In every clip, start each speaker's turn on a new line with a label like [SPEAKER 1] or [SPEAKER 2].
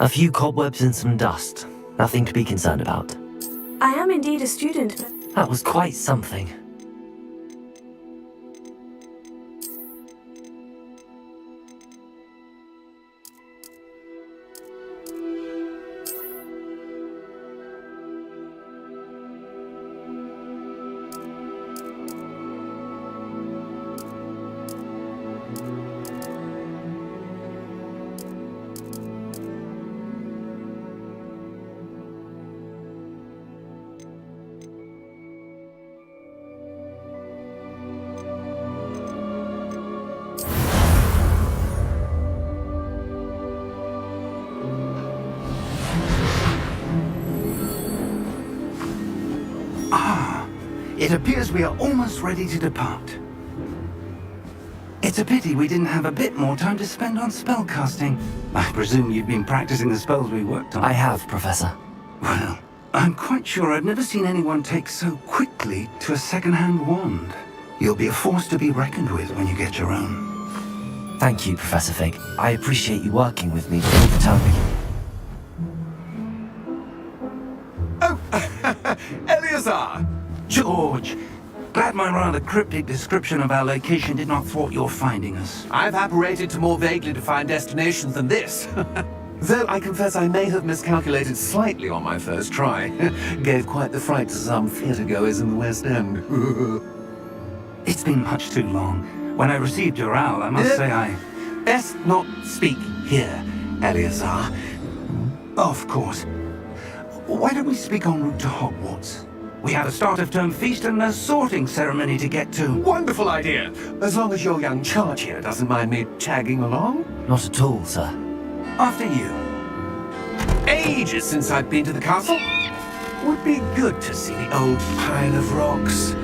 [SPEAKER 1] A few cobwebs and some dust. Nothing to be concerned about.
[SPEAKER 2] I am indeed a student, but
[SPEAKER 1] That was quite something.
[SPEAKER 3] It appears we are almost ready to depart. It's a pity we didn't have a bit more time to spend on spellcasting. I presume you've been practicing the spells we worked on.
[SPEAKER 1] I have, Professor.
[SPEAKER 3] Well, I'm quite sure I've never seen anyone take so quickly to a second-hand wand. You'll be a force to be reckoned with when you get your own.
[SPEAKER 1] Thank you, Professor Fig. I appreciate you working with me before the term begins.
[SPEAKER 4] Oh, Eleazar!
[SPEAKER 3] George! Glad my rather cryptic description of our location did not thwart your finding us.
[SPEAKER 4] I've apparated to more vaguely defined destinations than this. Though I confess I may have miscalculated slightly on my first try. Gave quite the fright to some theatre-goers in the West End.
[SPEAKER 3] It's been much too long. When I received your owl, I must say I...
[SPEAKER 4] Best not speak here, Eleazar.
[SPEAKER 3] Of course. Why don't we speak en route to Hogwarts? We have a start-of-term feast and a sorting ceremony to get to.
[SPEAKER 4] Wonderful idea! As long as your young charge here doesn't mind me tagging along.
[SPEAKER 1] Not at all, sir.
[SPEAKER 3] After you.
[SPEAKER 4] Ages since I've been to the castle. Would be good to see the old pile of rocks.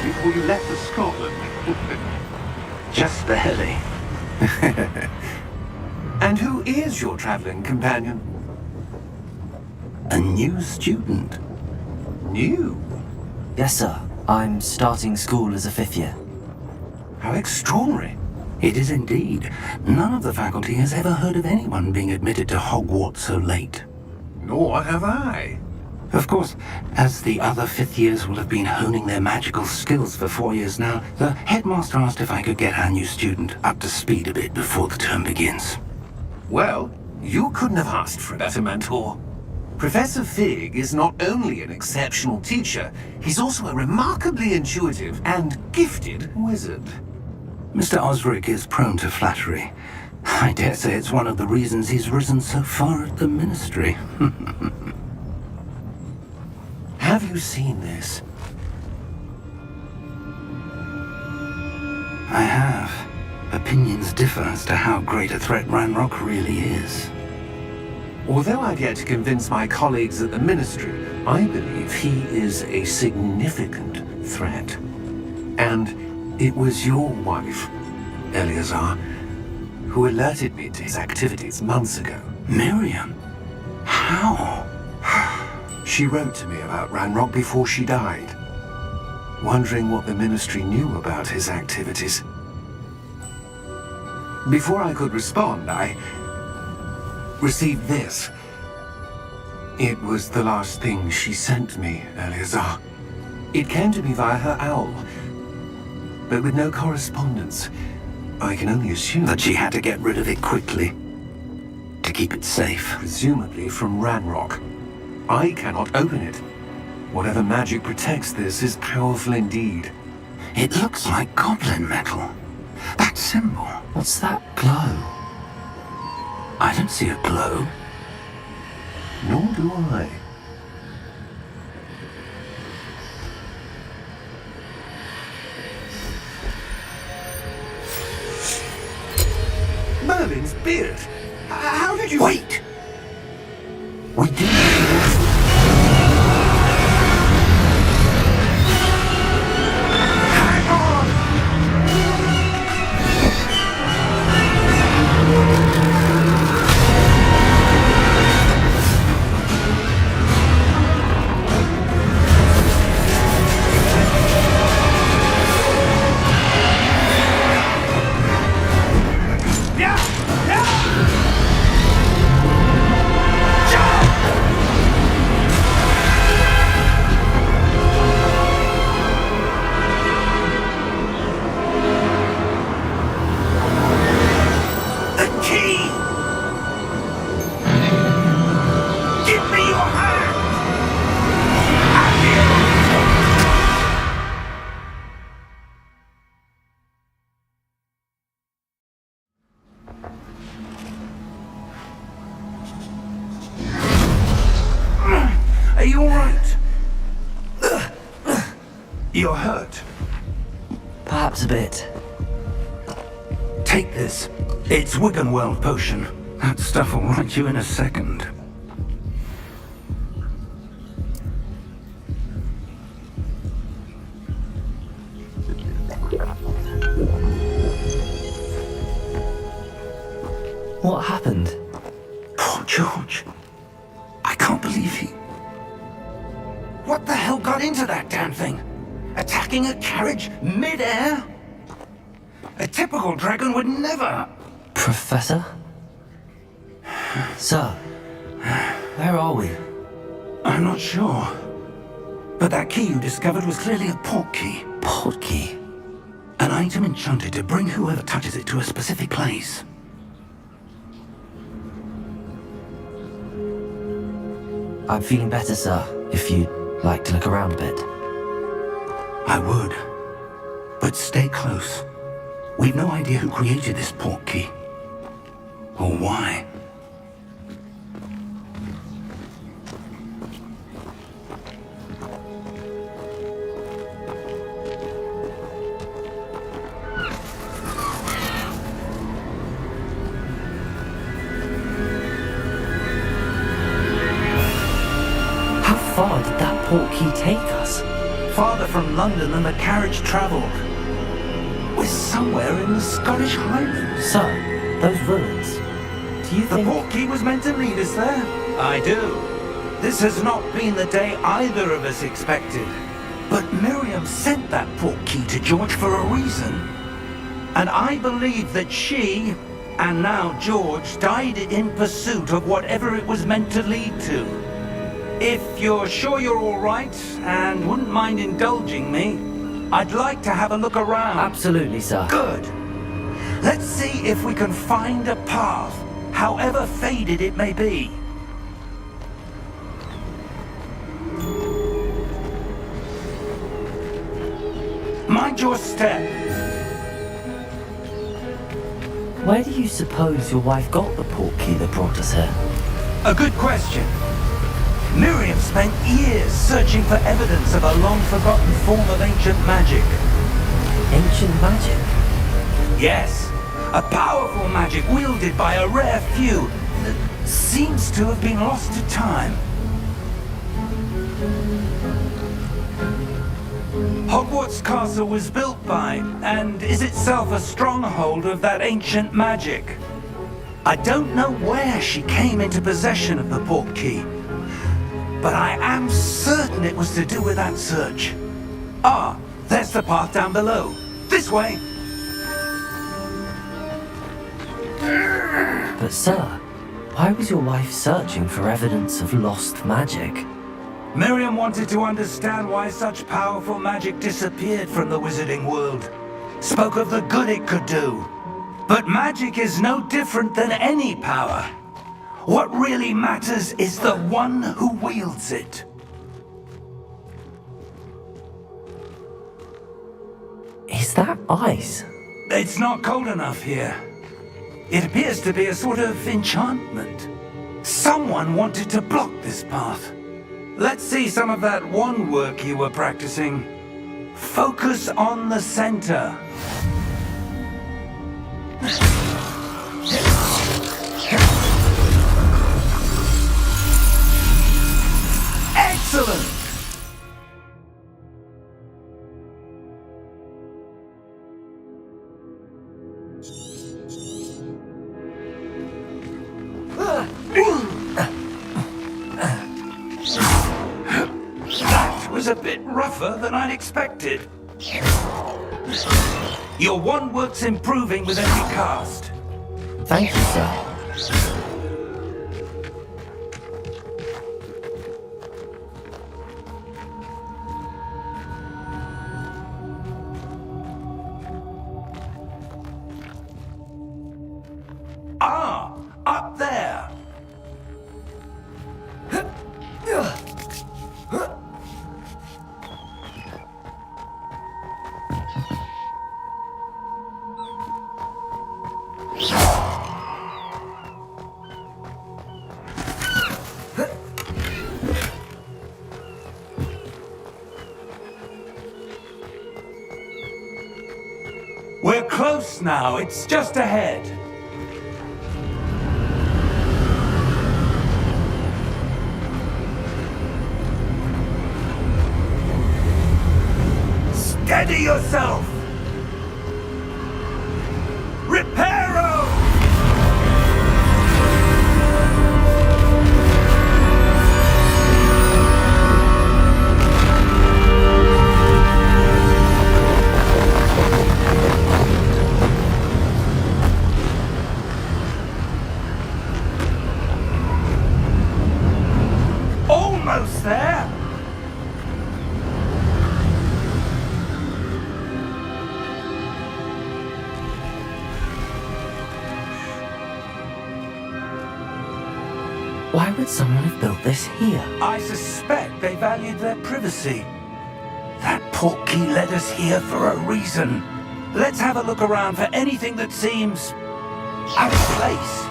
[SPEAKER 3] Before you left for Scotland. Just barely.
[SPEAKER 4] And who is your traveling companion?
[SPEAKER 3] A new student.
[SPEAKER 4] New?
[SPEAKER 1] Yes, sir. I'm starting school as a 5th year.
[SPEAKER 4] How extraordinary.
[SPEAKER 3] It is indeed. None of the faculty has ever heard of anyone being admitted to Hogwarts so late.
[SPEAKER 4] Nor have I.
[SPEAKER 3] Of course, as the other 5th years will have been honing their magical skills for 4 years now, the headmaster asked if I could get our new student up to speed a bit before the term begins.
[SPEAKER 4] Well, you couldn't have asked for a better mentor. Professor Fig is not only an exceptional teacher, he's also a remarkably intuitive and gifted wizard.
[SPEAKER 3] Mr. Osric is prone to flattery. I dare say it's one of the reasons he's risen so far at the Ministry.
[SPEAKER 4] Have you seen this?
[SPEAKER 3] I have. Opinions differ as to how great a threat Ranrock really is.
[SPEAKER 4] Although I've yet to convince my colleagues at the Ministry, I believe he is a significant threat. And it was your wife, Eleazar, who alerted me to his activities months ago.
[SPEAKER 3] Miriam? How?
[SPEAKER 4] She wrote to me about Ranrock before she died, wondering what the Ministry knew about his activities. Before I could respond, I received this. It was the last thing she sent me, Eleazar. It came to me via her owl. but with no correspondence. I can only assume
[SPEAKER 3] That she had to get rid of it quickly to keep it safe.
[SPEAKER 4] presumably from Ranrock. I cannot open it. Whatever magic protects this is powerful indeed.
[SPEAKER 3] It looks like goblin metal. That symbol.
[SPEAKER 1] What's that glow?
[SPEAKER 3] I don't see a glow.
[SPEAKER 4] Nor do I. Merlin's beard. How did you...
[SPEAKER 3] Wait! We didn't...
[SPEAKER 4] Hang on! Are you alright? You're hurt.
[SPEAKER 1] Perhaps a bit.
[SPEAKER 3] Take this. It's Wiggenweld potion. That stuff will right you in a second.
[SPEAKER 1] What happened?
[SPEAKER 3] Poor George. I can't believe he... What the hell got into that damn thing? Attacking a carriage mid-air? A typical dragon would never...
[SPEAKER 1] Professor? Sir, where are we?
[SPEAKER 3] I'm not sure. But that key you discovered was clearly a port key.
[SPEAKER 1] Port key?
[SPEAKER 3] An item enchanted to bring whoever touches it to a specific place.
[SPEAKER 1] I'm feeling better, sir, if you'd like to look around a bit.
[SPEAKER 3] I would. But stay close. We've no idea who created this port key. Or why.
[SPEAKER 1] How far did that port key take us?
[SPEAKER 3] Farther from London than the carriage travelled. We're somewhere in the Scottish Highlands.
[SPEAKER 1] Sir, those ruins. Do you
[SPEAKER 3] The
[SPEAKER 1] think...
[SPEAKER 3] port key was meant to lead us there? I do. This has not been the day either of us expected. But Miriam sent that port key to George for a reason. And I believe that she, and now George, died in pursuit of whatever it was meant to lead to. If you're sure you're all right, and wouldn't mind indulging me, I'd like to have a look around.
[SPEAKER 1] Absolutely, sir.
[SPEAKER 3] Good. Let's see if we can find a path, however faded it may be. Mind your step.
[SPEAKER 1] Where do you suppose your wife got the port key that brought us here?
[SPEAKER 3] A good question. Miriam spent years searching for evidence of a long-forgotten form of ancient magic.
[SPEAKER 1] Ancient magic?
[SPEAKER 3] Yes, a powerful magic wielded by a rare few that seems to have been lost to time. Hogwarts Castle was built by, and is itself a stronghold of that ancient magic. I don't know where she came into possession of the port key, but I am certain it was to do with that search. Ah, there's the path down below. This way.
[SPEAKER 1] But sir, why was your wife searching for evidence of lost magic?
[SPEAKER 3] Miriam wanted to understand why such powerful magic disappeared from the wizarding world. spoke of the good it could do. But magic is no different than any power. What really matters is the one who wields it.
[SPEAKER 1] Is that ice?
[SPEAKER 3] It's not cold enough here. It appears to be a sort of enchantment. Someone wanted to block this path. Let's see some of that wand work you were practicing. Focus on the center. Excellent! That was a bit rougher than I'd expected. Your wand work's improving with every cast.
[SPEAKER 1] Thank you, sir.
[SPEAKER 3] Ah, up there. We're close now. It's just ahead. Steady yourself! Reparo! Almost there!
[SPEAKER 1] Why would someone have built this here?
[SPEAKER 3] I suspect they valued their privacy. That portkey led us here for a reason. Let's have a look around for anything that seems out of place.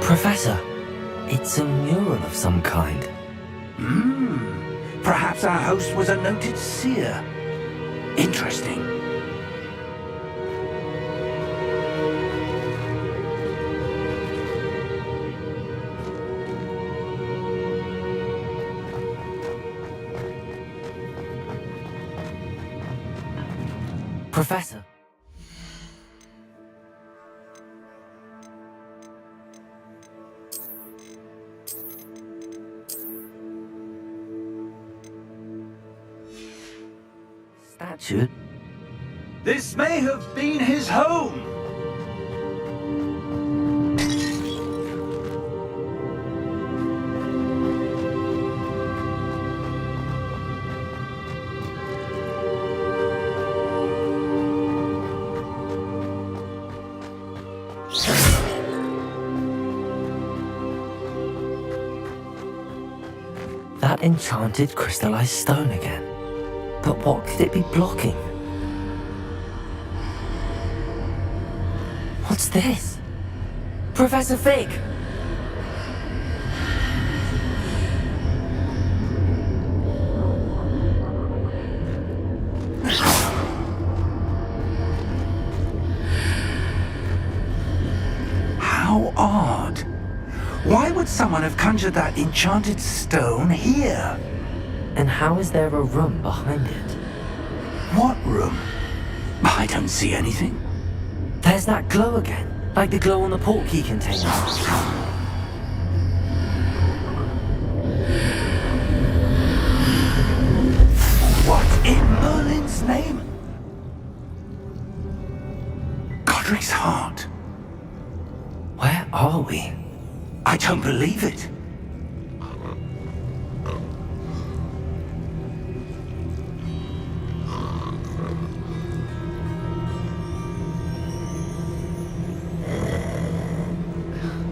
[SPEAKER 1] Professor, it's a mural of some kind.
[SPEAKER 3] Perhaps our host was a noted seer. Interesting.
[SPEAKER 1] Professor. Statue?
[SPEAKER 3] This may have been his home.
[SPEAKER 1] That enchanted crystallized stone again. But what could it be blocking? What's this? Professor Fig!
[SPEAKER 3] How odd. Why would someone have conjured that enchanted stone here?
[SPEAKER 1] And how is there a room behind it?
[SPEAKER 3] What room? I don't see anything.
[SPEAKER 1] There's that glow again, like the glow on the portkey container.
[SPEAKER 3] What in Merlin's name? Godric's heart.
[SPEAKER 1] Where are we?
[SPEAKER 3] I don't believe it.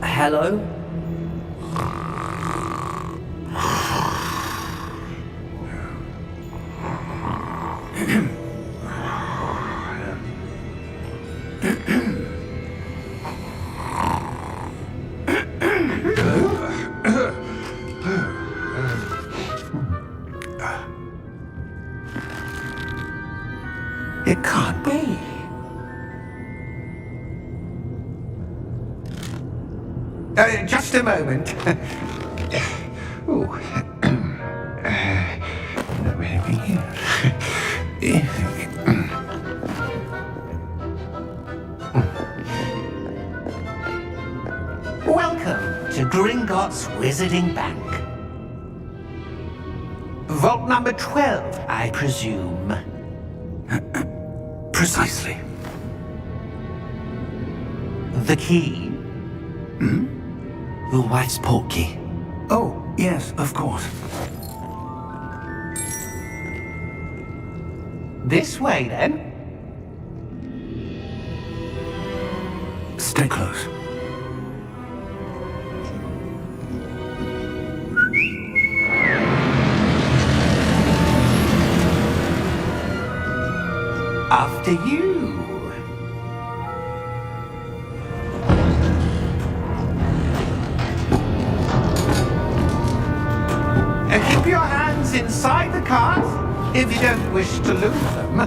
[SPEAKER 1] Hello?
[SPEAKER 3] It can't be. Just a moment. Ooh. Welcome to Gringotts Wizarding Bank. Vault number 12, I presume. Precisely. The key?
[SPEAKER 1] Your wife's portkey.
[SPEAKER 3] Oh, yes, of course. This way, then. Stay close. After you. And keep your hands inside the cart if you don't wish to lose them.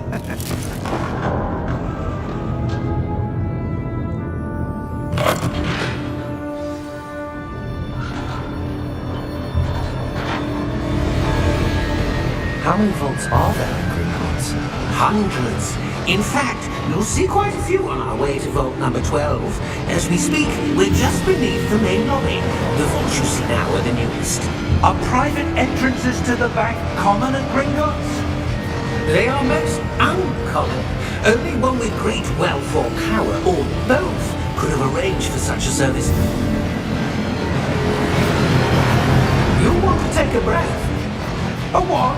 [SPEAKER 1] How many vaults are there in Gringotts?
[SPEAKER 3] Hundreds. In fact, you'll see quite a few on our way to vault number 12. As we speak, we're just beneath the main lobby. The vaults you see now are the newest. Are private entrances to the bank common at Gringotts? They are most uncommon. Only one with great wealth or power, or both, could have arranged for such a service. You'll want to take a breath. A what?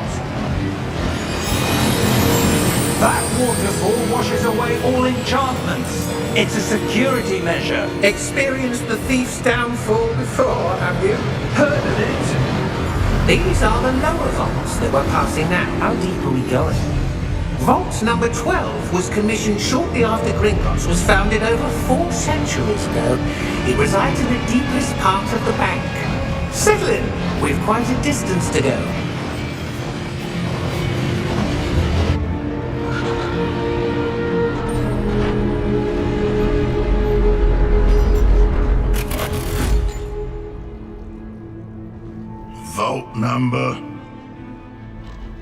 [SPEAKER 3] That waterfall washes away all enchantments. It's a security measure. Experienced the thief's downfall before, have you? Heard of it? These are the lower vaults that we're passing now.
[SPEAKER 1] How deep are we going?
[SPEAKER 3] Vault number 12 was commissioned shortly after Gringotts was founded over 4 centuries ago. It resides in the deepest part of the bank. Settle in. We've quite a distance to go.
[SPEAKER 5] Vault number?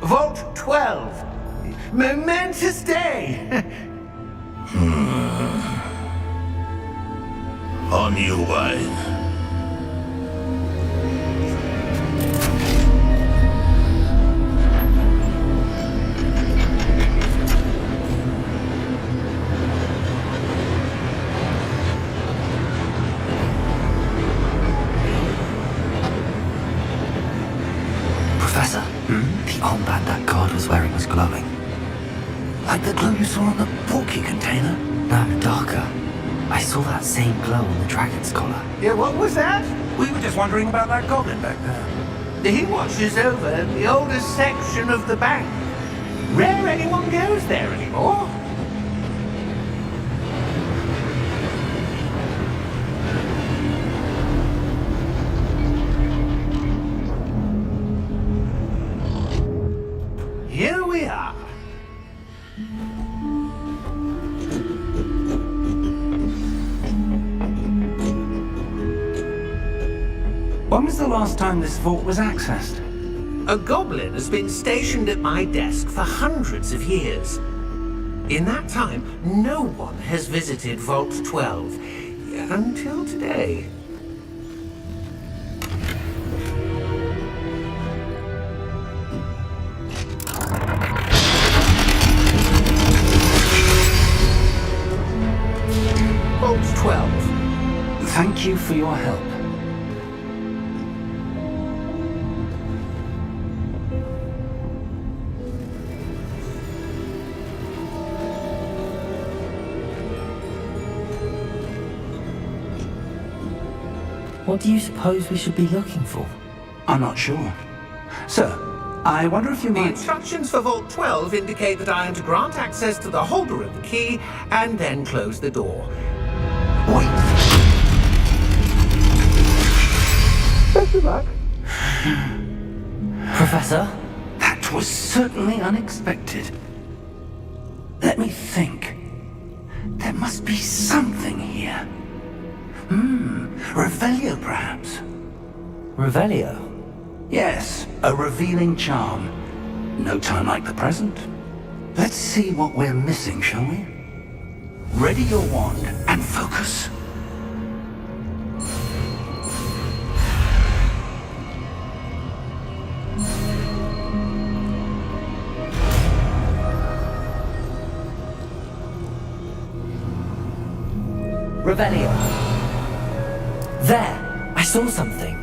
[SPEAKER 3] Vault 12. Momentous day.
[SPEAKER 5] On your way.
[SPEAKER 1] Professor, the armband that guard was wearing was glowing.
[SPEAKER 3] Like the glow you saw on the portkey container?
[SPEAKER 1] No, darker. I saw that same glow on the dragon's collar.
[SPEAKER 3] Yeah, what was that? We were just wondering about that goblin back there. He watches over the oldest section of the bank. Rare anyone goes there anymore. Here we are. When was the last time this vault was accessed? A goblin has been stationed at my desk for hundreds of years. In that time, no one has visited Vault 12 until today. Vault 12. Thank you for your help.
[SPEAKER 1] What do you suppose we should be looking for?
[SPEAKER 3] I'm not sure. Sir, I wonder if you
[SPEAKER 4] The
[SPEAKER 3] might...
[SPEAKER 4] instructions for Vault 12 indicate that I am to grant access to the holder of the key and then close the door.
[SPEAKER 3] Wait.
[SPEAKER 4] Best of luck.
[SPEAKER 1] Professor?
[SPEAKER 3] That was certainly unexpected. Let me think. There must be something here. Revelio, perhaps?
[SPEAKER 1] Revelio?
[SPEAKER 3] Yes, a revealing charm. No time like the present. Let's see what we're missing, shall we? Ready your wand and focus.
[SPEAKER 1] Revelio. There! I saw something.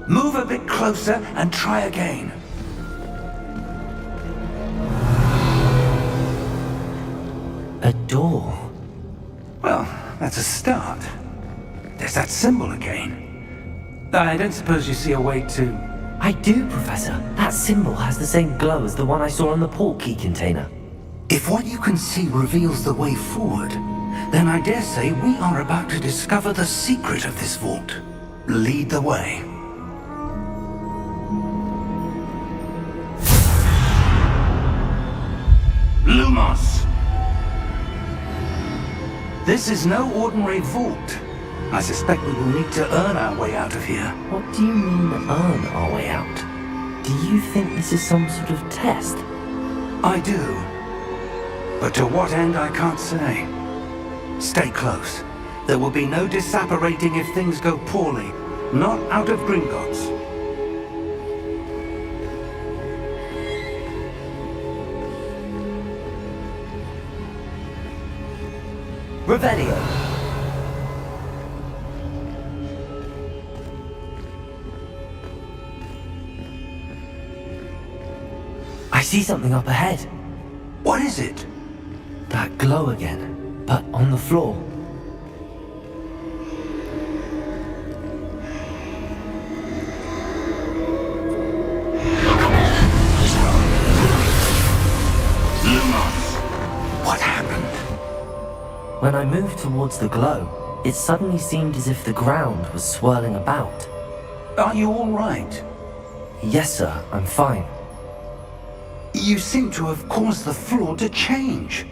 [SPEAKER 3] Move a bit closer and try again.
[SPEAKER 1] A door.
[SPEAKER 3] Well, that's a start. There's that symbol again. I don't suppose you see a way to...
[SPEAKER 1] I do, Professor. That symbol has the same glow as the one I saw on the portkey container.
[SPEAKER 3] If what you can see reveals the way forward, then I dare say we are about to discover the secret of this vault. Lead the way. Lumos! This is no ordinary vault. I suspect we will need to earn our way out of here.
[SPEAKER 1] What do you mean, earn our way out? Do you think this is some sort of test?
[SPEAKER 3] I do. But to what end, I can't say. Stay close. There will be no disapparating if things go poorly. Not out of Gringotts.
[SPEAKER 1] Revelio. I see something up ahead.
[SPEAKER 3] What is it?
[SPEAKER 1] That glow again, but on the floor.
[SPEAKER 3] What happened?
[SPEAKER 1] When I moved towards the glow, it suddenly seemed as if the ground was swirling about.
[SPEAKER 3] Are you all right?
[SPEAKER 1] Yes, sir, I'm fine.
[SPEAKER 3] You seem to have caused the floor to change.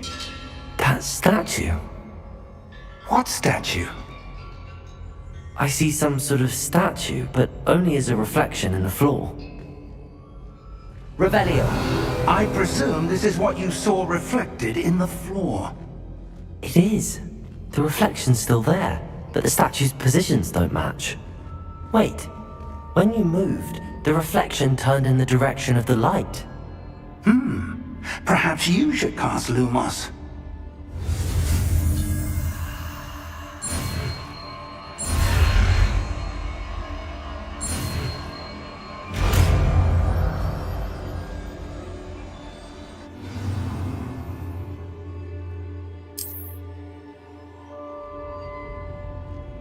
[SPEAKER 1] That statue.
[SPEAKER 3] What statue?
[SPEAKER 1] I see some sort of statue, but only as a reflection in the floor. Revelio.
[SPEAKER 3] I presume this is what you saw reflected in the floor.
[SPEAKER 1] It is. The reflection's still there, but the statue's positions don't match. Wait. When you moved, the reflection turned in the direction of the light.
[SPEAKER 3] Perhaps you should cast Lumos.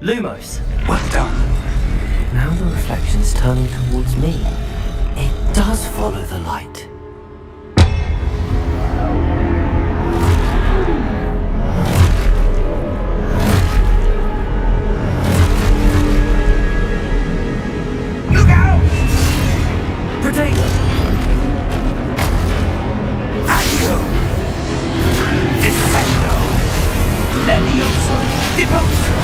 [SPEAKER 1] Lumos.
[SPEAKER 3] Well done.
[SPEAKER 1] Now the reflection's turning towards me. It does follow the light.
[SPEAKER 3] Look out!
[SPEAKER 1] Potato!
[SPEAKER 3] Accio! Descendo! Levioso! Deposo!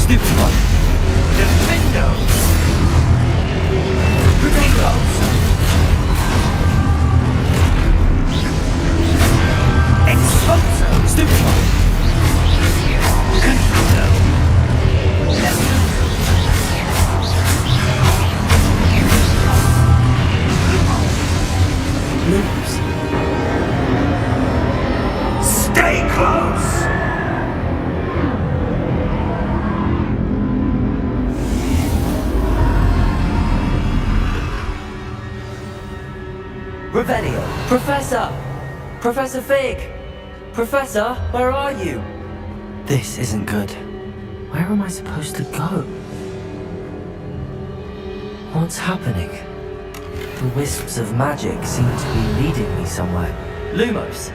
[SPEAKER 3] Stupefy. Defendo. Potatoes. Exposo. Stupefy. Confuso.
[SPEAKER 1] Lumos.
[SPEAKER 3] Stay close.
[SPEAKER 1] Revelio. Professor! Professor Fig! Professor, where are you? This isn't good. Where am I supposed to go? What's happening? The wisps of magic seem to be leading me somewhere. Lumos!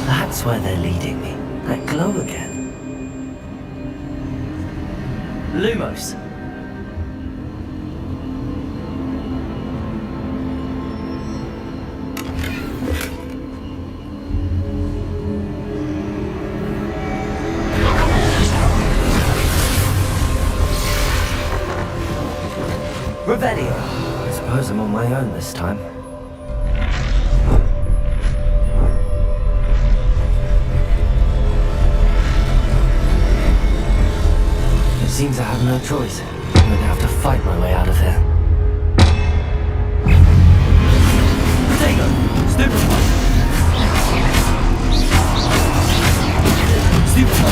[SPEAKER 1] That's where they're leading me. That glow again. Lumos. Revelio. I suppose I'm on my own this time. It seems I have no choice. I'm going to have to fight my way out of here. Potato! Stupefy! Stupefy!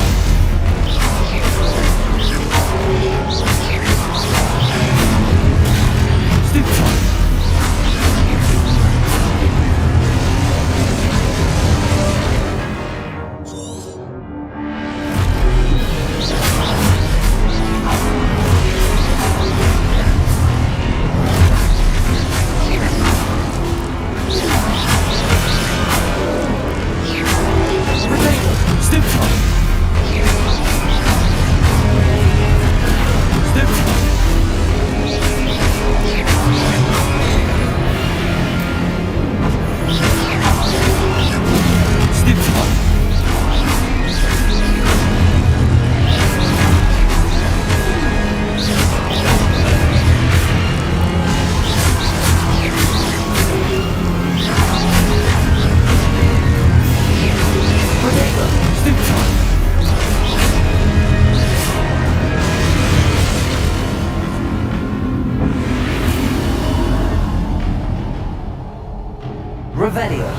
[SPEAKER 1] Revelio.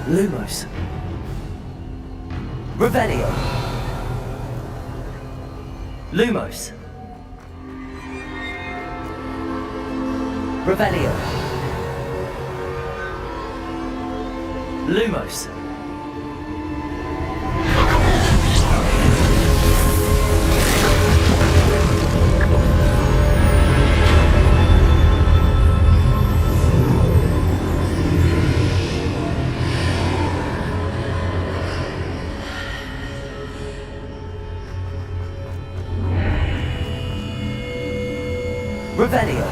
[SPEAKER 1] Lumos. Revelio. Lumos. Revelio. Lumos. Revelio.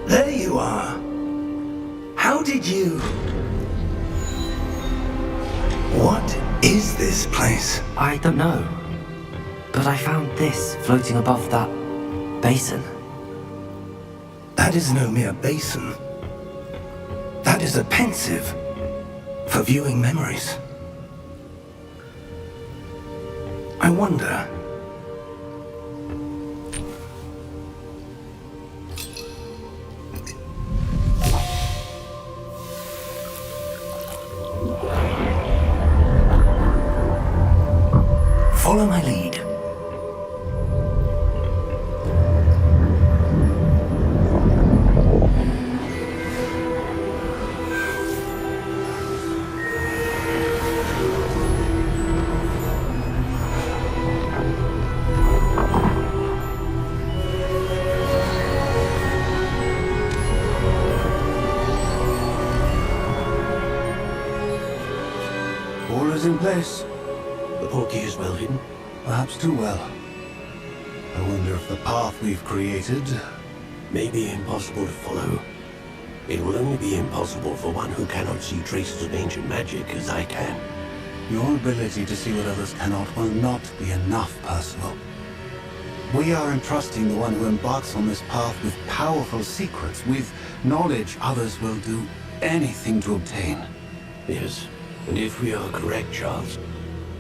[SPEAKER 3] There you are. How did you... What is this place?
[SPEAKER 1] I don't know. But I found this floating above that basin.
[SPEAKER 3] That is no mere basin. That is a pensive for viewing memories. I wonder... Follow my lead.
[SPEAKER 6] is in place.
[SPEAKER 7] The portkey is well hidden.
[SPEAKER 6] Perhaps too well. I wonder if the path we've created...
[SPEAKER 7] May be impossible to follow. It will only be impossible for one who cannot see traces of ancient magic as I can.
[SPEAKER 6] Your ability to see what others cannot will not be enough, Percival. We are entrusting the one who embarks on this path with powerful secrets, with knowledge others will do anything to obtain.
[SPEAKER 7] Yes, and if we are correct, Charles,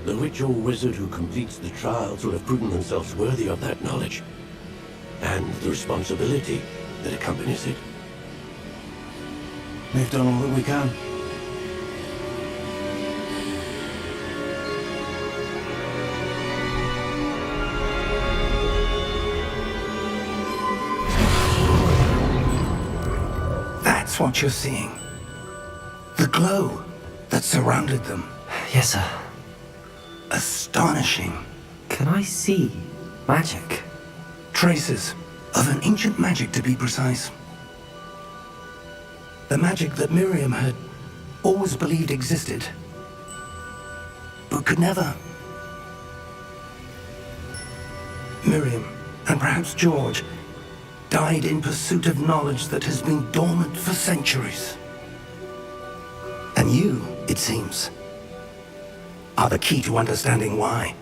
[SPEAKER 7] the witch or wizard who completes the trials will have proven themselves worthy of that knowledge, and the responsibility that accompanies it.
[SPEAKER 6] We've done all that we can.
[SPEAKER 3] That's what you're seeing. The glow that surrounded them.
[SPEAKER 1] Yes, sir.
[SPEAKER 3] Astonishing.
[SPEAKER 1] Can I see magic?
[SPEAKER 3] Traces of an ancient magic, to be precise. The magic that Miriam had always believed existed, but could never. Miriam, and perhaps George, died in pursuit of knowledge that has been dormant for centuries. And you, it seems, are the key to understanding why.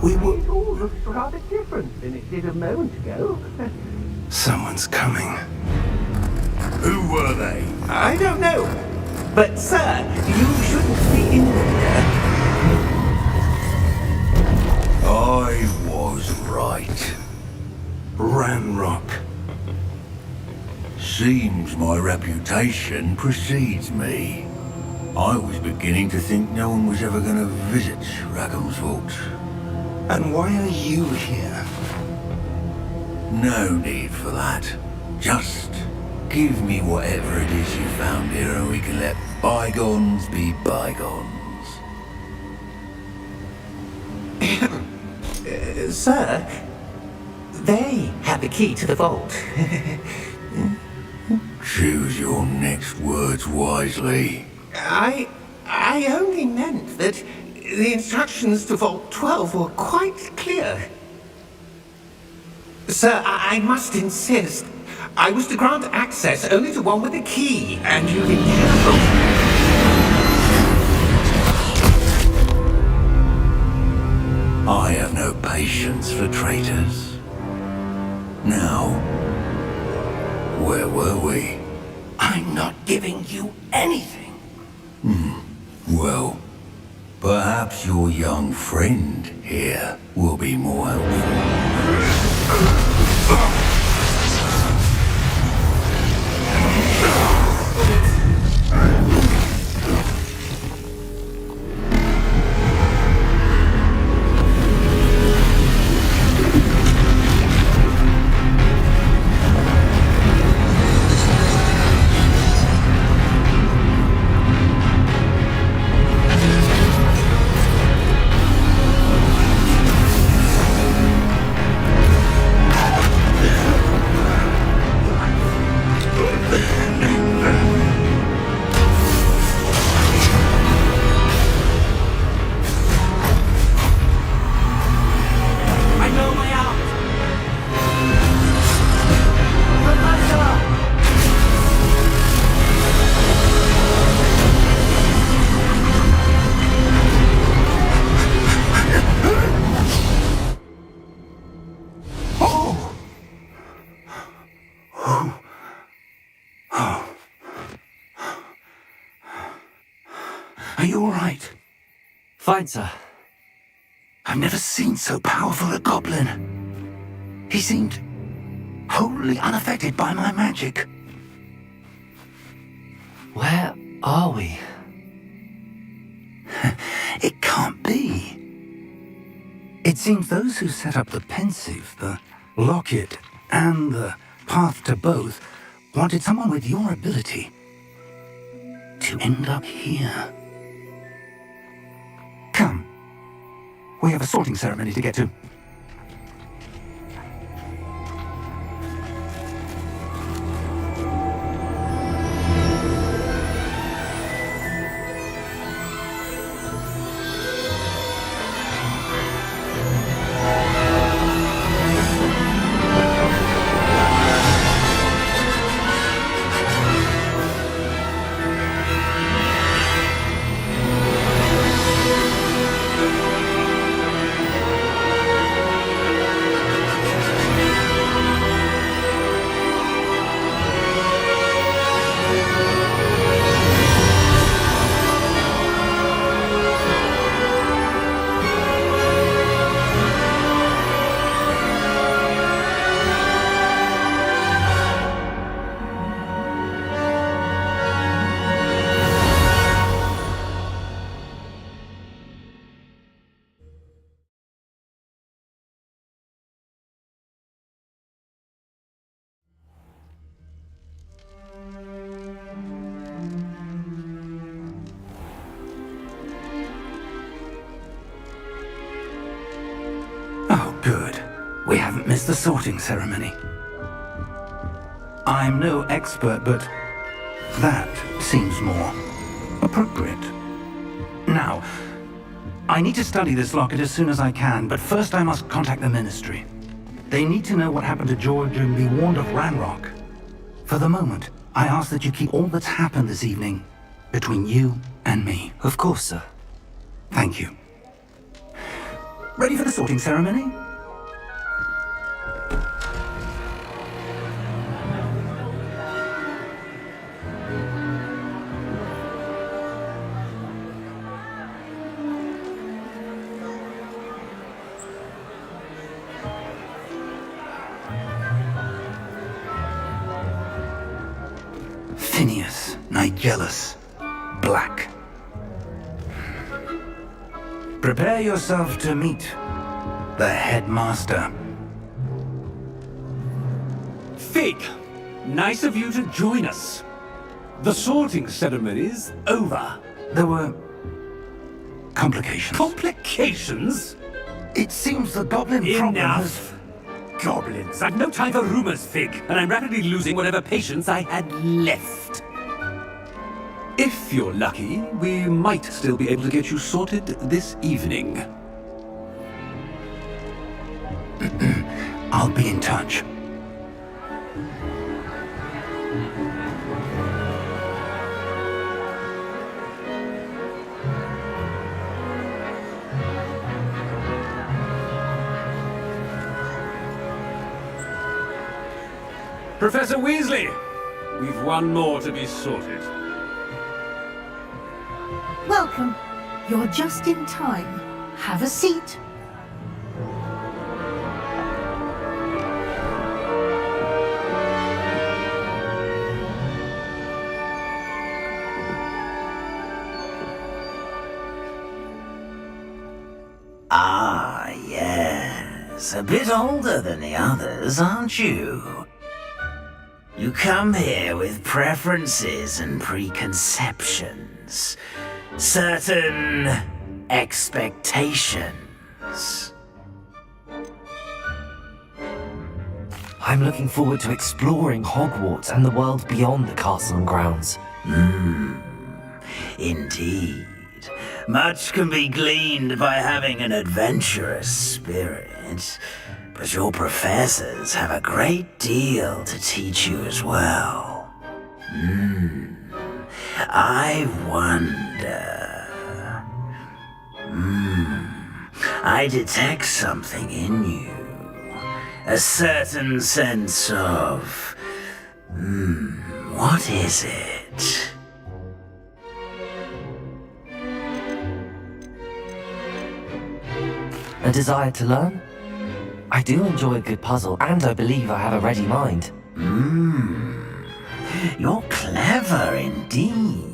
[SPEAKER 3] We will...
[SPEAKER 7] It all looks rather different than it did a moment ago.
[SPEAKER 3] Someone's coming.
[SPEAKER 5] Who were they?
[SPEAKER 3] I don't know. But, sir, you shouldn't be in there.
[SPEAKER 5] I was right.
[SPEAKER 3] Ramrock.
[SPEAKER 5] Seems my reputation precedes me. I was beginning to think no one was ever going to visit Rackham's Vault.
[SPEAKER 3] And why are you here?
[SPEAKER 5] No need for that. Just give me whatever it is you found here and we can let bygones be bygones.
[SPEAKER 3] Sir, they have the key to the vault.
[SPEAKER 5] Choose your next words wisely.
[SPEAKER 3] I only meant that the instructions to Vault 12 were quite clear. Sir, I must insist. I was to grant access only to one with the key, and you've been careful.
[SPEAKER 5] I have no patience for traitors. Now, where were we?
[SPEAKER 3] I'm not giving you anything.
[SPEAKER 5] Well, perhaps your young friend here will be more helpful.
[SPEAKER 3] Are you all right?
[SPEAKER 1] Fine, sir.
[SPEAKER 3] I've never seen so powerful a goblin. He seemed wholly unaffected by my magic.
[SPEAKER 1] Where are we?
[SPEAKER 3] It can't be. It seems those who set up the pensive, the locket, and the path to both wanted someone with your ability to end up here. Come. We have a sorting ceremony to get to. We haven't missed the sorting ceremony. I'm no expert, but that seems more appropriate. Now, I need to study this locket as soon as I can, but first I must contact the Ministry. They need to know what happened to George and be warned of Ranrock. For the moment, I ask that you keep all that's happened this evening between you and me.
[SPEAKER 1] Of course, sir.
[SPEAKER 3] Thank you. Ready for the sorting ceremony? Phineas, Nigellus, Black. Prepare yourself to meet the headmaster.
[SPEAKER 4] Fig, nice of you to join us. The sorting ceremony's over.
[SPEAKER 3] There were complications.
[SPEAKER 4] Complications?
[SPEAKER 3] It seems the goblin problem has...
[SPEAKER 4] Enough! Goblins. I've no time for rumors, Fig, and I'm rapidly losing whatever patience I had left. If you're lucky, we might still be able to get you sorted this evening.
[SPEAKER 3] I'll be in touch.
[SPEAKER 4] Professor Weasley, we've one more to be sorted.
[SPEAKER 8] Welcome. You're just in time. Have a seat.
[SPEAKER 9] Ah, yes. A bit older than the others, aren't you? You come here with preferences and preconceptions. Certain expectations.
[SPEAKER 1] I'm looking forward to exploring Hogwarts and the world beyond the castle and grounds.
[SPEAKER 9] Indeed. Much can be gleaned by having an adventurous spirit, but your professors have a great deal to teach you as well. I wonder... I detect something in you. A certain sense of... what is it?
[SPEAKER 1] A desire to learn? I do enjoy a good puzzle, and I believe I have a ready mind.
[SPEAKER 9] You're clever indeed.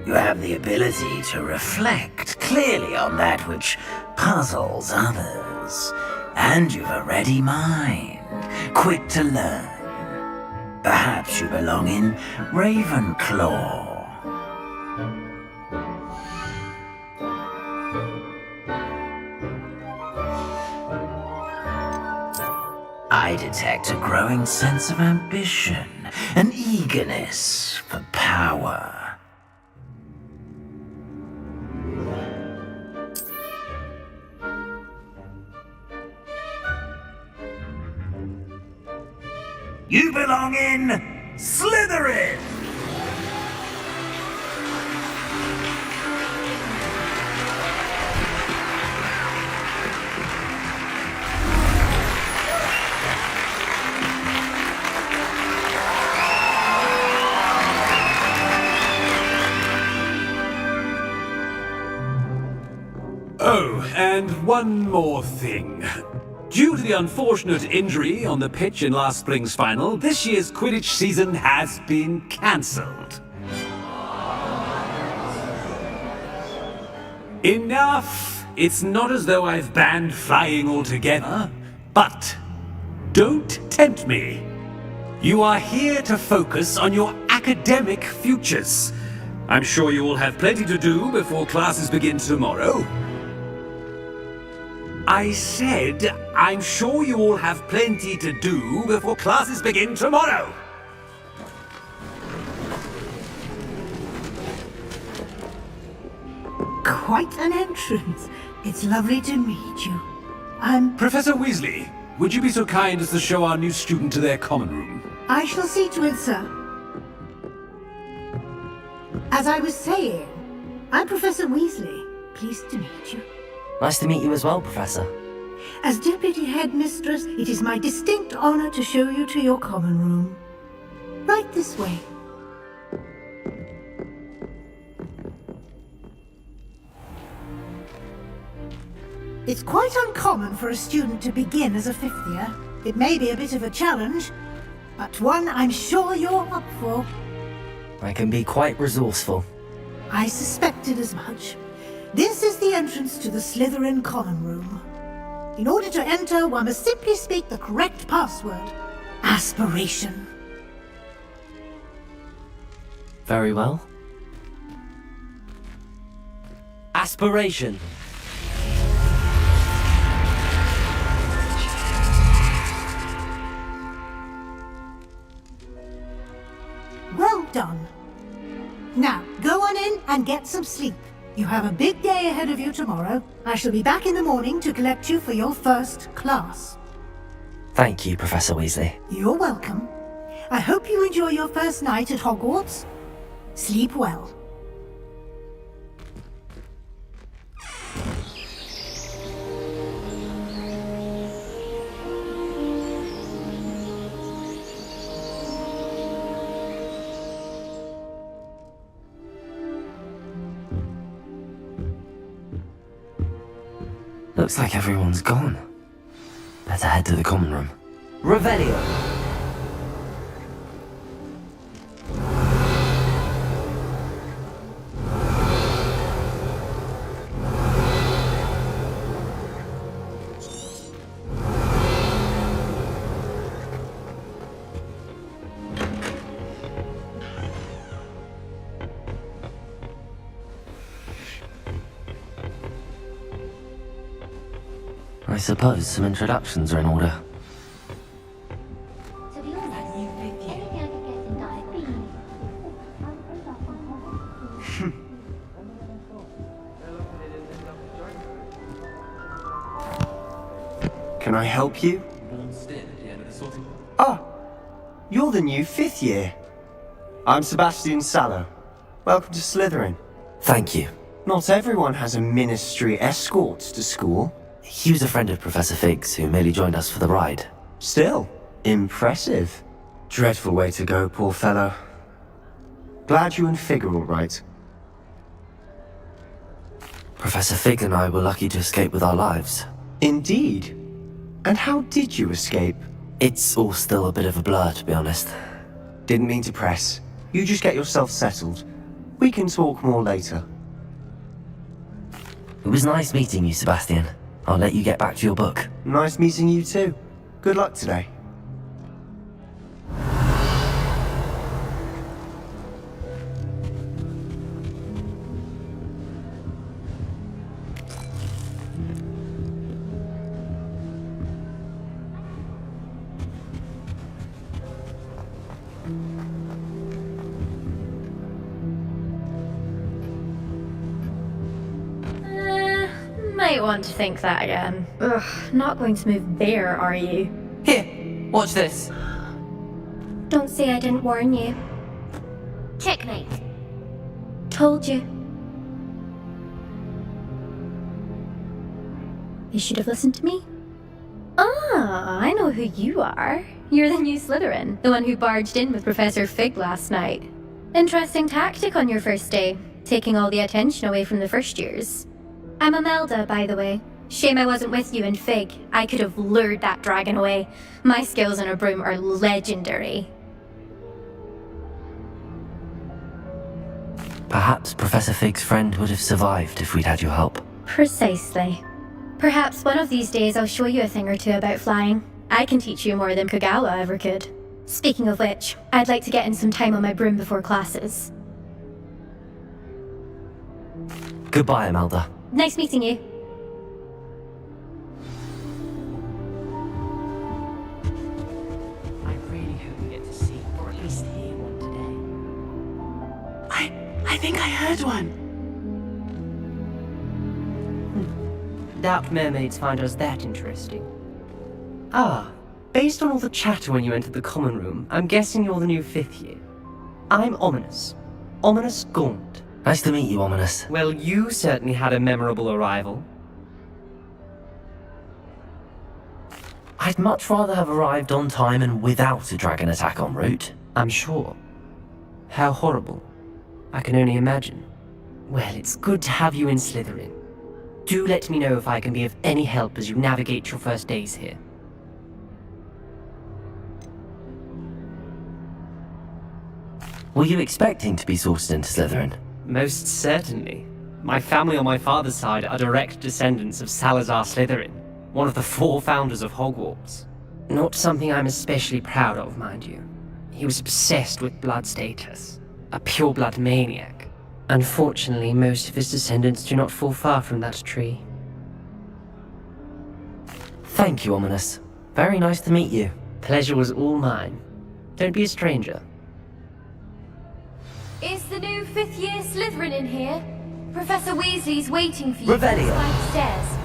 [SPEAKER 9] You have the ability to reflect clearly on that which puzzles others. And you've a ready mind, quick to learn. Perhaps you belong in Ravenclaw. I detect a growing sense of ambition, an eagerness for power. You belong in Slytherin!
[SPEAKER 4] Oh, and one more thing. Due to the unfortunate injury on the pitch in last spring's final, this year's Quidditch season has been cancelled. Enough! It's not as though I've banned flying altogether, but don't tempt me. You are here to focus on your academic futures. I'm sure you will have plenty to do before classes begin tomorrow. I said, I'm sure you all have plenty to do before classes begin tomorrow.
[SPEAKER 8] Quite an entrance. It's lovely to meet you. I'm...
[SPEAKER 4] Professor Weasley, would you be so kind as to show our new student to their common room?
[SPEAKER 8] I shall see to it, sir. As I was saying, I'm Professor Weasley. Pleased to meet you.
[SPEAKER 1] Nice to meet you as well, Professor.
[SPEAKER 8] As Deputy Headmistress, it is my distinct honor to show you to your common room. Right this way. It's quite uncommon for a student to begin as a fifth year. It may be a bit of a challenge, but one I'm sure you're up for.
[SPEAKER 1] I can be quite resourceful.
[SPEAKER 8] I suspected as much. This is the entrance to the Slytherin common room. In order to enter, one must simply speak the correct password. Aspiration.
[SPEAKER 1] Very well. Aspiration.
[SPEAKER 8] Well done. Now, go on in and get some sleep. You have a big day ahead of you tomorrow. I shall be back in the morning to collect you for your first class.
[SPEAKER 1] Thank you, Professor Weasley.
[SPEAKER 8] You're welcome. I hope you enjoy your first night at Hogwarts. Sleep well.
[SPEAKER 1] Looks like everyone's gone. Better head to the common room. Revelio! I suppose some introductions are in order.
[SPEAKER 10] To be honest, anything I could get in that I'd be.
[SPEAKER 11] Can I help you? Oh, you're the new 5th year. I'm Sebastian Sallow. Welcome to Slytherin.
[SPEAKER 1] Thank you.
[SPEAKER 11] Not everyone has a ministry escort to school.
[SPEAKER 1] He was a friend of Professor Fig's who merely joined us for the ride.
[SPEAKER 11] Still, impressive. Dreadful way to go, poor fellow. Glad you and Fig are all right.
[SPEAKER 1] Professor Fig and I were lucky to escape with our lives.
[SPEAKER 11] Indeed. And how did you escape?
[SPEAKER 1] It's all still a bit of a blur, to be honest.
[SPEAKER 11] Didn't mean to press. You just get yourself settled. We can talk more later.
[SPEAKER 1] It was nice meeting you, Sebastian. I'll let you get back to your book.
[SPEAKER 11] Nice meeting you too. Good luck today.
[SPEAKER 12] Might want to think that again. Ugh, not going to move there, are you?
[SPEAKER 1] Here, watch this.
[SPEAKER 10] Don't say I didn't warn you. Checkmate. Told you.
[SPEAKER 12] You should have listened to me. Ah, I know who you are. You're the new Slytherin, the one who barged in with Professor Fig last night. Interesting tactic on your first day, taking all the attention away from the first years. I'm Imelda, by the way. Shame I wasn't with you in Fig. I could have lured that dragon away. My skills on a broom are legendary.
[SPEAKER 1] Perhaps Professor Fig's friend would have survived if we'd had your help.
[SPEAKER 12] Precisely. Perhaps one of these days I'll show you a thing or two about flying. I can teach you more than Kagawa ever could. Speaking of which, I'd like to get in some time on my broom before classes.
[SPEAKER 1] Goodbye, Imelda.
[SPEAKER 12] Nice meeting you.
[SPEAKER 13] I think I heard one.
[SPEAKER 14] Doubt mermaids find us that interesting. Ah, based on all the chatter when you entered the common room, I'm guessing you're the new 5th year. I'm Ominous. Ominous Gaunt.
[SPEAKER 1] Nice to meet you, Ominous.
[SPEAKER 14] Well, you certainly had a memorable arrival.
[SPEAKER 1] I'd much rather have arrived on time and without a dragon attack en route.
[SPEAKER 14] I'm sure. How horrible. I can only imagine. Well, it's good to have you in Slytherin. Do let me know if I can be of any help as you navigate your first days here.
[SPEAKER 1] Were you expecting to be sorted into Slytherin?
[SPEAKER 14] Most certainly. My family on my father's side are direct descendants of Salazar Slytherin, one of the 4 founders of Hogwarts. Not something I'm especially proud of, mind you. He was obsessed with blood status, a pure-blood maniac. Unfortunately, most of his descendants do not fall far from that tree.
[SPEAKER 1] Thank you, Ominous. Very nice to meet you.
[SPEAKER 14] Pleasure was all mine. Don't be a stranger.
[SPEAKER 10] Is the new 5th year Slytherin in here? Professor Weasley's waiting for you.
[SPEAKER 1] Revelio.
[SPEAKER 10] Flight of stairs.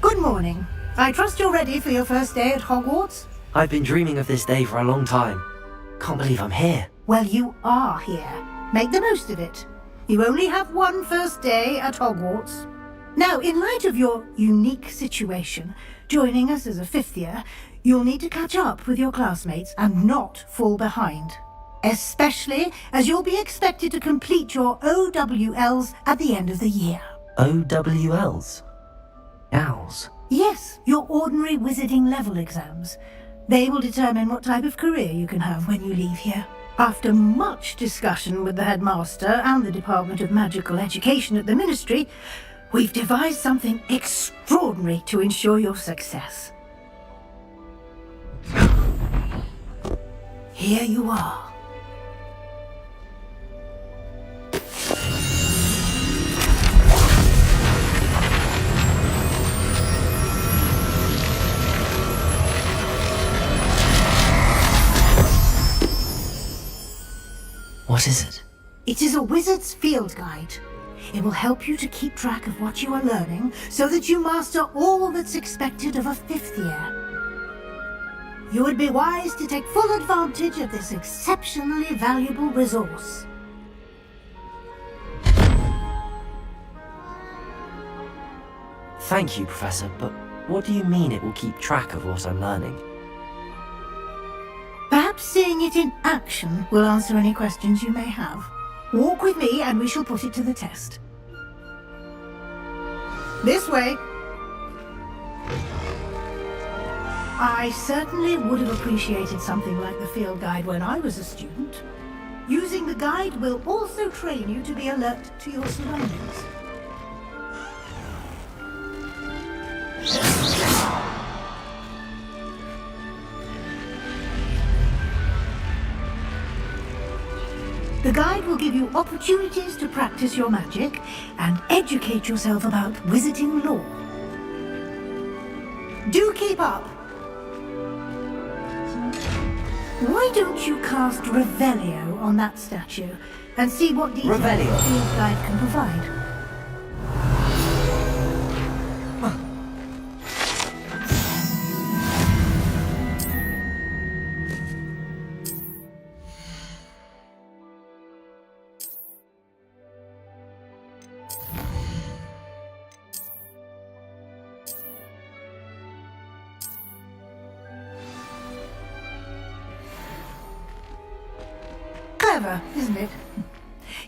[SPEAKER 8] Good morning. I trust you're ready for your first day at Hogwarts?
[SPEAKER 1] I've been dreaming of this day for a long time. Can't believe I'm here.
[SPEAKER 8] Well, you are here. Make the most of it. You only have one first day at Hogwarts. Now, in light of your unique situation, joining us as a 5th year, you'll need to catch up with your classmates and not fall behind. Especially as you'll be expected to complete your OWLs at the end of the year.
[SPEAKER 1] OWLs? Owls?
[SPEAKER 8] Yes, your ordinary wizarding level exams. They will determine what type of career you can have when you leave here. After much discussion with the headmaster and the Department of Magical Education at the Ministry, we've devised something extraordinary to ensure your success. Here you are.
[SPEAKER 1] What is it?
[SPEAKER 8] It is a wizard's field guide. It will help you to keep track of what you are learning so that you master all that's expected of a 5th year. You would be wise to take full advantage of this exceptionally valuable resource.
[SPEAKER 1] Thank you, Professor, but what do you mean it will keep track of what I'm learning?
[SPEAKER 8] Perhaps seeing it in action will answer any questions you may have. Walk with me and we shall put it to the test. This way. I certainly would have appreciated something like the field guide when I was a student. Using the guide will also train you to be alert to your surroundings. The guide will give you opportunities to practice your magic and educate yourself about wizarding lore. Do keep up! Why don't you cast Revelio on that statue and see what details the
[SPEAKER 1] Revelio.
[SPEAKER 8] field guide can provide? Clever, isn't it?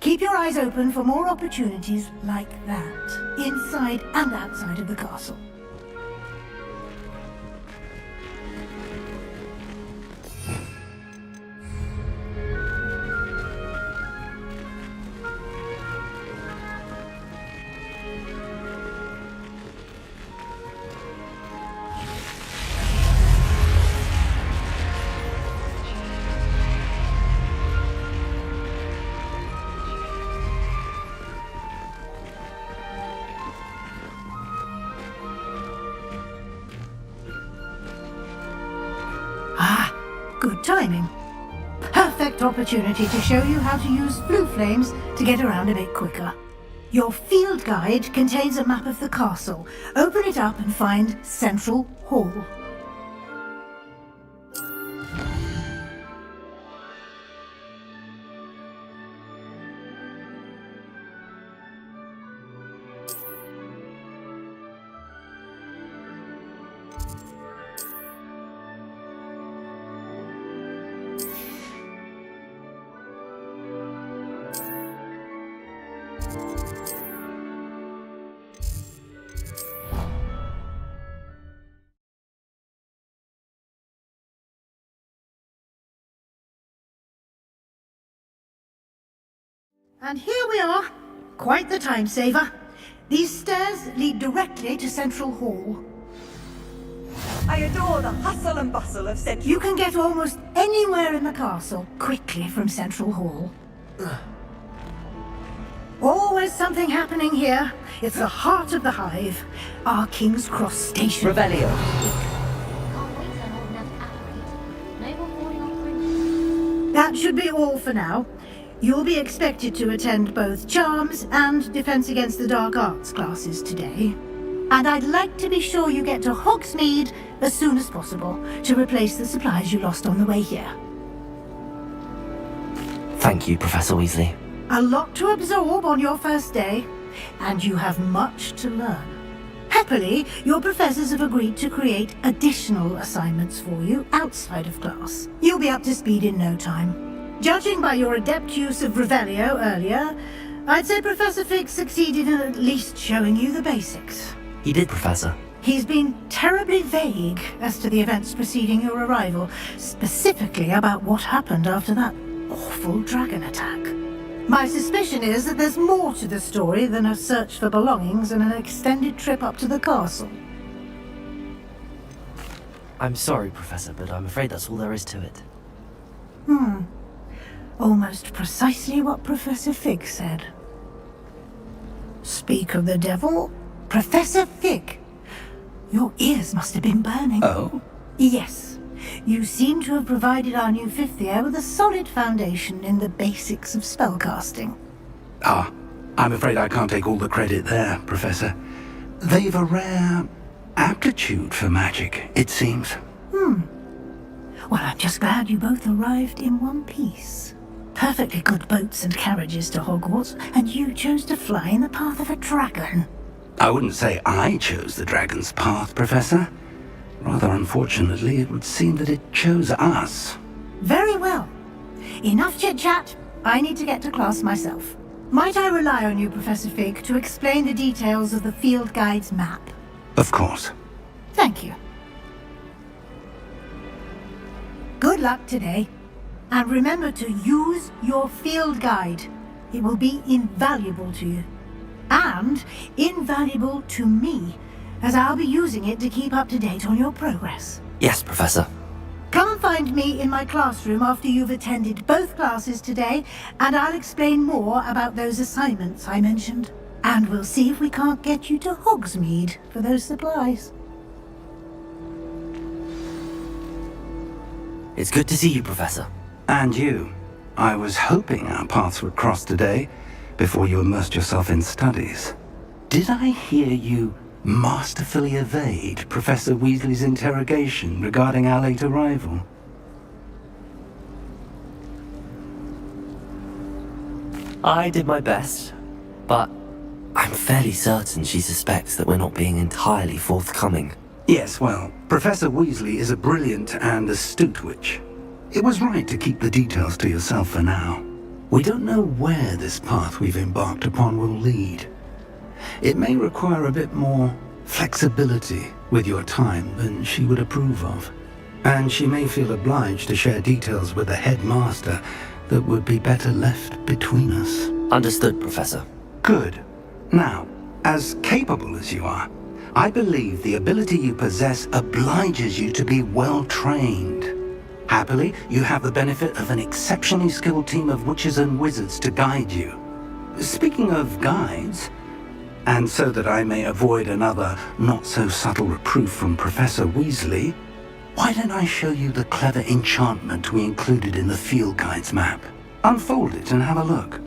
[SPEAKER 8] Keep your eyes open for more opportunities like that, inside and outside of the castle. timing. Perfect opportunity to show you how to use blue flames to get around a bit quicker. Your field guide contains a map of the castle. Open it up and find Central Hall. And here we are. Quite the time saver. These stairs lead directly to Central Hall.
[SPEAKER 2] I adore the hustle and bustle of Central.
[SPEAKER 8] You can get almost anywhere in the castle quickly from Central Hall. Always something happening here. It's the heart of the hive. Our King's Cross Station.
[SPEAKER 1] Revelio.
[SPEAKER 8] That should be all for now. You'll be expected to attend both Charms and Defense Against the Dark Arts classes today. And I'd like to be sure you get to Hogsmeade as soon as possible to replace the supplies you lost on the way here.
[SPEAKER 1] Thank you, Professor Weasley.
[SPEAKER 8] A lot to absorb on your first day, and you have much to learn. Happily, your professors have agreed to create additional assignments for you outside of class. You'll be up to speed in no time. Judging by your adept use of Revelio earlier, I'd say Professor Fig succeeded in at least showing you the basics.
[SPEAKER 1] He did, Professor.
[SPEAKER 8] He's been terribly vague as to the events preceding your arrival, specifically about what happened after that awful dragon attack. My suspicion is that there's more to the story than a search for belongings and an extended trip up to the castle.
[SPEAKER 1] I'm sorry, Professor, but I'm afraid that's all there is to it.
[SPEAKER 8] Almost precisely what Professor Fig said. Speak of the devil, Professor Fig. Your ears must have been burning.
[SPEAKER 3] Oh?
[SPEAKER 8] Yes. You seem to have provided our new fifth year with a solid foundation in the basics of spellcasting.
[SPEAKER 3] Ah, I'm afraid I can't take all the credit there, Professor. They've a rare aptitude for magic, it seems.
[SPEAKER 8] Well, I'm just glad you both arrived in one piece. Perfectly good boats and carriages to Hogwarts, and you chose to fly in the path of a dragon.
[SPEAKER 3] I wouldn't say I chose the dragon's path, Professor. Rather unfortunately, it would seem that it chose us.
[SPEAKER 8] Very well. Enough chit-chat. I need to get to class myself. Might I rely on you, Professor Fig, to explain the details of the field guide's map?
[SPEAKER 3] Of course.
[SPEAKER 8] Thank you. Good luck today. And remember to use your field guide. It will be invaluable to you. And invaluable to me, as I'll be using it to keep up to date on your progress.
[SPEAKER 1] Yes, Professor.
[SPEAKER 8] Come and find me in my classroom after you've attended both classes today, and I'll explain more about those assignments I mentioned. And we'll see if we can't get you to Hogsmeade for those supplies.
[SPEAKER 1] It's good to see you, Professor.
[SPEAKER 3] And you. I was hoping our paths would cross today, before you immersed yourself in studies. Did I hear you masterfully evade Professor Weasley's interrogation regarding our late arrival?
[SPEAKER 1] I did my best, but I'm fairly certain she suspects that we're not being entirely forthcoming.
[SPEAKER 3] Yes, well, Professor Weasley is a brilliant and astute witch. It was right to keep the details to yourself for now. We don't know where this path we've embarked upon will lead. It may require a bit more flexibility with your time than she would approve of. And she may feel obliged to share details with the headmaster that would be better left between us.
[SPEAKER 1] Understood, Professor.
[SPEAKER 3] Good. Now, as capable as you are, I believe the ability you possess obliges you to be well trained. Happily, you have the benefit of an exceptionally skilled team of witches and wizards to guide you. Speaking of guides, and so that I may avoid another not-so-subtle reproof from Professor Weasley,
[SPEAKER 6] Why don't I show you the clever enchantment we included in the field guide's map? Unfold it and have a look.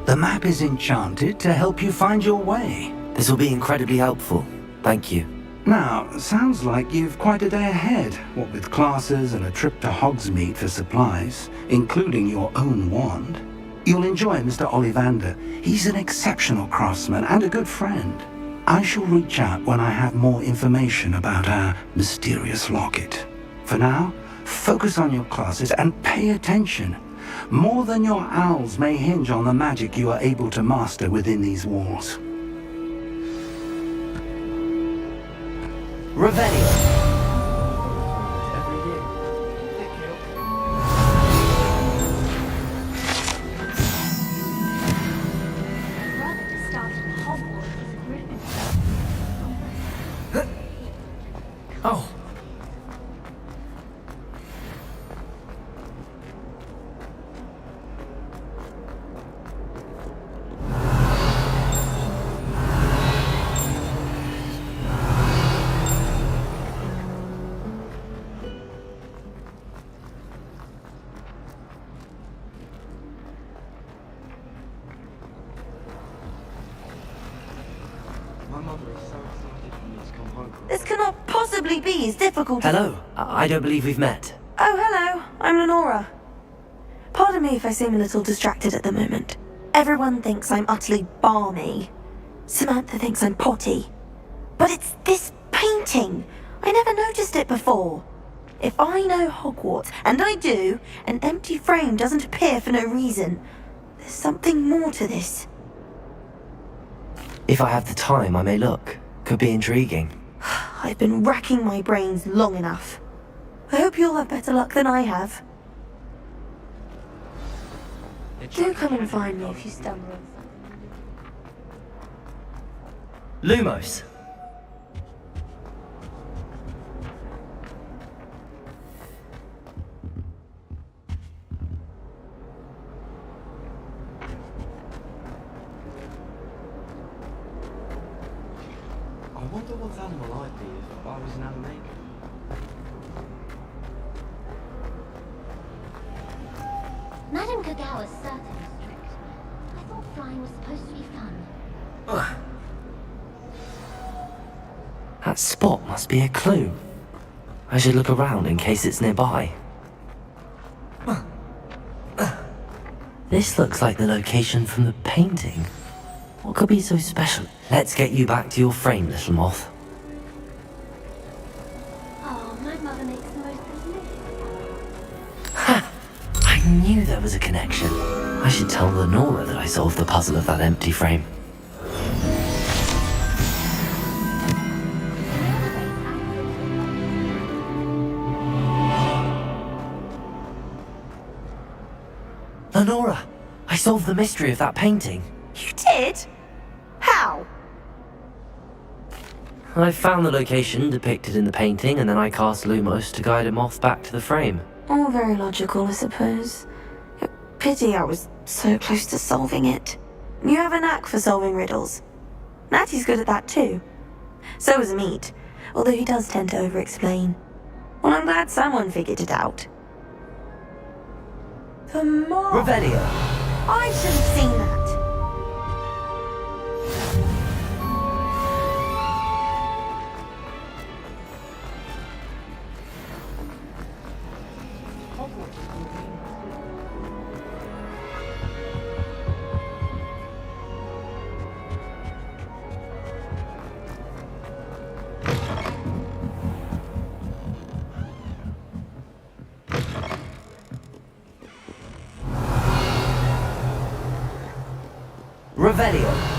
[SPEAKER 6] The map is enchanted to help you find your way.
[SPEAKER 1] This will be incredibly helpful. Thank you.
[SPEAKER 6] Now, sounds like you've quite a day ahead, what with classes and a trip to Hogsmeade for supplies, including your own wand. You'll enjoy Mr. Ollivander. He's an exceptional craftsman and a good friend. I shall reach out when I have more information about our mysterious locket. For now, focus on your classes and pay attention. More than your owls may hinge on the magic you are able to master within these walls.
[SPEAKER 1] Revelio. Oh.
[SPEAKER 13] This cannot possibly be as difficult as...
[SPEAKER 1] Hello. I don't believe we've met.
[SPEAKER 13] Oh, hello. I'm Lenora. Pardon me if I seem a little distracted at the moment. Everyone thinks I'm utterly balmy. Samantha thinks I'm potty. But it's this painting. I never noticed it before. If I know Hogwarts, and I do, an empty frame doesn't appear for no reason. There's something more to this.
[SPEAKER 1] If I have the time, I may look. Could be intriguing.
[SPEAKER 13] I I've been racking my brains long enough. I hope you'll have better luck than I have. Do come and find me if you stumble.
[SPEAKER 1] Lumos!
[SPEAKER 15] I wonder what animal I'd be if I was an animator.
[SPEAKER 10] Madame Kagawa's certainly strict. I thought flying was supposed to be fun.
[SPEAKER 1] That spot must be a clue. I should look around in case it's nearby. This looks like the location from the painting. What could be so special? Let's get you back to your frame, little moth.
[SPEAKER 10] Oh, my mother makes the most delicious.
[SPEAKER 1] Ha! I knew there was a connection. I should tell Lenora that I solved the puzzle of that empty frame. Lenora, I solved the mystery of that painting.
[SPEAKER 13] You did? How?
[SPEAKER 1] I found the location depicted in the painting, and then I cast Lumos to guide a moth back to the frame.
[SPEAKER 13] All very logical, I suppose. Pity I was so close to solving it. You have a knack for solving riddles. Natty's good at that too. So is Meat, although he does tend to over-explain. Well, I'm glad someone figured it out. The moth!
[SPEAKER 1] Revelio!
[SPEAKER 13] I should have seen that.
[SPEAKER 1] Revelio!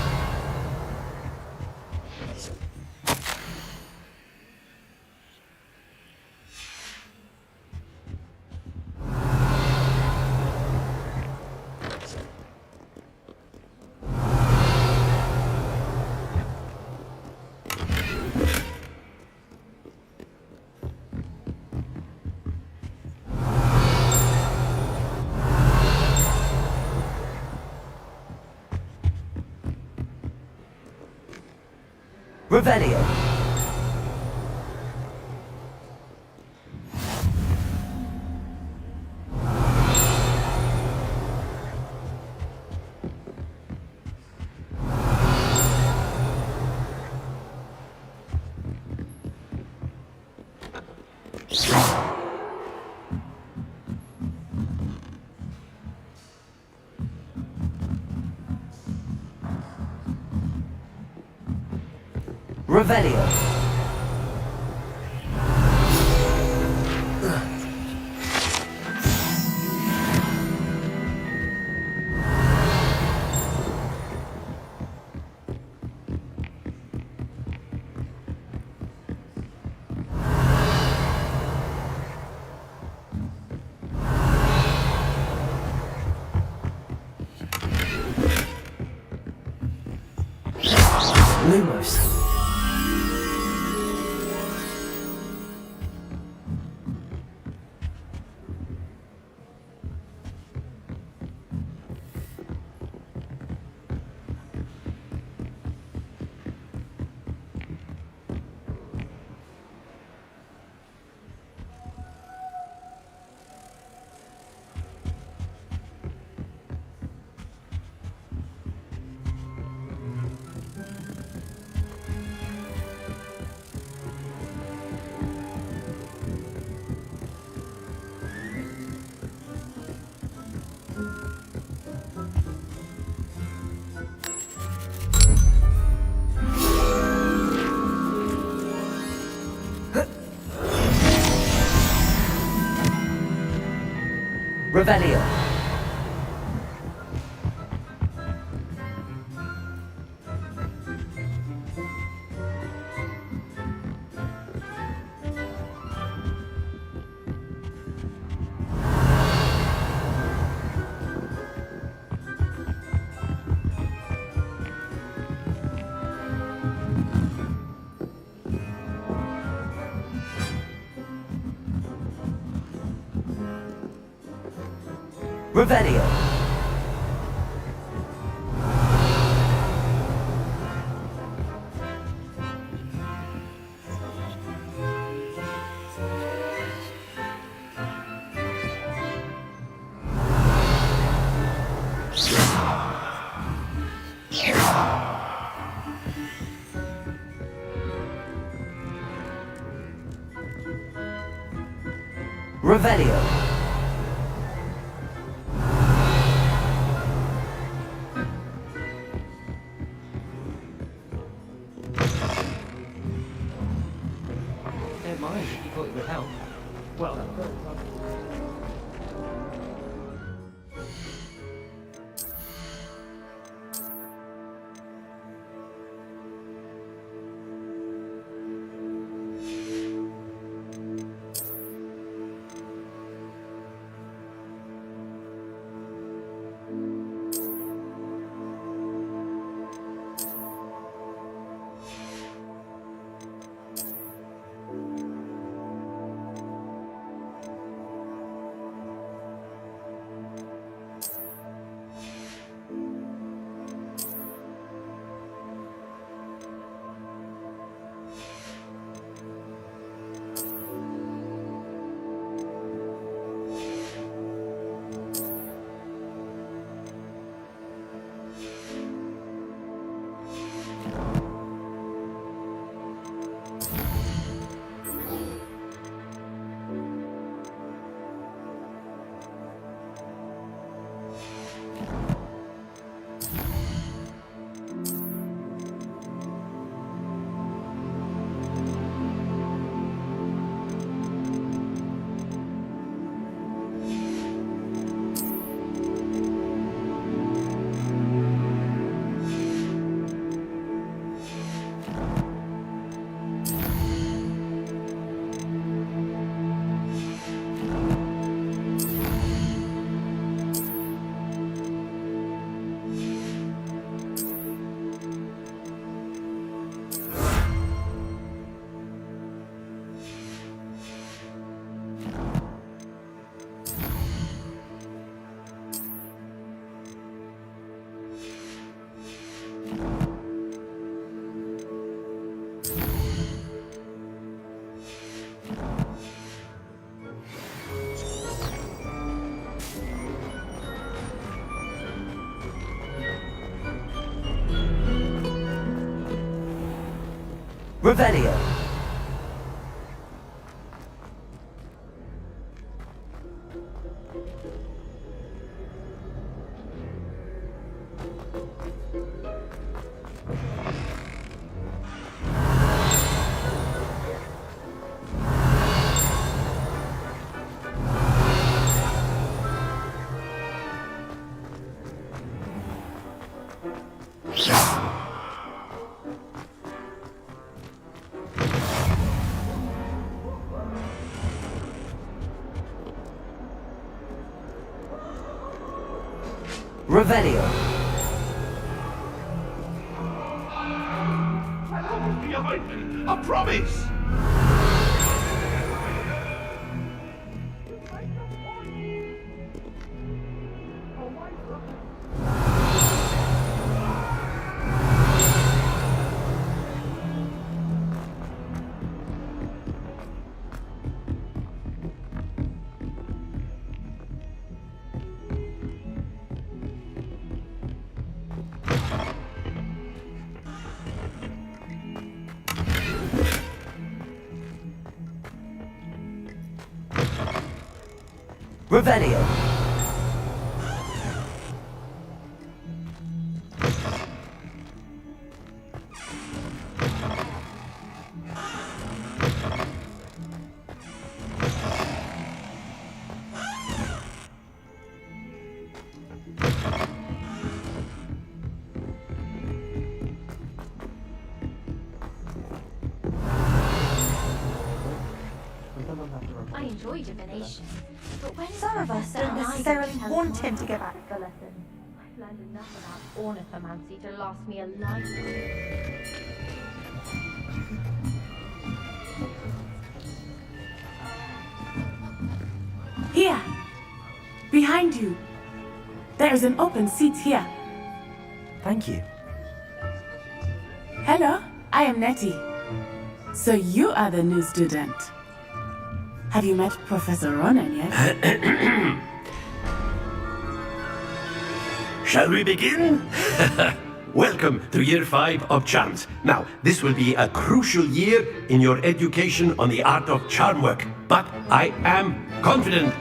[SPEAKER 1] Revelio! Revelio! Lumos. Revelio. Revelio. Revelio.
[SPEAKER 14] Don't mind if you thought it would help. Well, Revelio. Revelio.
[SPEAKER 3] I promise!
[SPEAKER 1] Revelio.
[SPEAKER 10] I enjoy divination, but when
[SPEAKER 13] Some of us don't necessarily want him to get back.
[SPEAKER 10] the lesson, I've learned enough about ornithomancy to last me a lifetime.
[SPEAKER 16] Here! Behind you! There is an open seat here.
[SPEAKER 1] Thank you.
[SPEAKER 16] Hello, I am Nettie. So you are the new student. Have you met Professor Ronan yet?
[SPEAKER 7] Shall we begin? Welcome to Year 5 of Charms. Now, this will be a crucial year in your education on the art of charm work. But I am confident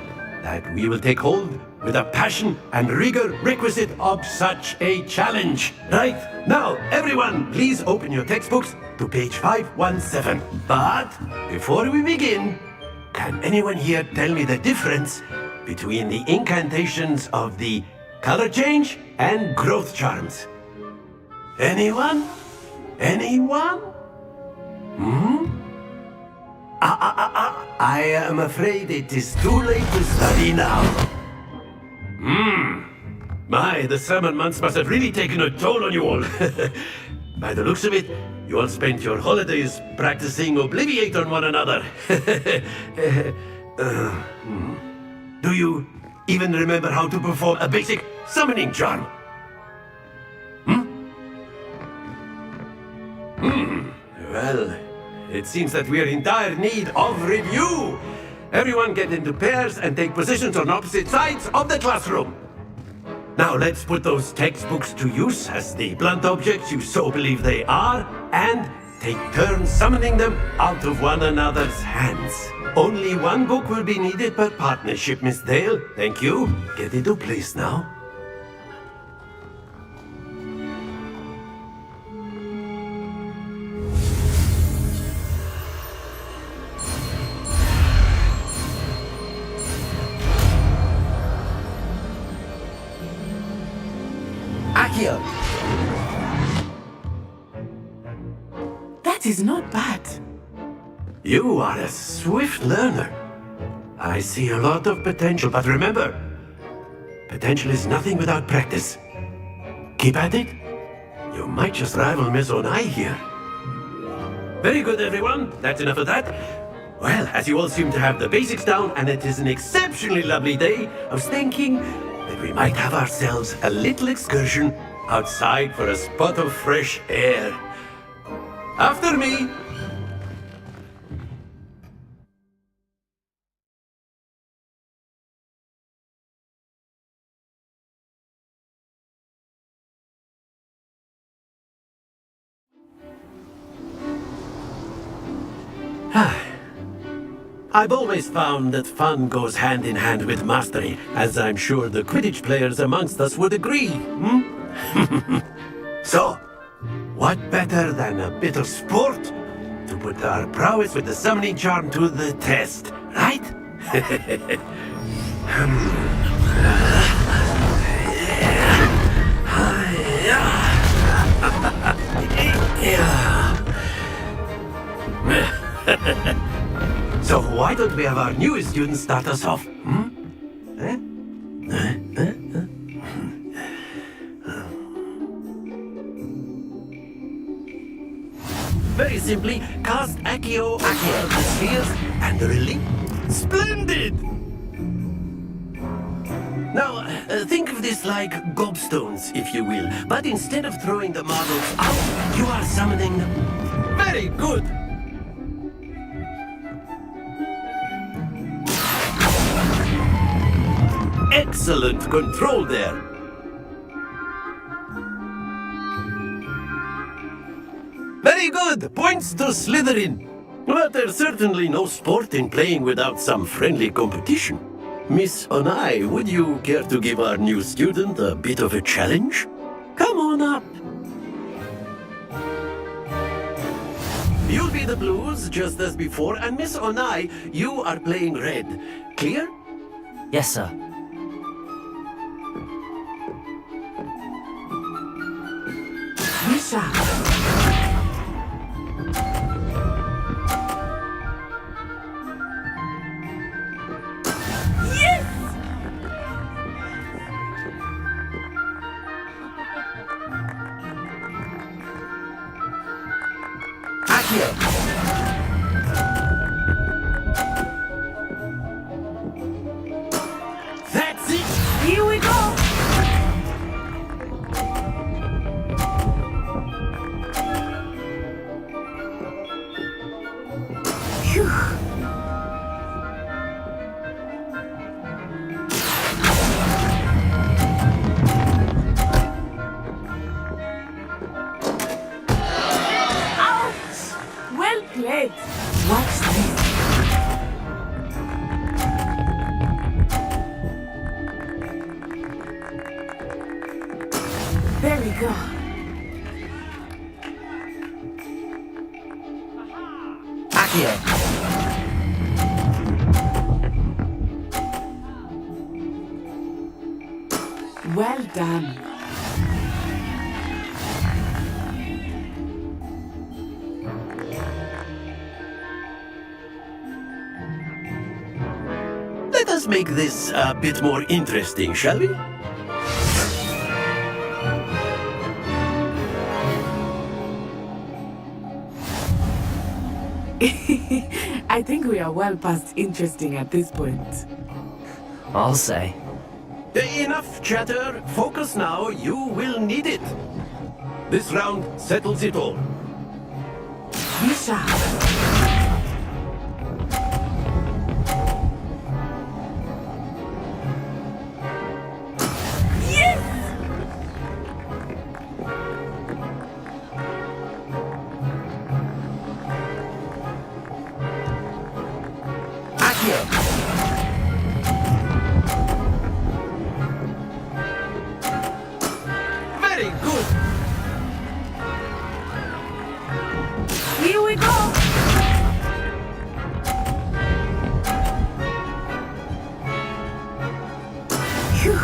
[SPEAKER 7] that we will take hold with a passion and rigor requisite of such a challenge. Right, now, everyone, please open your textbooks to page 517. But before we begin, can anyone here tell me the difference between the incantations of the color change and growth charms? Anyone? Anyone? I am afraid it is too late to study now. My, the summer months must have really taken a toll on you all. By the looks of it, you all spent your holidays practicing Obliviate on one another. Do you even remember how to perform a basic summoning charm? Well, it seems that we are in dire need of review. Everyone get into pairs and take positions on opposite sides of the classroom. Now let's put those textbooks to use as the blunt objects you so believe they are, and take turns summoning them out of one another's hands. Only one book will be needed per partnership, Miss Dale. Thank you. Get into place now. Akio!
[SPEAKER 16] That is not bad.
[SPEAKER 7] You are a swift learner. I see a lot of potential, but remember, potential is nothing without practice. Keep at it. You might just rival Miss Onai here. Very good, everyone. That's enough of that. Well, as you all seem to have the basics down, and it is an exceptionally lovely day, I was thinking that we might have ourselves a little excursion outside for a spot of fresh air. After me! I've always found that fun goes hand in hand with mastery, as I'm sure the Quidditch players amongst us would agree. So, what better than a bit of sport to put our prowess with the summoning charm to the test, right? So why don't we have our newest student start us off? Very simply, cast Accio the spheres and release. Splendid! Now, think of this like gobstones, if you will. But instead of throwing the marbles out, you are summoning them. Very good! Excellent control there. Very good. Points to Slytherin. But there's certainly no sport in playing without some friendly competition. Miss Onai, would you care to give our new student a bit of a challenge? Come on up. You'll be the blues, just as before, and Miss Onai, you are playing red. Clear?
[SPEAKER 1] Yes, sir.
[SPEAKER 16] Misha! Yes!
[SPEAKER 7] Accio! That's it!
[SPEAKER 16] Here we go! Well played. Watch this. There we go.
[SPEAKER 1] Accio!
[SPEAKER 16] Well done.
[SPEAKER 7] Let us make this a bit more interesting, shall we?
[SPEAKER 16] I think we are well past interesting at this point.
[SPEAKER 1] I'll say.
[SPEAKER 7] Enough chatter. Focus now. You will need it. This round settles it all.
[SPEAKER 16] Be sharp.
[SPEAKER 7] Very good.
[SPEAKER 16] Here we go. Phew.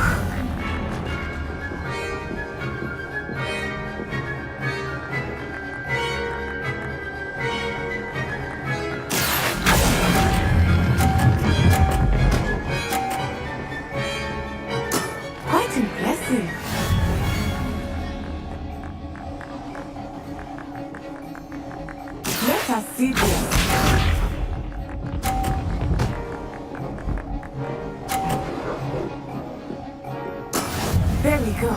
[SPEAKER 16] Quite impressive. Let us see this. There we go.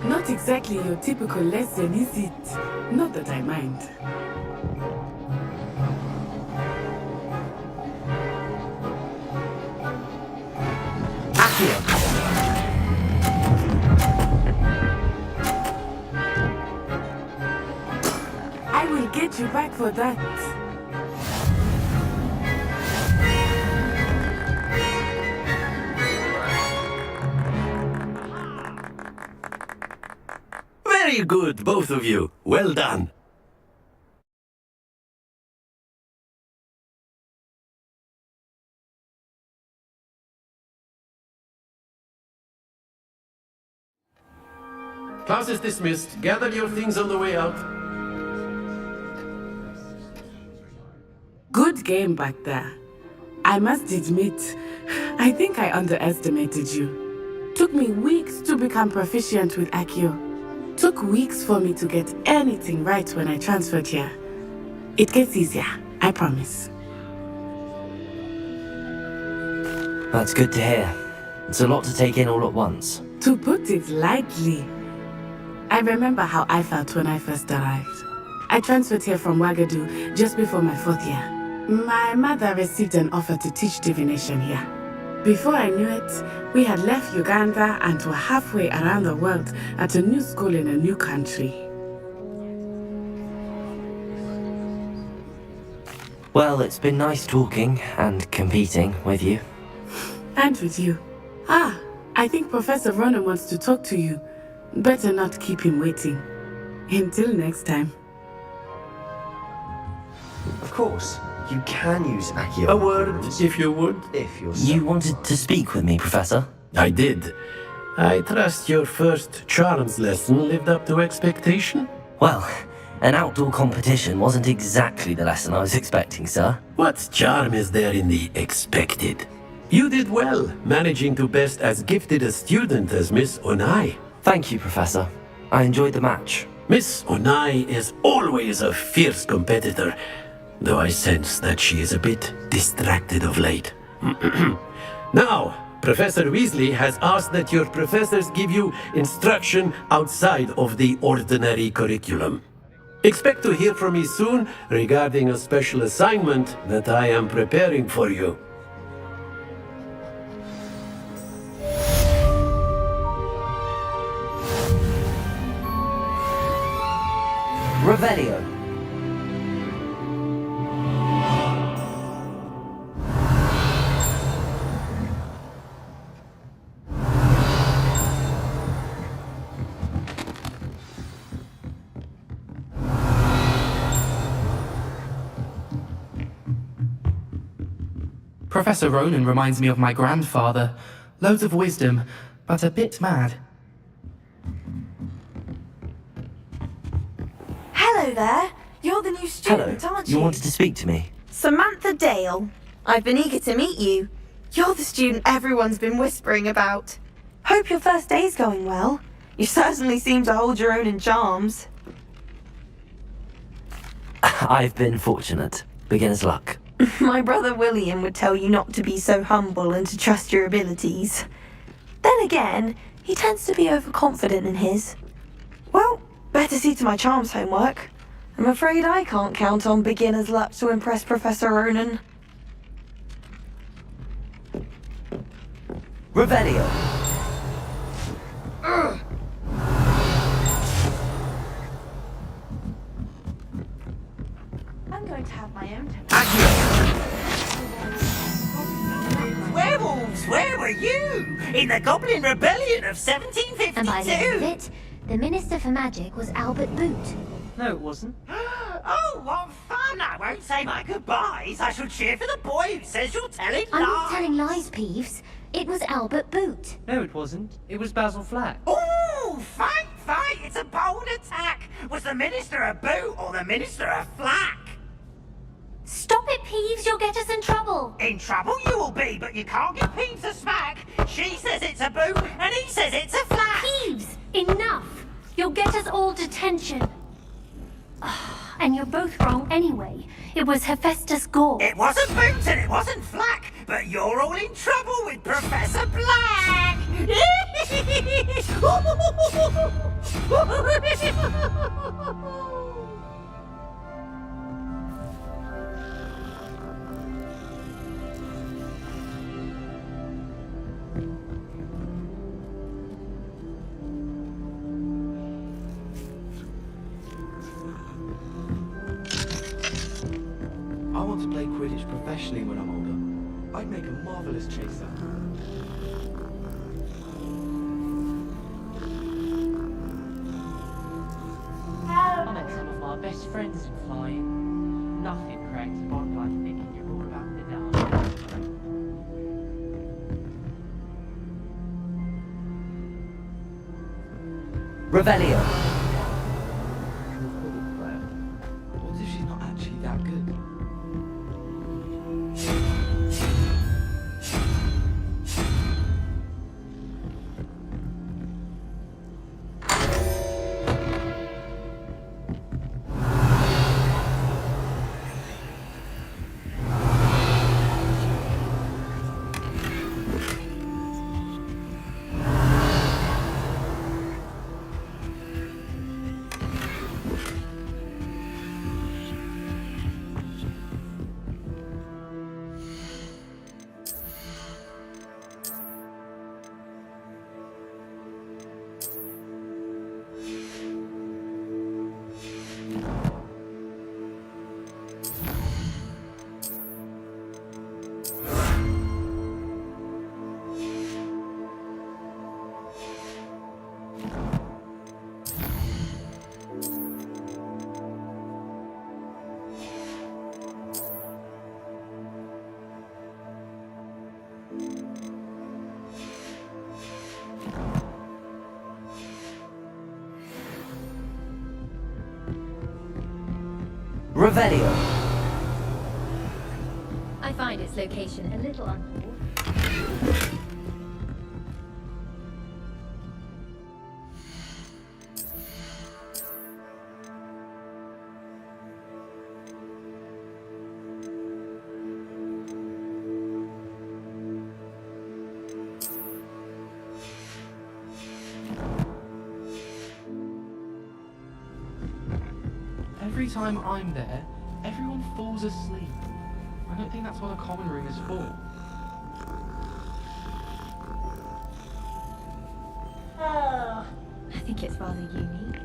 [SPEAKER 16] Not exactly your typical lesson, is it? Not that I mind.
[SPEAKER 1] Accio!
[SPEAKER 16] I will get you back for that.
[SPEAKER 7] Very good, both of you. Well done. Class is dismissed. Gather your things on the way out.
[SPEAKER 16] Good game back there. I must admit, I think I underestimated you. Took me weeks to become proficient with Accio. Took weeks for me to get anything right when I transferred here. It gets easier, I promise.
[SPEAKER 1] That's good to hear. It's a lot to take in all at once.
[SPEAKER 16] To put it lightly, I remember how I felt when I first arrived. I transferred here from Wagadu just before my 4th year. My mother received an offer to teach divination here. Before I knew it, we had left Uganda and were halfway around the world at a new school in a new country.
[SPEAKER 1] Well, it's been nice talking and competing with you.
[SPEAKER 16] And with you. Ah, I think Professor Ronan wants to talk to you. Better not keep him waiting. Until next time.
[SPEAKER 11] Of course, you can use Accio.
[SPEAKER 7] A word, if you would.
[SPEAKER 11] If you're
[SPEAKER 1] You wanted to speak with me, Professor?
[SPEAKER 7] I did. I trust your first charms lesson lived up to expectation?
[SPEAKER 1] Well, an outdoor competition wasn't exactly the lesson I was expecting, sir.
[SPEAKER 7] What charm is there in the expected? You did well, managing to best as gifted a student as Miss Onai.
[SPEAKER 1] Thank you, Professor. I enjoyed the match.
[SPEAKER 7] Miss Onai is always a fierce competitor, though I sense that she is a bit distracted of late. Now, Professor Weasley has asked that your professors give you instruction outside of the ordinary curriculum. Expect to hear from me soon regarding a special assignment that I am preparing for you.
[SPEAKER 1] Revelio.
[SPEAKER 17] Professor Ronan reminds me of my grandfather. Loads of wisdom, but a bit mad.
[SPEAKER 13] Hello there. You're the new student, aren't you?
[SPEAKER 1] You wanted to speak to me?
[SPEAKER 13] Samantha Dale. I've been eager to meet you. You're the student everyone's been whispering about. Hope your first day's going well. You certainly seem to hold your own in charms.
[SPEAKER 1] I've been fortunate. Beginner's luck.
[SPEAKER 13] My brother William would tell you not to be so humble and to trust your abilities. Then again, he tends to be overconfident in his. Well, better see to my charms homework. I'm afraid I can't count on beginner's luck to impress Professor Ronan.
[SPEAKER 1] Revelio.
[SPEAKER 13] I'm going to have my own
[SPEAKER 9] Werewolves, where were you? In the Goblin Rebellion of 1752?
[SPEAKER 10] And by the end of it, the Minister for Magic was Albert Boot.
[SPEAKER 14] No, it wasn't.
[SPEAKER 9] Oh, what fun! I won't say my goodbyes. I shall cheer for the boy who says you're telling
[SPEAKER 10] I'm
[SPEAKER 9] lies.
[SPEAKER 10] not telling lies, Peeves. It was Albert Boot.
[SPEAKER 14] No, it wasn't. It was Basil Flack.
[SPEAKER 9] Ooh, fight! It's a bold attack. Was the Minister a boot or the Minister a flack?
[SPEAKER 10] Stop it, Peeves. You'll get us in trouble.
[SPEAKER 9] In trouble you will be, but you can't give Peeves a smack. She says it's a boot, and he says it's a flack.
[SPEAKER 10] Peeves, enough. You'll get us all detention. And you're both wrong anyway. It was Hephaestus Gore.
[SPEAKER 9] It wasn't boot and it wasn't flack, but you're all in trouble with Professor Black.
[SPEAKER 15] I want to play Quidditch professionally when I'm older. I'd make a marvellous chaser.
[SPEAKER 14] I met some of my best friends in flying. Nothing cracks a bond like thinking you're all about the dance.
[SPEAKER 1] Revelio.
[SPEAKER 15] What if she's not actually that good?
[SPEAKER 1] Revelio.
[SPEAKER 12] I find its location a little unusual.
[SPEAKER 17] every time I'm there, everyone falls asleep. I don't think that's what a common room is for.
[SPEAKER 12] Oh, I think it's rather unique.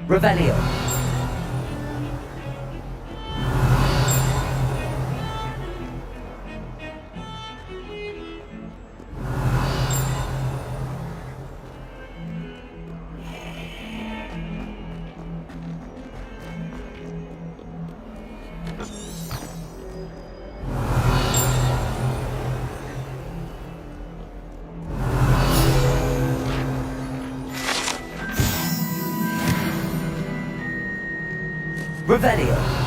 [SPEAKER 1] Revelio. Revelio.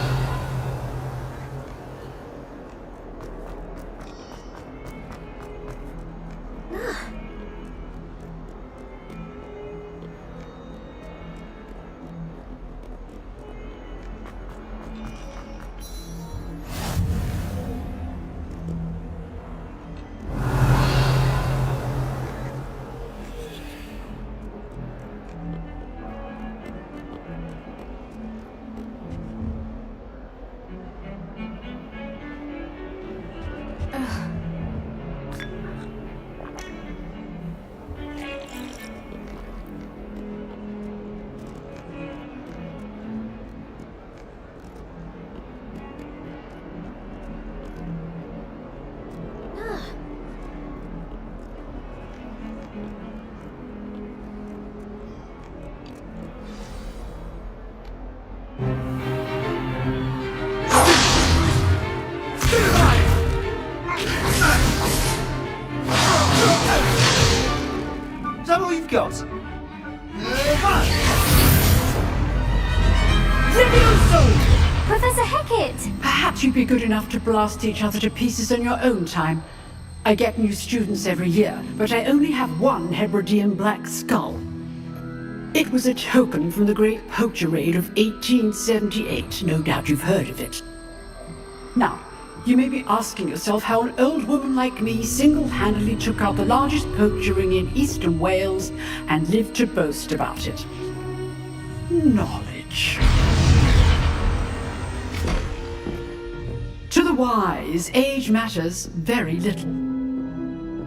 [SPEAKER 14] Is that all you've got?
[SPEAKER 10] Professor Hecat!
[SPEAKER 18] Perhaps you'd be good enough to blast each other to pieces on your own time. I get new students every year, but I only have one Hebridean black skull. It was a token from the Great Poacher Raid of 1878. No doubt you've heard of it. Now, you may be asking yourself how an old woman like me single-handedly took out the largest poacher ring in eastern Wales and lived to boast about it. Knowledge. To the wise, age matters very little.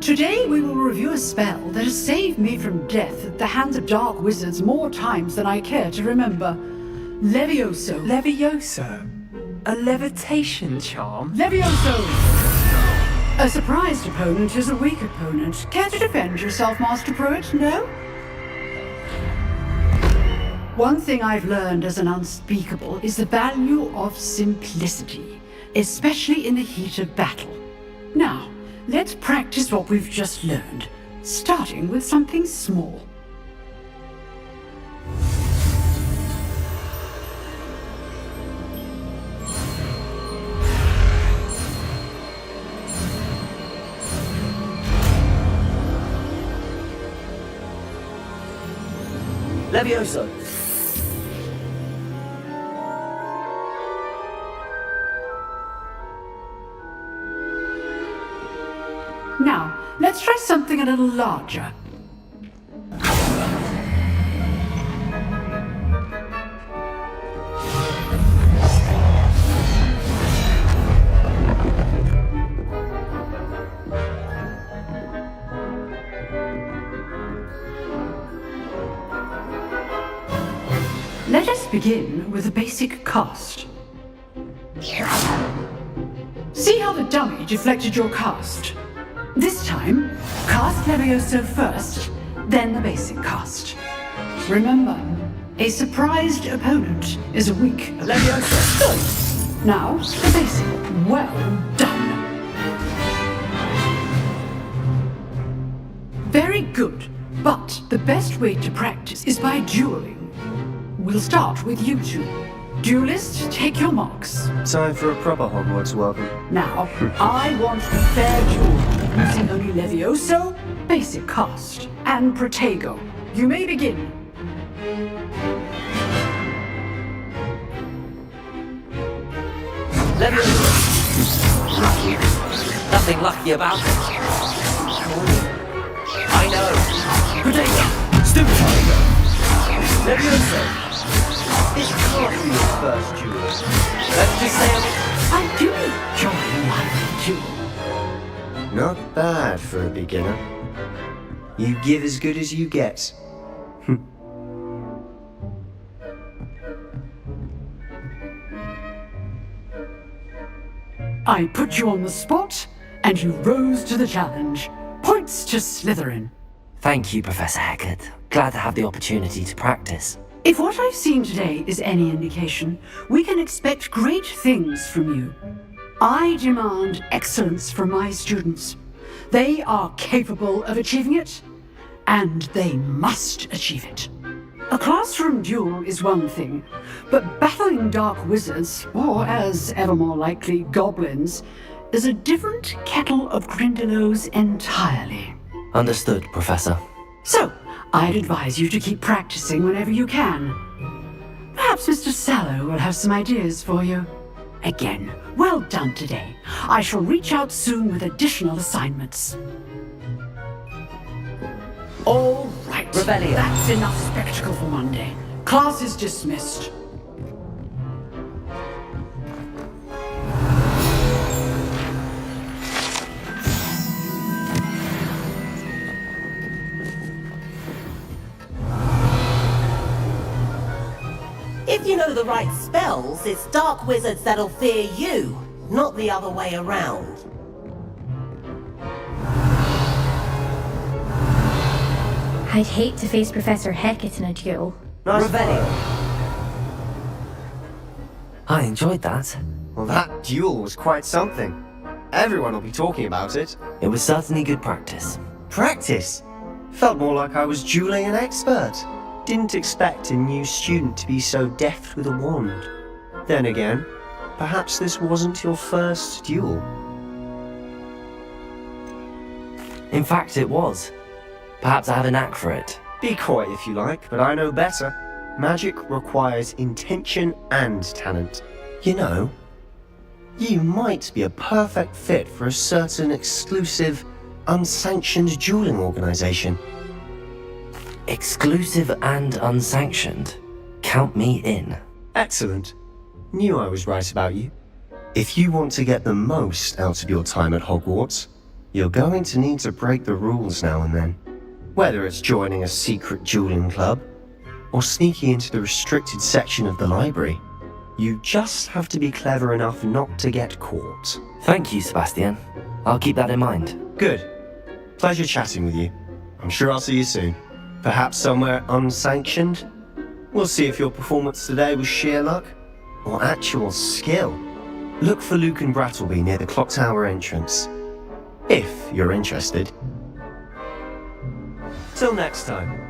[SPEAKER 18] Today we will review a spell that has saved me from death at the hands of dark wizards more times than I care to remember. Levioso.
[SPEAKER 19] Levioso? A levitation charm?
[SPEAKER 18] Levioso! A surprised opponent is a weak opponent. Care to defend yourself, Master Pruitt? No? One thing I've learned as an unspeakable is the value of simplicity, especially in the heat of battle. Now, let's practice what we've just learned, starting with something small.
[SPEAKER 1] Levioso.
[SPEAKER 18] Now, let's try something a little larger. Let us begin with a basic cast. See how the dummy deflected your cast? This time, cast Levioso first, then the basic cast. Remember, a surprised opponent is a weak Leviosa. Good. Now, the basic. Well done. Very good. But the best way to practice is by dueling. We'll start with you two. Duelists, take your marks.
[SPEAKER 11] Time for a proper Hogwarts welcome.
[SPEAKER 18] Now, I want a fair duel using only Levioso, basic cast, and Protego. You may begin.
[SPEAKER 1] Levioso. Nothing lucky about it. I know. Protego. Stupid. Levioso. This can't be your first duel. Let's just say
[SPEAKER 18] I do enjoy my duel.
[SPEAKER 11] Not bad for a beginner. You give as good as you get.
[SPEAKER 18] I put you on the spot, and you rose to the challenge. Points to Slytherin.
[SPEAKER 1] Thank you, Professor Hecat. Glad to have the opportunity to practice.
[SPEAKER 18] If what I've seen today is any indication, we can expect great things from you. I demand excellence from my students. They are capable of achieving it, and they must achieve it. A classroom duel is one thing, but battling dark wizards, or as ever more likely, goblins, is a different kettle of Grindylows entirely.
[SPEAKER 1] Understood, Professor.
[SPEAKER 18] So, I'd advise you to keep practicing whenever you can. Perhaps Mr. Sallow will have some ideas for you. Again, well done today. I shall reach out soon with additional assignments. All right.
[SPEAKER 1] Revelio.
[SPEAKER 18] That's enough spectacle for one day. Class is dismissed.
[SPEAKER 20] If you know the right spells, it's dark wizards that'll fear you, not the other way around.
[SPEAKER 12] I'd hate to face Professor Hecat in a duel.
[SPEAKER 1] Revelio. I enjoyed that.
[SPEAKER 11] Well, that duel was quite something. Everyone will be talking about it.
[SPEAKER 1] It was certainly good practice.
[SPEAKER 11] Practice? Felt more like I was dueling an expert. Didn't expect a new student to be so deft with a wand. Then again, perhaps this wasn't your first duel.
[SPEAKER 1] In fact, it was. Perhaps I have a knack for it.
[SPEAKER 11] Be coy if you like, but I know better. Magic requires intention and talent. You know, you might be a perfect fit for a certain exclusive, unsanctioned dueling organization.
[SPEAKER 1] Exclusive and unsanctioned. Count me in.
[SPEAKER 11] Excellent. Knew I was right about you. If you want to get the most out of your time at Hogwarts, you're going to need to break the rules now and then. Whether it's joining a secret dueling club, or sneaking into the restricted section of the library, you just have to be clever enough not to get caught.
[SPEAKER 1] Thank you, Sebastian. I'll keep that in mind.
[SPEAKER 11] Good. Pleasure chatting with you. I'm sure I'll see you soon. Perhaps somewhere unsanctioned? We'll see if your performance today was sheer luck, or actual skill. Look for Luke and Brattleby near the clock tower entrance. If you're interested. Till next time.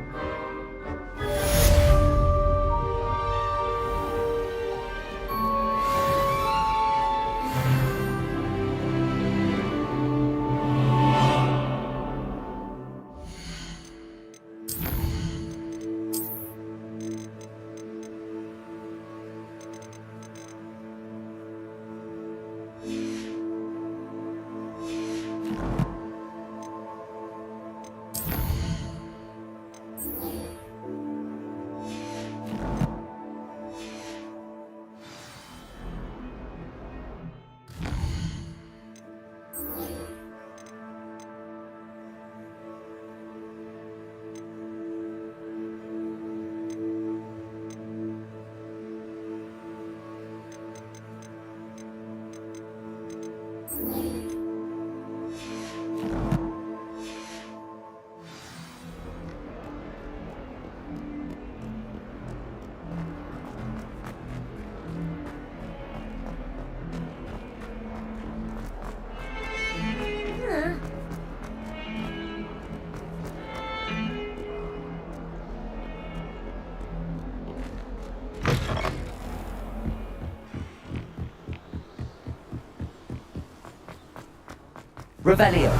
[SPEAKER 1] Revelio.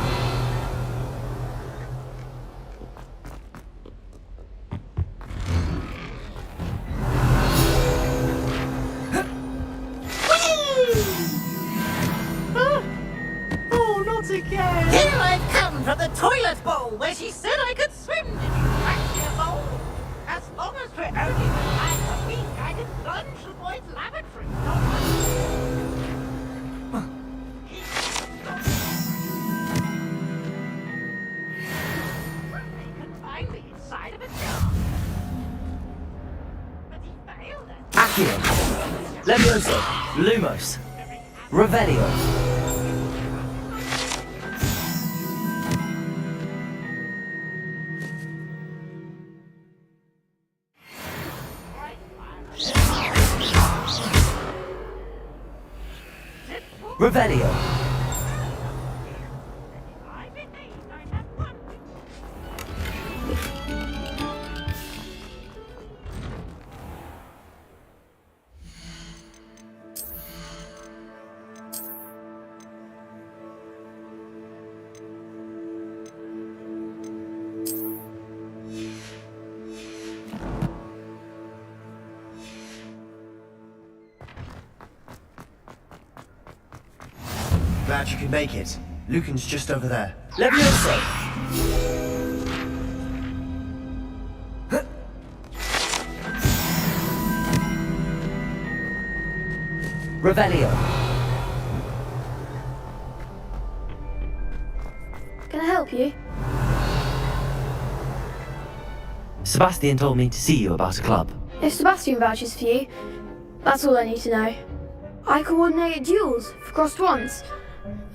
[SPEAKER 20] Oh, not again! Here I've come from the toilet bowl where she said I could swim in your bowl. As long as we're only like a week, I can plunge the boys' lavatory. They could find me inside of a jar. But he failed us.
[SPEAKER 1] Accio. Levioso. Lumos. Revelio. Revelio.
[SPEAKER 11] Glad you could make it. Lucan's just over there.
[SPEAKER 1] Levioso. Revelio.
[SPEAKER 21] Can I help you?
[SPEAKER 1] Sebastian told me to see you about a club.
[SPEAKER 21] If Sebastian vouches for you, that's all I need to know. I coordinate duels for crossed ones.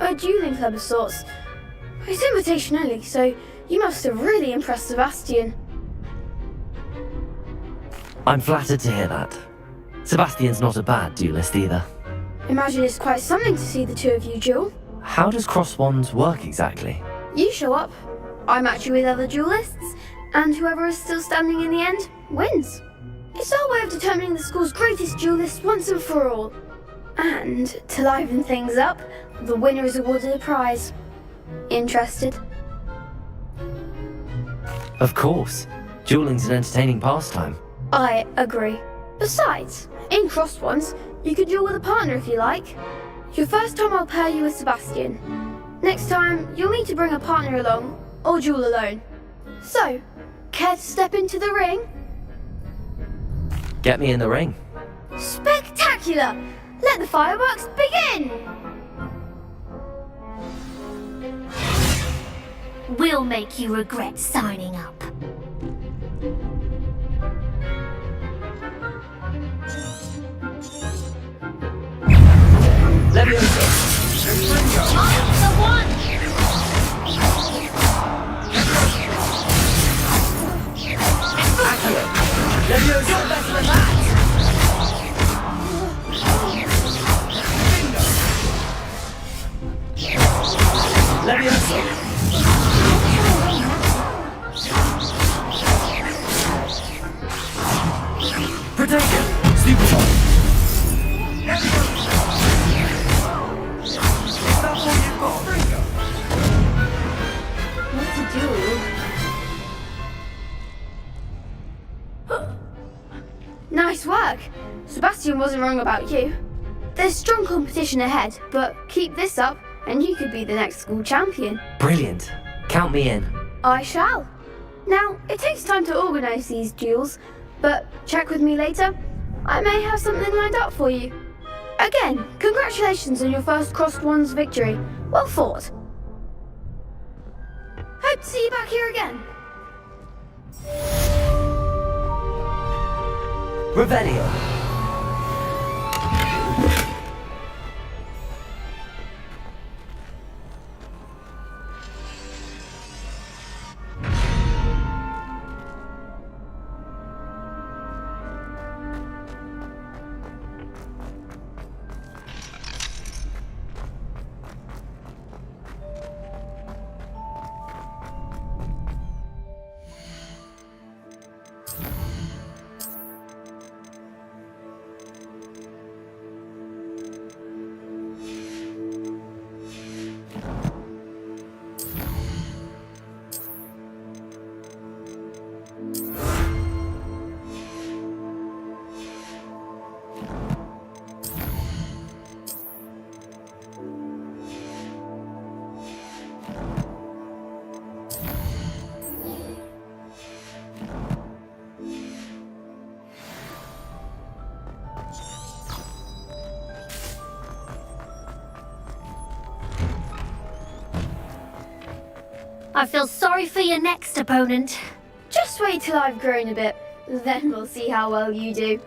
[SPEAKER 21] A dueling club of sorts. It's invitation only, so you must have really impressed Sebastian.
[SPEAKER 1] I'm flattered to hear that. Sebastian's not a bad duelist either.
[SPEAKER 21] Imagine it's quite something to see the two of you duel.
[SPEAKER 1] How does cross wands work exactly?
[SPEAKER 21] You show up, I match you with other duelists, and whoever is still standing in the end wins. It's our way of determining the school's greatest duelist once and for all. And to liven things up, the winner is awarded a prize. Interested?
[SPEAKER 1] Of course. Dueling's an entertaining pastime.
[SPEAKER 21] I agree. Besides, in crossed ones, you can duel with a partner if you like. Your first time I'll pair you with Sebastian. Next time, you'll need to bring a partner along, or duel alone. So, care to step into the ring?
[SPEAKER 1] Get me in the ring.
[SPEAKER 21] Spectacular! Let the fireworks begin!
[SPEAKER 10] We'll make you regret signing up.
[SPEAKER 1] Levioso.
[SPEAKER 10] I'm the one!
[SPEAKER 1] Accio. Levioso.
[SPEAKER 20] You're better than that!
[SPEAKER 1] Levioso. Protection. Stupid shot.
[SPEAKER 21] What to do? Nice work! Sebastian wasn't wrong about you. There's strong competition ahead, but keep this up and you could be the next school champion.
[SPEAKER 1] Brilliant. Count me in.
[SPEAKER 21] I shall. Now, it takes time to organise these duels, but check with me later. I may have something lined up for you. Again, congratulations on your first crossed ones victory. Well fought. Hope to see you back here again.
[SPEAKER 1] Revelio.
[SPEAKER 10] I feel sorry for your next opponent.
[SPEAKER 21] Just wait till I've grown a bit, then we'll see how well you do.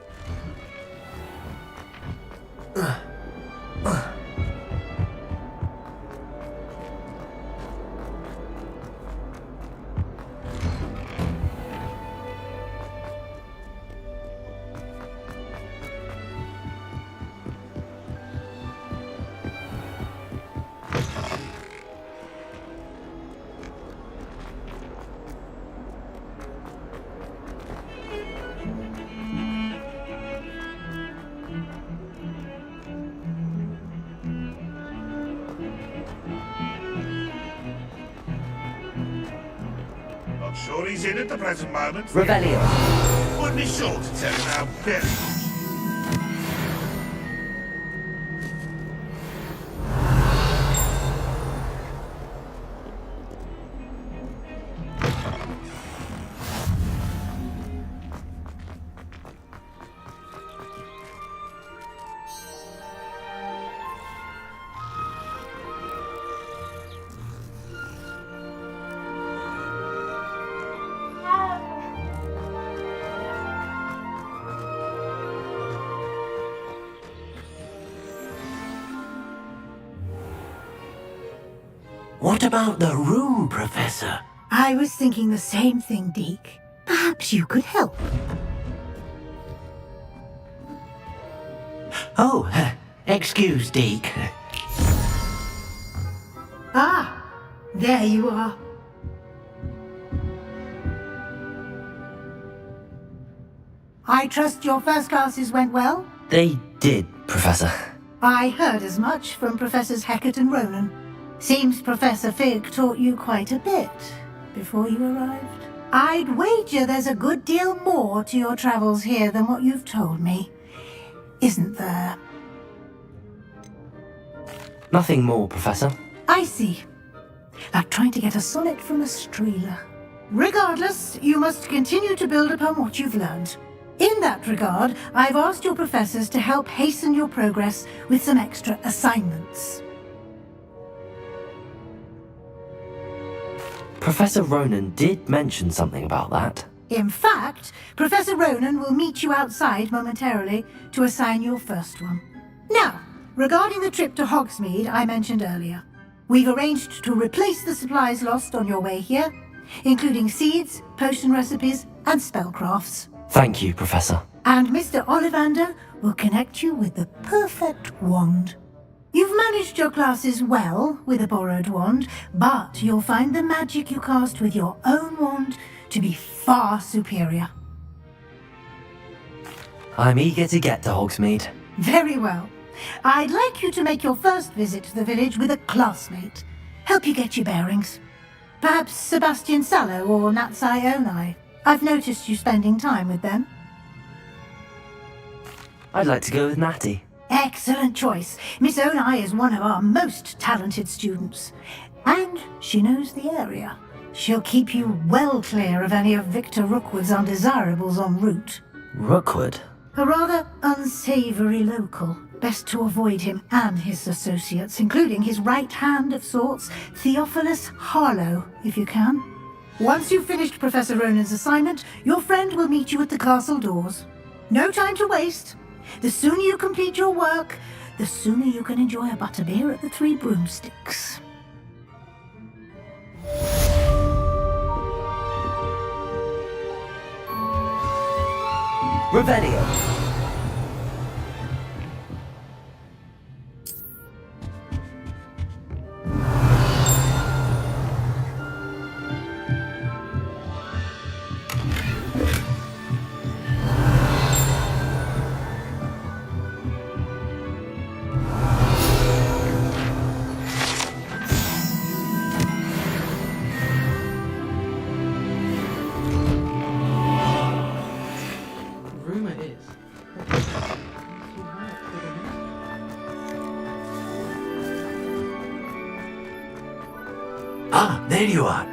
[SPEAKER 5] Not sure he's in at the present moment.
[SPEAKER 1] Revelio.
[SPEAKER 5] Wouldn't be sure to tell him how very
[SPEAKER 9] What about the room, Professor?
[SPEAKER 8] I was thinking the same thing, Deke. Perhaps you could help.
[SPEAKER 9] Oh, excuse, Deke.
[SPEAKER 8] Ah, there you are. I trust your first classes went well?
[SPEAKER 1] They did, Professor.
[SPEAKER 8] I heard as much from Professors Hecat and Ronan. Seems Professor Fig taught you quite a bit before you arrived. I'd wager there's a good deal more to your travels here than what you've told me. Isn't there?
[SPEAKER 1] Nothing more, Professor.
[SPEAKER 8] I see. Like trying to get a sonnet from a streeler. Regardless, you must continue to build upon what you've learned. In that regard, I've asked your professors to help hasten your progress with some extra assignments.
[SPEAKER 1] Professor Ronan did mention something about that.
[SPEAKER 8] In fact, Professor Ronan will meet you outside momentarily to assign your first one. Now, regarding the trip to Hogsmeade I mentioned earlier, we've arranged to replace the supplies lost on your way here, including seeds, potion recipes, and spellcrafts.
[SPEAKER 1] Thank you, Professor.
[SPEAKER 8] And Mr. Ollivander will connect you with the perfect wand. You've managed your classes well with a borrowed wand, but you'll find the magic you cast with your own wand to be far superior.
[SPEAKER 1] I'm eager to get to Hogsmeade.
[SPEAKER 8] Very well. I'd like you to make your first visit to the village with a classmate. Help you get your bearings. Perhaps Sebastian Sallow or Natsai Onai. I've noticed you spending time with them.
[SPEAKER 1] I'd like to go with Natty.
[SPEAKER 8] Excellent choice. Miss Onai is one of our most talented students. And she knows the area. She'll keep you well clear of any of Victor Rookwood's undesirables en route.
[SPEAKER 1] Rookwood?
[SPEAKER 8] A rather unsavory local. Best to avoid him and his associates, including his right hand of sorts, Theophilus Harlow, if you can. Once you've finished Professor Ronan's assignment, your friend will meet you at the castle doors. No time to waste. The sooner you complete your work, the sooner you can enjoy a butterbeer at the Three Broomsticks.
[SPEAKER 1] Revelio.
[SPEAKER 7] Ah, there you are.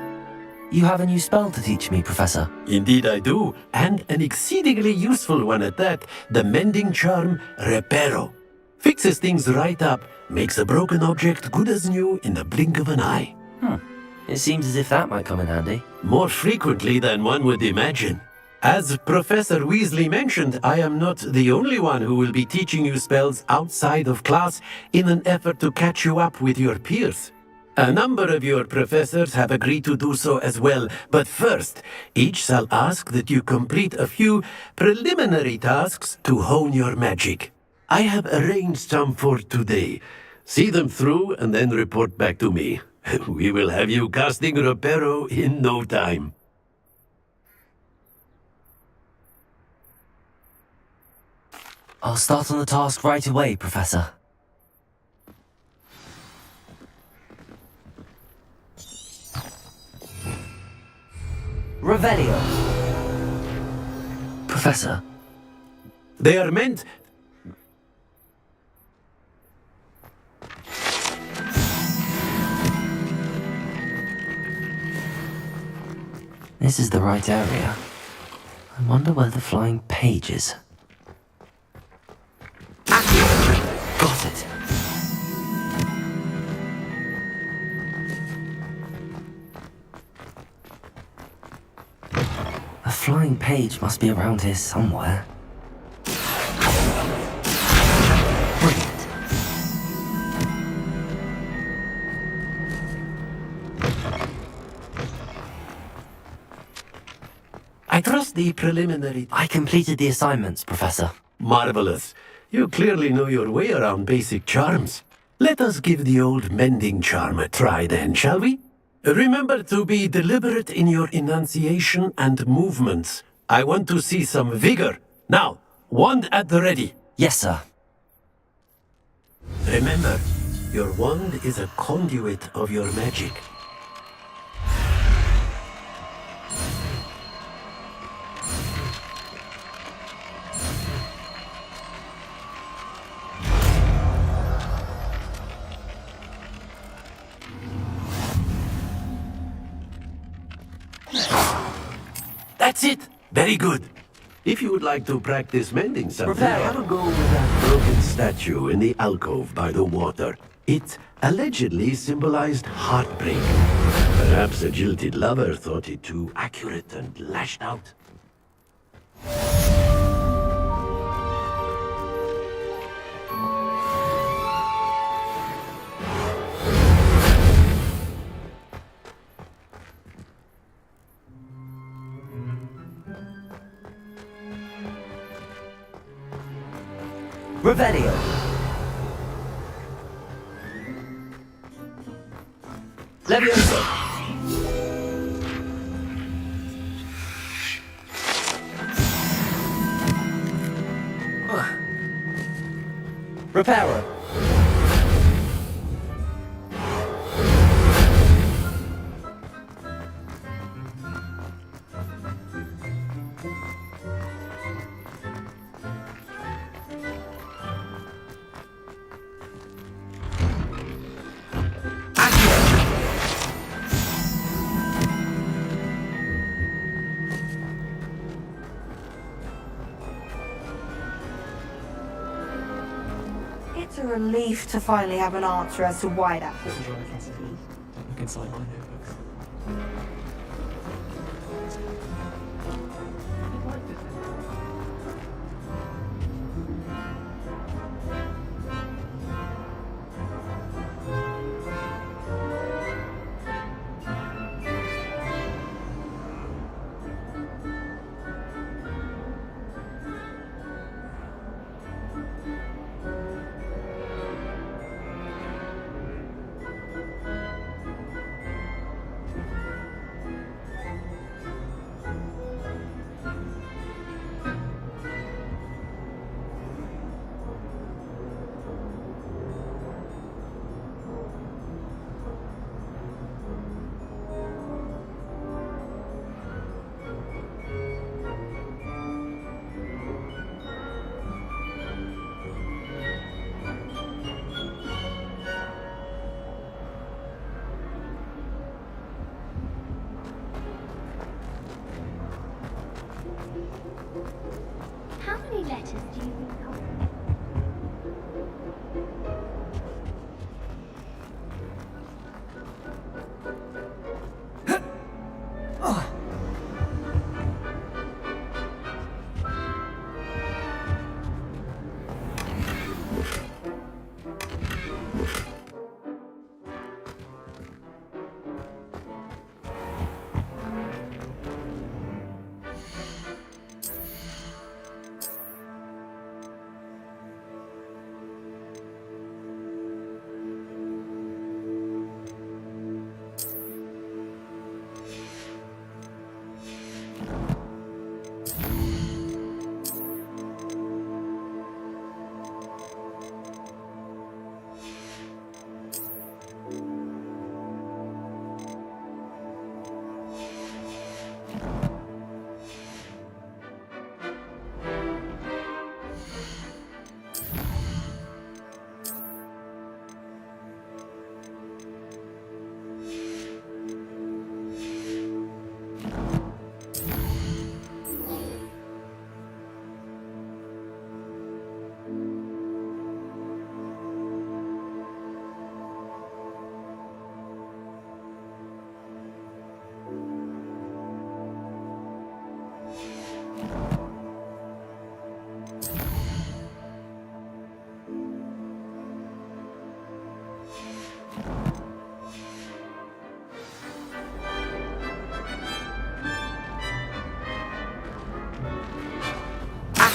[SPEAKER 1] You have a new spell to teach me, Professor.
[SPEAKER 7] Indeed I do, and an exceedingly useful one at that, the mending charm Reparo. Fixes things right up, makes a broken object good as new in the blink of an eye.
[SPEAKER 1] It seems as if that might come in handy.
[SPEAKER 7] More frequently than one would imagine. As Professor Weasley mentioned, I am not the only one who will be teaching you spells outside of class in an effort to catch you up with your peers. A number of your professors have agreed to do so as well, but first, each shall ask that you complete a few preliminary tasks to hone your magic. I have arranged some for today. See them through and then report back to me. We will have you casting Reparo in no time.
[SPEAKER 1] I'll start on the task right away, Professor. Revelio. Professor.
[SPEAKER 7] They are meant...
[SPEAKER 1] This is the right area. I wonder where the flying page is. Got it. A flying page must be around here somewhere. Brilliant.
[SPEAKER 7] I trust the preliminary...
[SPEAKER 1] I completed the assignments, Professor.
[SPEAKER 7] Marvelous. You clearly know your way around basic charms. Let us give the old mending charm a try then, shall we? Remember to be deliberate in your enunciation and movements. I want to see some vigor. Now, wand at the ready.
[SPEAKER 1] Yes, sir.
[SPEAKER 7] Remember, your wand is a conduit of your magic. That's it! Very good. If you would like to practice mending something, have a go with that broken statue in the alcove by the water. It allegedly symbolized heartbreak. Perhaps a jilted lover thought it too accurate and lashed out.
[SPEAKER 1] Revelio. Leviosa. Reparo.
[SPEAKER 2] It's a relief to finally have an answer as to why that portal
[SPEAKER 14] Enjoy the classic. Don't look inside my notebooks.
[SPEAKER 10] How many letters do you think are...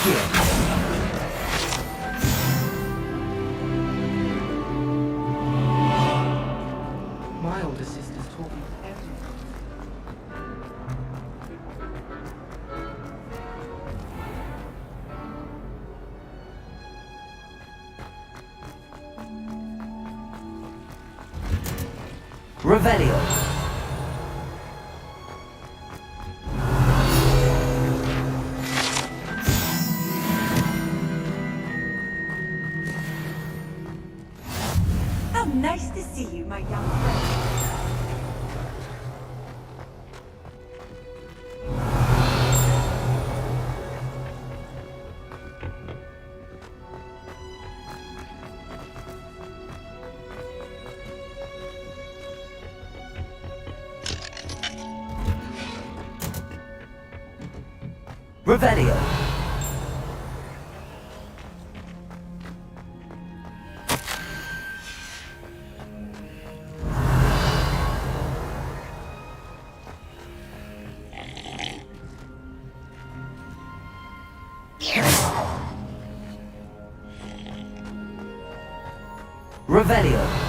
[SPEAKER 1] Accio.
[SPEAKER 17] My older sister's taught me everything.
[SPEAKER 1] Revelio.
[SPEAKER 2] How nice to see you, my young friend.
[SPEAKER 1] Revelio. Revelio.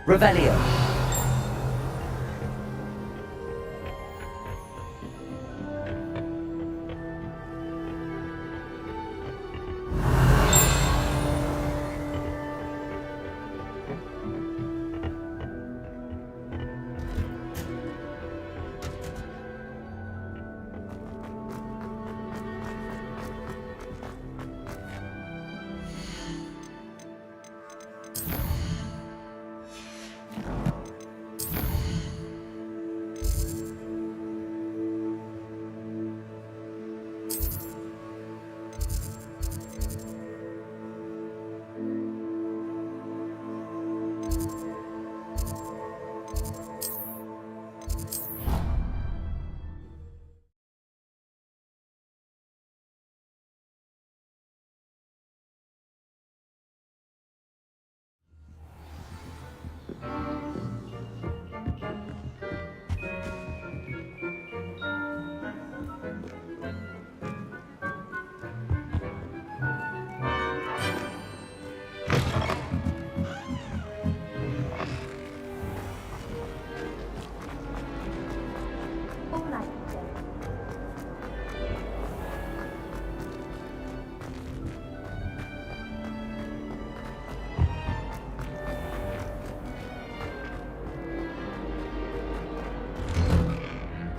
[SPEAKER 1] Revelio.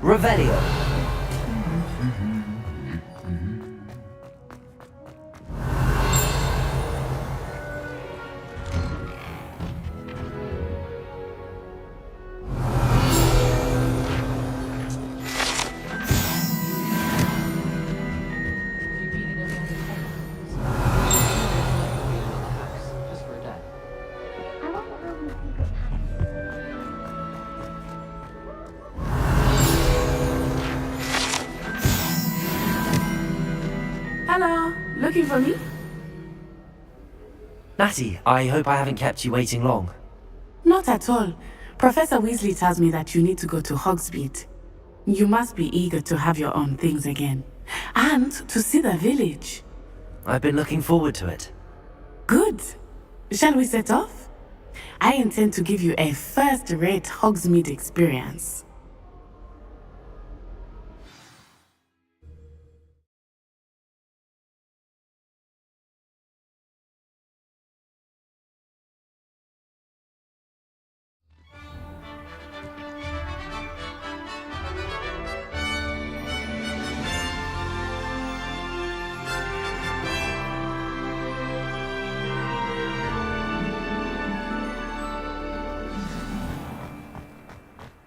[SPEAKER 1] Revelio.
[SPEAKER 17] Just for a day.
[SPEAKER 16] Hello, looking for me?
[SPEAKER 1] Natty, I hope I haven't kept you waiting long.
[SPEAKER 16] Not at all. Professor Weasley tells me that you need to go to Hogsmeade. You must be eager to have your own things again. And to see the village.
[SPEAKER 1] I've been looking forward to it.
[SPEAKER 16] Good. Shall we set off? I intend to give you a first-rate Hogsmeade experience.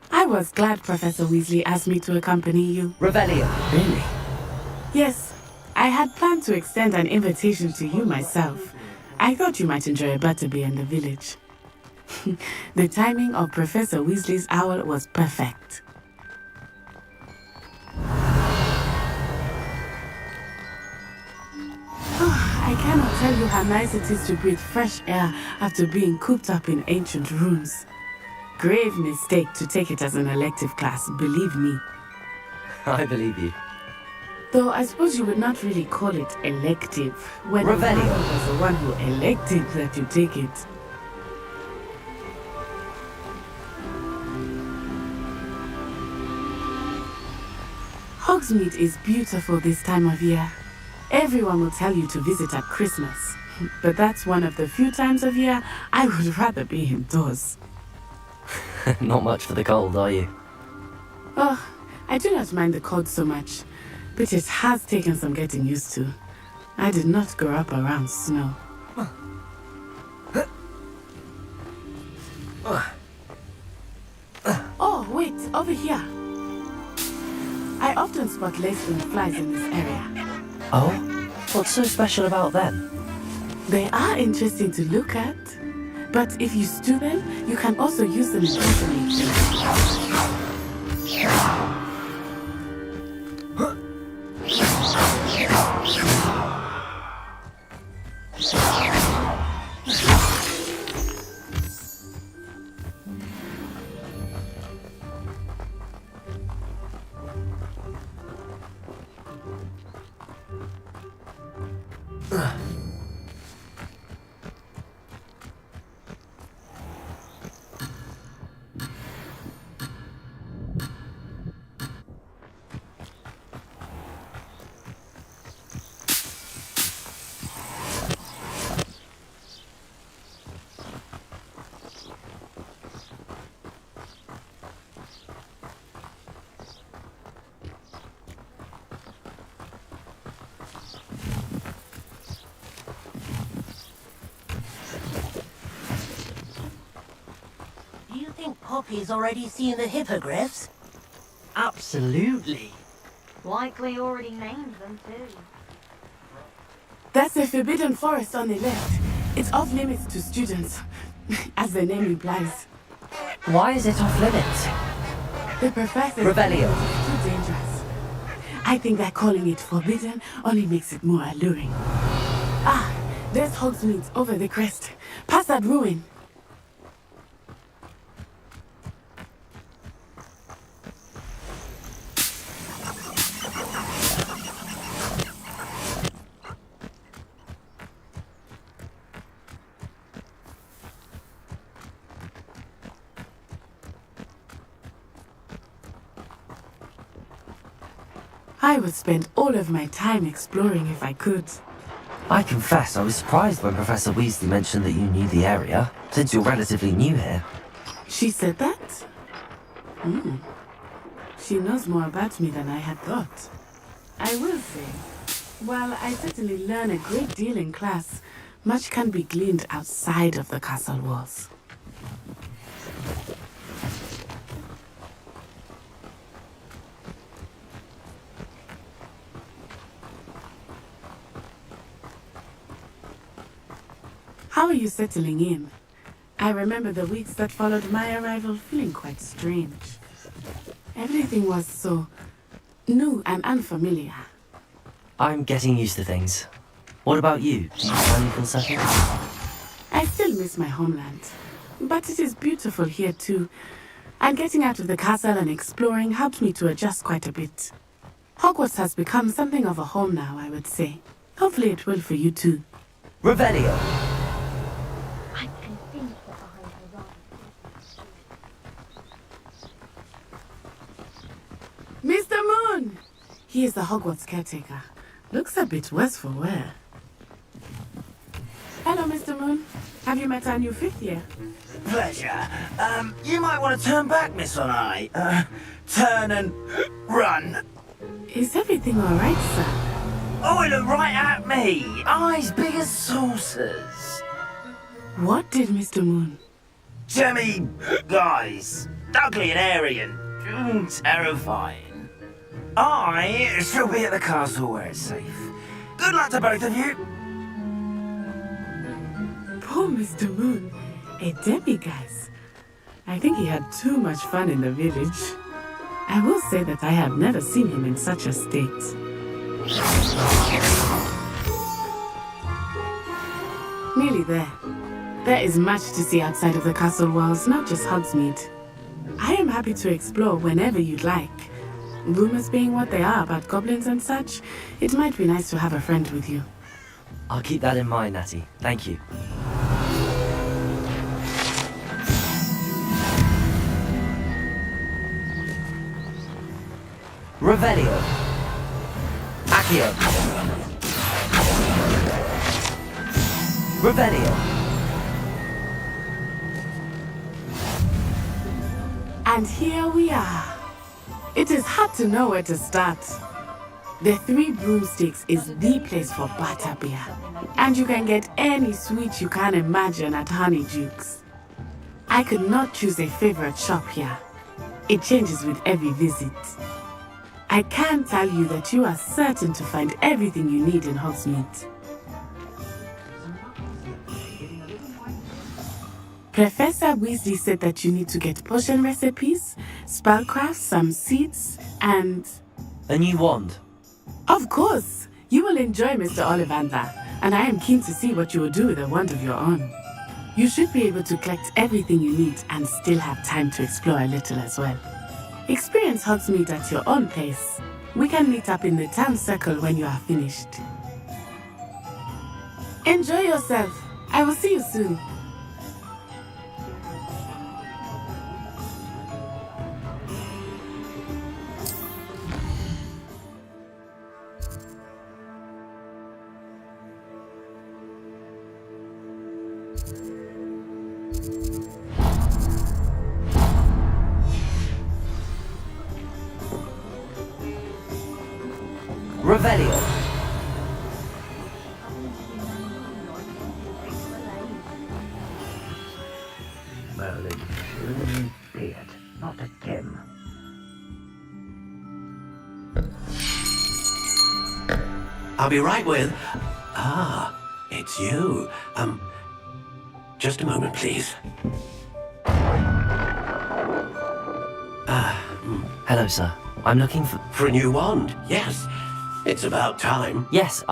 [SPEAKER 16] I was glad Professor Weasley asked me to accompany you.
[SPEAKER 1] Revelio.
[SPEAKER 16] Really? Yes, I had planned to extend an invitation to you myself. I thought you might enjoy a butterbeer in the village. The timing of Professor Weasley's owl was perfect. I cannot tell you how nice it is to breathe fresh air after being cooped up in ancient rooms. Grave mistake to take it as an elective class, believe me.
[SPEAKER 1] I believe you.
[SPEAKER 16] Though I suppose you would not really call it elective when your
[SPEAKER 1] Revelio.
[SPEAKER 16] father was the one who elected that you take it. Hogsmeade is beautiful this time of year. Everyone will tell you to visit at Christmas, but that's one of the few times of year I would rather be indoors.
[SPEAKER 1] Not much for the cold, are you?
[SPEAKER 16] Oh, I do not mind the cold so much, but it has taken some getting used to. I did not grow up around snow. Oh, wait, over here. I often spot lace-winged flies in this area.
[SPEAKER 1] Oh? What's so special about them?
[SPEAKER 16] They are interesting to look at, but if you stew them, you can also use them in cooking.
[SPEAKER 20] Do you think Poppy's already seen the hippogriffs?
[SPEAKER 14] Absolutely.
[SPEAKER 13] Likely already named them too.
[SPEAKER 16] That's the Forbidden Forest on the left. It's off limits to students, as the name implies.
[SPEAKER 1] Why is it off limits?
[SPEAKER 16] The professor
[SPEAKER 1] Revelio.
[SPEAKER 16] is too dangerous. I think that calling it forbidden only makes it more alluring. Ah, there's Hogsmeade over the crest. Past that ruin. I would spend all of my time exploring if I could.
[SPEAKER 1] I confess I was surprised when Professor Weasley mentioned that you knew the area, since you're relatively new here.
[SPEAKER 16] She said that? She knows more about me than I had thought. I will say, while I certainly learn a great deal in class, much can be gleaned outside of the castle walls. How are you settling in? I remember the weeks that followed my arrival feeling quite strange. Everything was so new and unfamiliar.
[SPEAKER 1] I'm getting used to things. What about you? Do you finally feel settled?
[SPEAKER 16] I still miss my homeland, but it is beautiful here too. And getting out of the castle and exploring helped me to adjust quite a bit. Hogwarts has become something of a home now, I would say. Hopefully it will for you too.
[SPEAKER 1] Revelio!
[SPEAKER 16] Mr. Moon! He is the Hogwarts caretaker. Looks a bit worse for wear. Hello, Mr. Moon. Have you met our new fifth year?
[SPEAKER 9] Pleasure. You might want to turn back, Miss On Eye. Turn and run.
[SPEAKER 16] Is everything alright, sir?
[SPEAKER 9] Oh, he looked right at me. Eyes big as saucers.
[SPEAKER 16] What did Mr. Moon?
[SPEAKER 9] Jemmy guys. Ugly and hairy and terrifying.
[SPEAKER 3] I shall be at the castle where it's safe. Good luck to both of you.
[SPEAKER 16] Poor Mr. Moon, a demiguise. I think he had too much fun in the village. I will say that I have never seen him in such a state. Nearly there. There is much to see outside of the castle walls, not just Hogsmeade. I am happy to explore whenever you'd like. Rumors being what they are about goblins and such, it might be nice to have a friend with you.
[SPEAKER 1] I'll keep that in mind, Natty. Thank you. Revelio. Accio. Revelio.
[SPEAKER 16] And here we are. It is hard to know where to start. The Three Broomsticks is the place for butterbeer, and you can get any sweet you can imagine at Honeydukes. I could not choose a favorite shop here. It changes with every visit. I can tell you that you are certain to find everything you need in Hogsmeade. Professor Weasley said that you need to get potion recipes, spellcraft, some seeds, and...
[SPEAKER 1] A new wand.
[SPEAKER 16] Of course! You will enjoy Mr. Ollivander, and I am keen to see what you will do with a wand of your own. You should be able to collect everything you need and still have time to explore a little as well. Experience Hogsmeade at your own pace. We can meet up in the town circle when you are finished. Enjoy yourself. I will see you soon.
[SPEAKER 1] Revelio.
[SPEAKER 7] Merlin, really be it. Not again. I'll be right with... Ah, it's you. Just a moment, please.
[SPEAKER 1] Hello, sir. I'm looking for...
[SPEAKER 7] For a new wand, yes. It's about time.
[SPEAKER 1] Yes,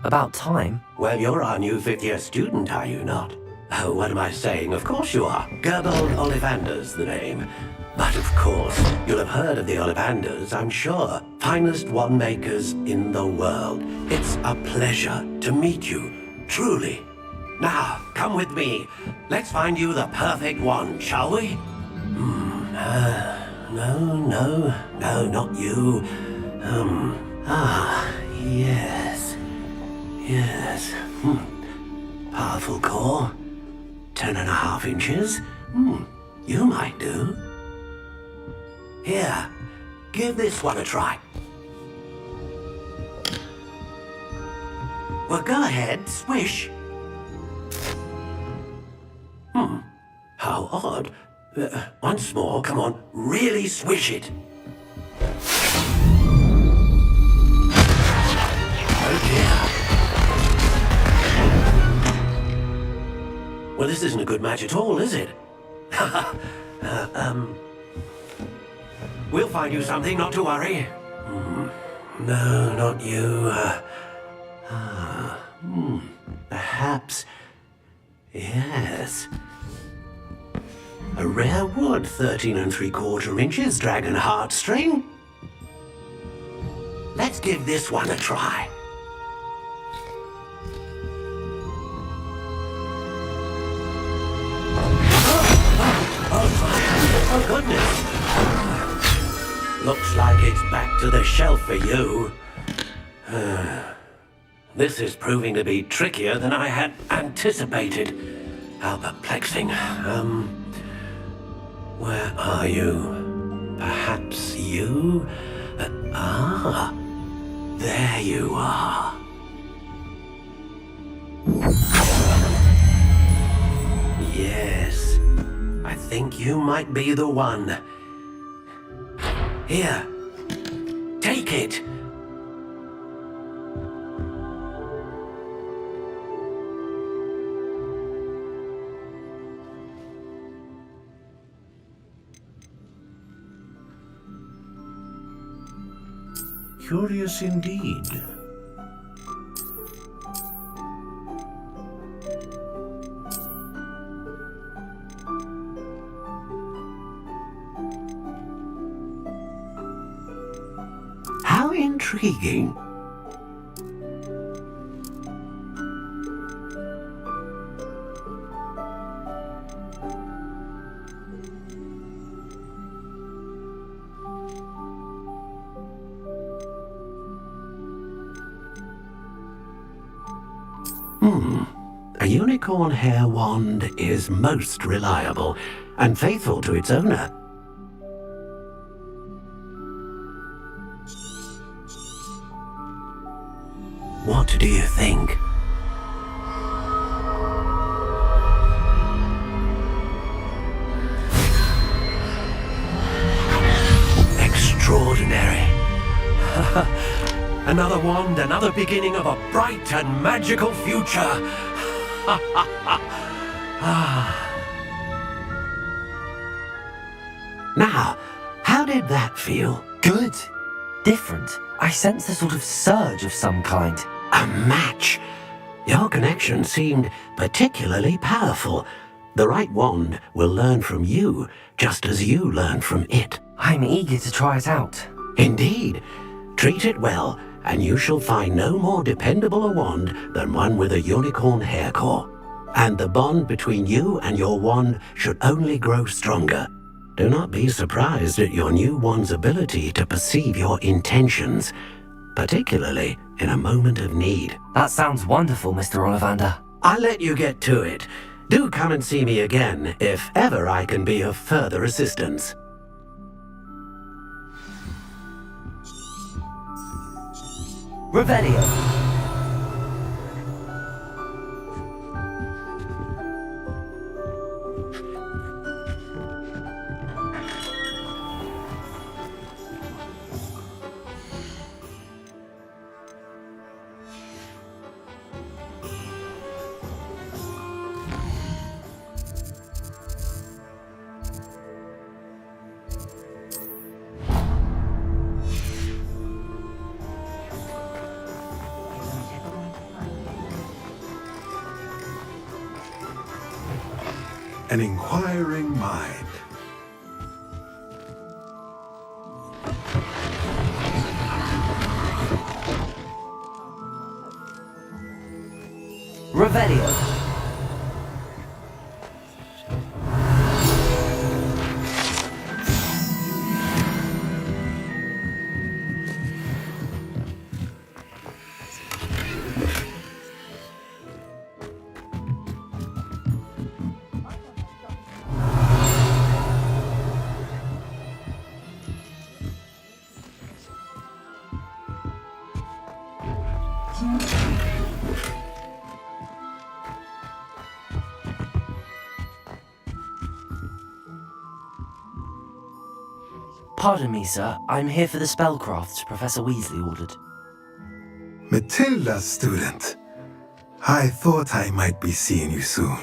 [SPEAKER 1] about time?
[SPEAKER 7] Well, you're our new fifth-year student, are you not? Oh, what am I saying? Of course you are. Gerbold Ollivander's the name. But of course, you'll have heard of the Ollivanders, I'm sure. Finest wand makers in the world. It's a pleasure to meet you, truly. Now, come with me. Let's find you the perfect wand, shall we? No, not you. Yes. Powerful core. 10.5 inches. You might do. Here, give this one a try. Well, go ahead, swish. How odd. Once more, come on, really swish it. Oh dear. Well, this isn't a good match at all, is it? We'll find you something, not to worry. No, not you. Perhaps... Yes. A rare wood, 13 3/4 inches, dragon heartstring. Let's give this one a try. Oh goodness. Looks like it's back to the shelf for you. This is proving to be trickier than I had anticipated. How perplexing. Where are you? Perhaps you? There you are. Yes, I think you might be the one. Here, take it.
[SPEAKER 4] Curious indeed.
[SPEAKER 7] How intriguing. A unicorn hair wand is most reliable and faithful to its owner. What do you think? Extraordinary. Another wand, another beginning of a bright and magical future. Now, how did that feel?
[SPEAKER 1] Good. Different. I sense a sort of surge of some kind.
[SPEAKER 7] A match. Your connection seemed particularly powerful. The right wand will learn from you, just as you learn from it.
[SPEAKER 1] I'm eager to try it out.
[SPEAKER 7] Indeed. Treat it well, and you shall find no more dependable a wand than one with a unicorn hair core. And the bond between you and your wand should only grow stronger. Do not be surprised at your new wand's ability to perceive your intentions, particularly in a moment of need.
[SPEAKER 1] That sounds wonderful, Mr. Ollivander.
[SPEAKER 7] I'll let you get to it. Do come and see me again if ever I can be of further assistance.
[SPEAKER 1] Revelio.
[SPEAKER 22] An inquiring mind.
[SPEAKER 1] Revelio. Pardon me, sir. I'm here for the spellcrafts Professor Weasley ordered.
[SPEAKER 22] Matilda, student. I thought I might be seeing you soon.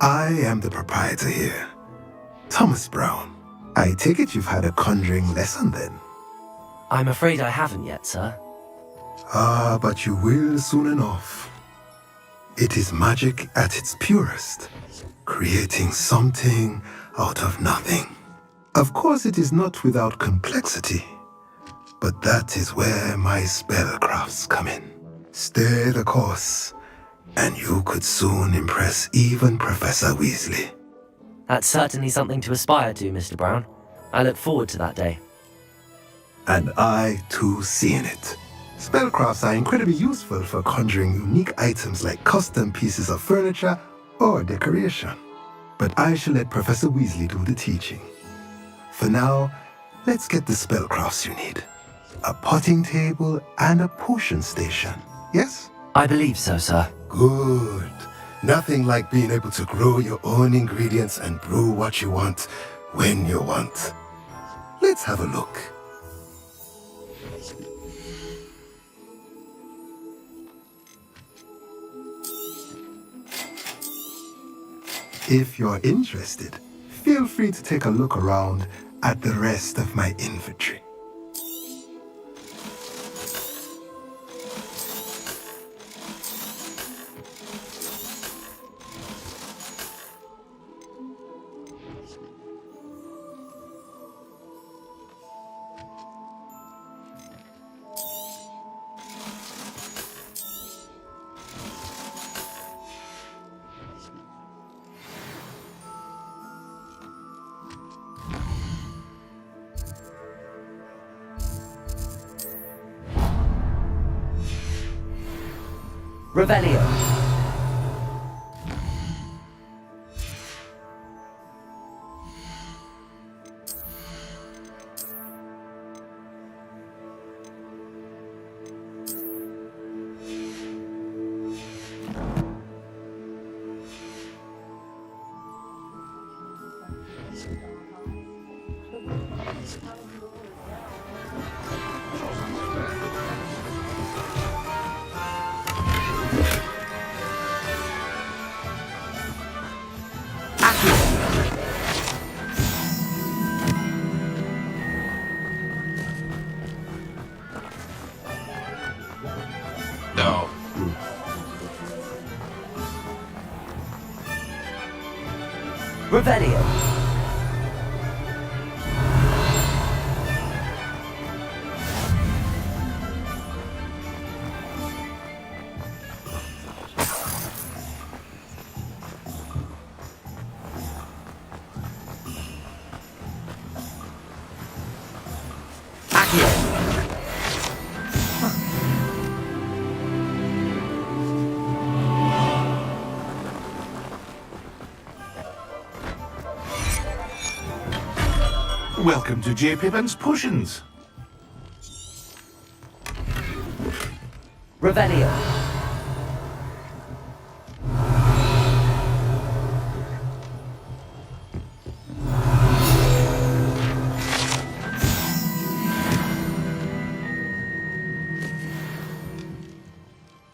[SPEAKER 22] I am the proprietor here, Thomas Brown. I take it you've had a conjuring lesson then?
[SPEAKER 1] I'm afraid I haven't yet, sir.
[SPEAKER 22] Ah, but you will soon enough. It is magic at its purest, creating something out of nothing. Of course, it is not without complexity, but that is where my spellcrafts come in. Stay the course, and you could soon impress even Professor Weasley.
[SPEAKER 1] That's certainly something to aspire to, Mr. Brown. I look forward to that day.
[SPEAKER 22] And I, too, see in it. Spellcrafts are incredibly useful for conjuring unique items like custom pieces of furniture or decoration. But I shall let Professor Weasley do the teaching. For now, let's get the spellcrafts you need. A potting table and a potion station, yes?
[SPEAKER 1] I believe so, sir.
[SPEAKER 22] Good. Nothing like being able to grow your own ingredients and brew what you want when you want. Let's have a look. If you're interested, feel free to take a look around at the rest of my inventory.
[SPEAKER 1] Revelio.
[SPEAKER 5] No.
[SPEAKER 1] Revelio.
[SPEAKER 5] Welcome to J. Pippin's Potions.
[SPEAKER 1] Revelio.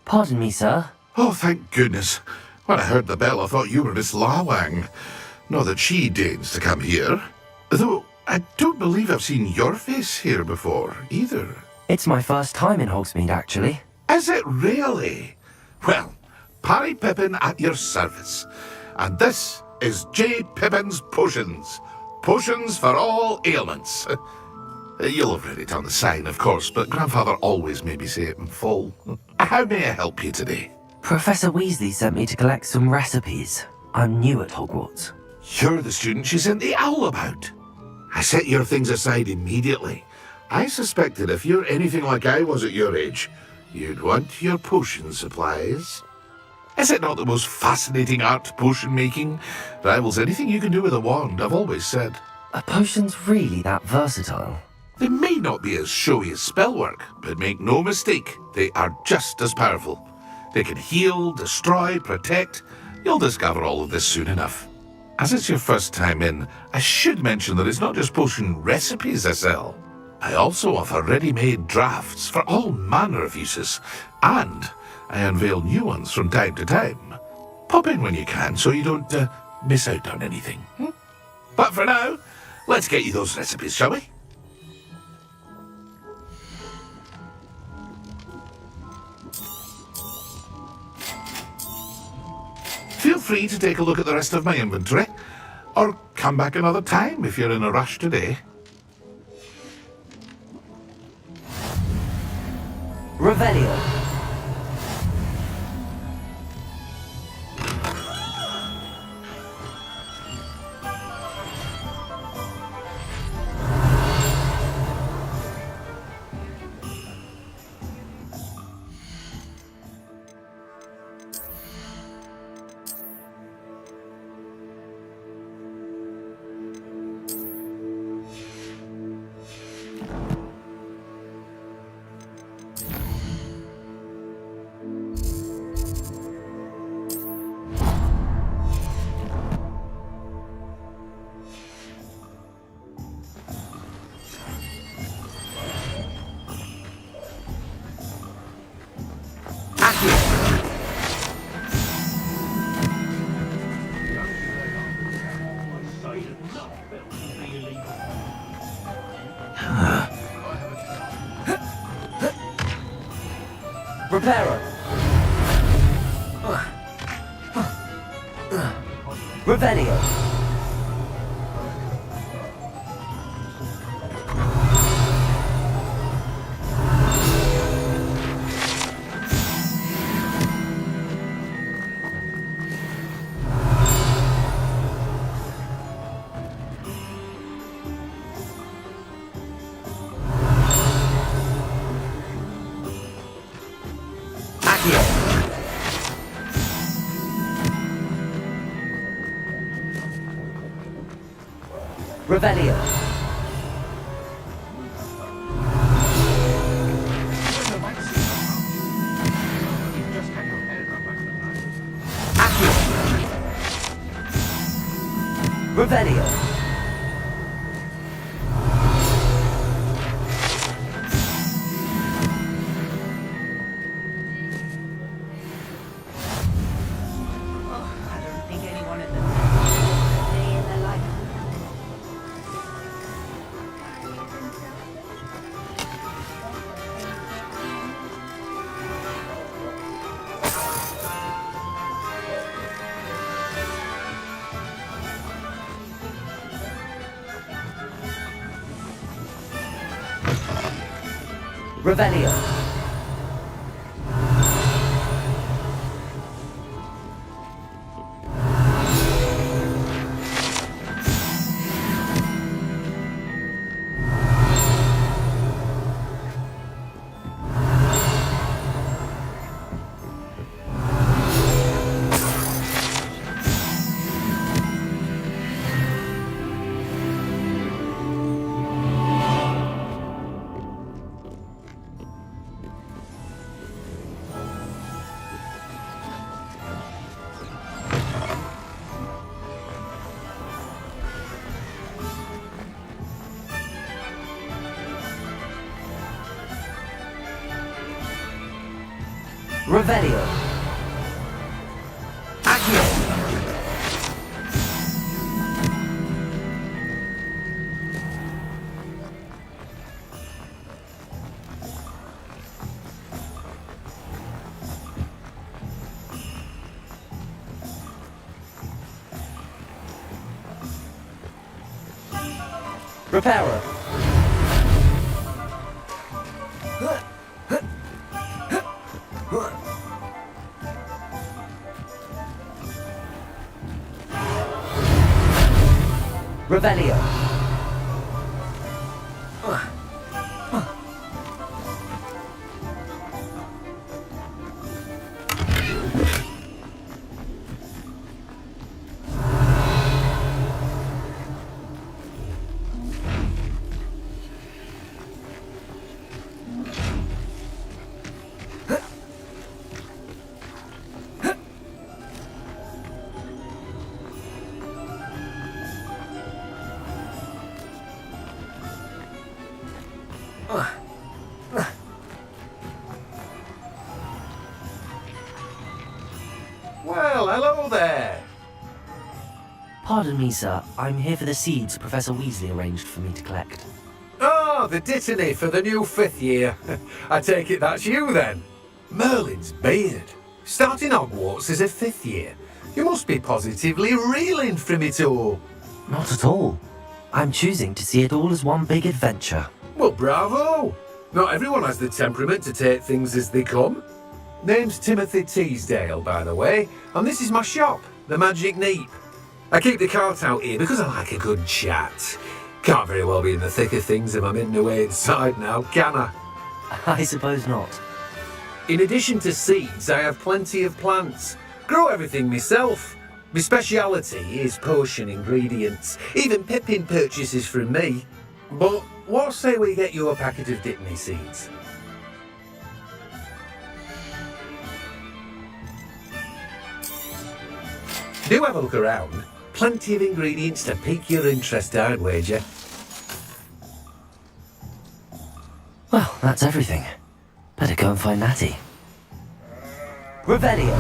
[SPEAKER 1] Pardon me, sir.
[SPEAKER 5] Oh, thank goodness. When I heard the bell, I thought you were Miss Lawang. Not that she deigns to come here. Though, I don't believe I've seen your face here before, either.
[SPEAKER 1] It's my first time in Hogsmeade, actually.
[SPEAKER 5] Is it really? Well, Parry Pippin at your service. And this is J. Pippin's Potions. Potions for all ailments. You'll have read it on the sign, of course, but Grandfather always made me say it in full. How may I help you today?
[SPEAKER 1] Professor Weasley sent me to collect some recipes. I'm new at Hogwarts.
[SPEAKER 5] You're the student she sent the owl about. I set your things aside immediately. I suspected if you're anything like I was at your age, you'd want your potion supplies. Is it not the most fascinating art, potion making? Rivals anything you can do with a wand, I've always said.
[SPEAKER 1] Are potions really that versatile?
[SPEAKER 5] They may not be as showy as spellwork, but make no mistake, they are just as powerful. They can heal, destroy, protect. You'll discover all of this soon enough. As it's your first time in, I should mention that it's not just potion recipes I sell. I also offer ready-made drafts for all manner of uses, and I unveil new ones from time to time. Pop in when you can so you don't miss out on anything. But for now, let's get you those recipes, shall we? Feel free to take a look at the rest of my inventory, or come back another time if you're in a rush today.
[SPEAKER 1] Revelio. Reparo. Revelio. Revelio. Accio. Revelio.
[SPEAKER 2] I don't think anyone in the day in their life.
[SPEAKER 1] Revelio. Revelio. Accio. Reparo. Revelio.
[SPEAKER 6] Well, hello there.
[SPEAKER 1] Pardon me, sir. I'm here for the seeds Professor Weasley arranged for me to collect.
[SPEAKER 6] Oh, the dittany for the new 5th year. I take it that's you then. Merlin's beard. Starting Hogwarts as a 5th year. You must be positively reeling from it all.
[SPEAKER 1] Not at all. I'm choosing to see it all as one big adventure.
[SPEAKER 6] Well, bravo. Not everyone has the temperament to take things as they come. Name's Timothy Teasdale, by the way, and this is my shop, the Magic Neep. I keep the cart out here because I like a good chat. Can't very well be in the thick of things if I'm in the way inside now, can I?
[SPEAKER 1] I suppose not.
[SPEAKER 6] In addition to seeds, I have plenty of plants. Grow everything myself. My speciality is potion ingredients. Even Pippin purchases from me. But what say we get you a packet of Dittany seeds? Do have a look around. Plenty of ingredients to pique your interest, I'd wager.
[SPEAKER 1] Well, that's everything. Better go and find Natty. Revelio.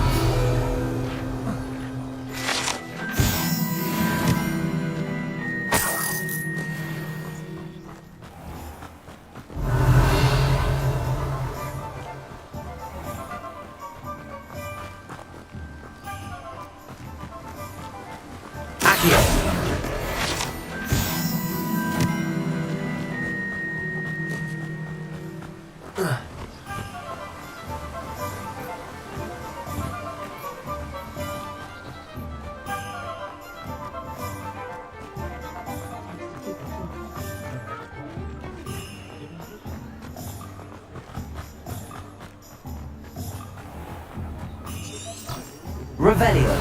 [SPEAKER 1] Revelio.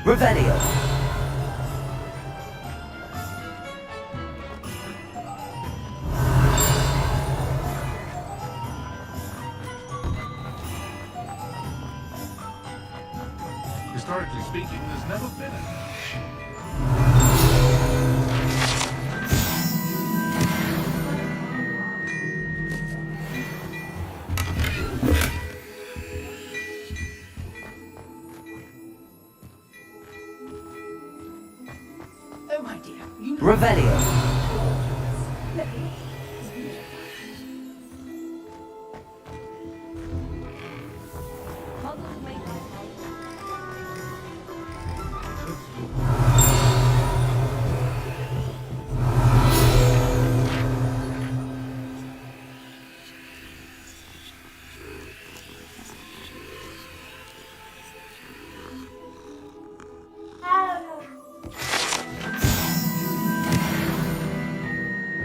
[SPEAKER 1] Revelio.
[SPEAKER 5] Historically speaking, there's never been a...
[SPEAKER 18] Oh, my dear, you...
[SPEAKER 1] Revelio.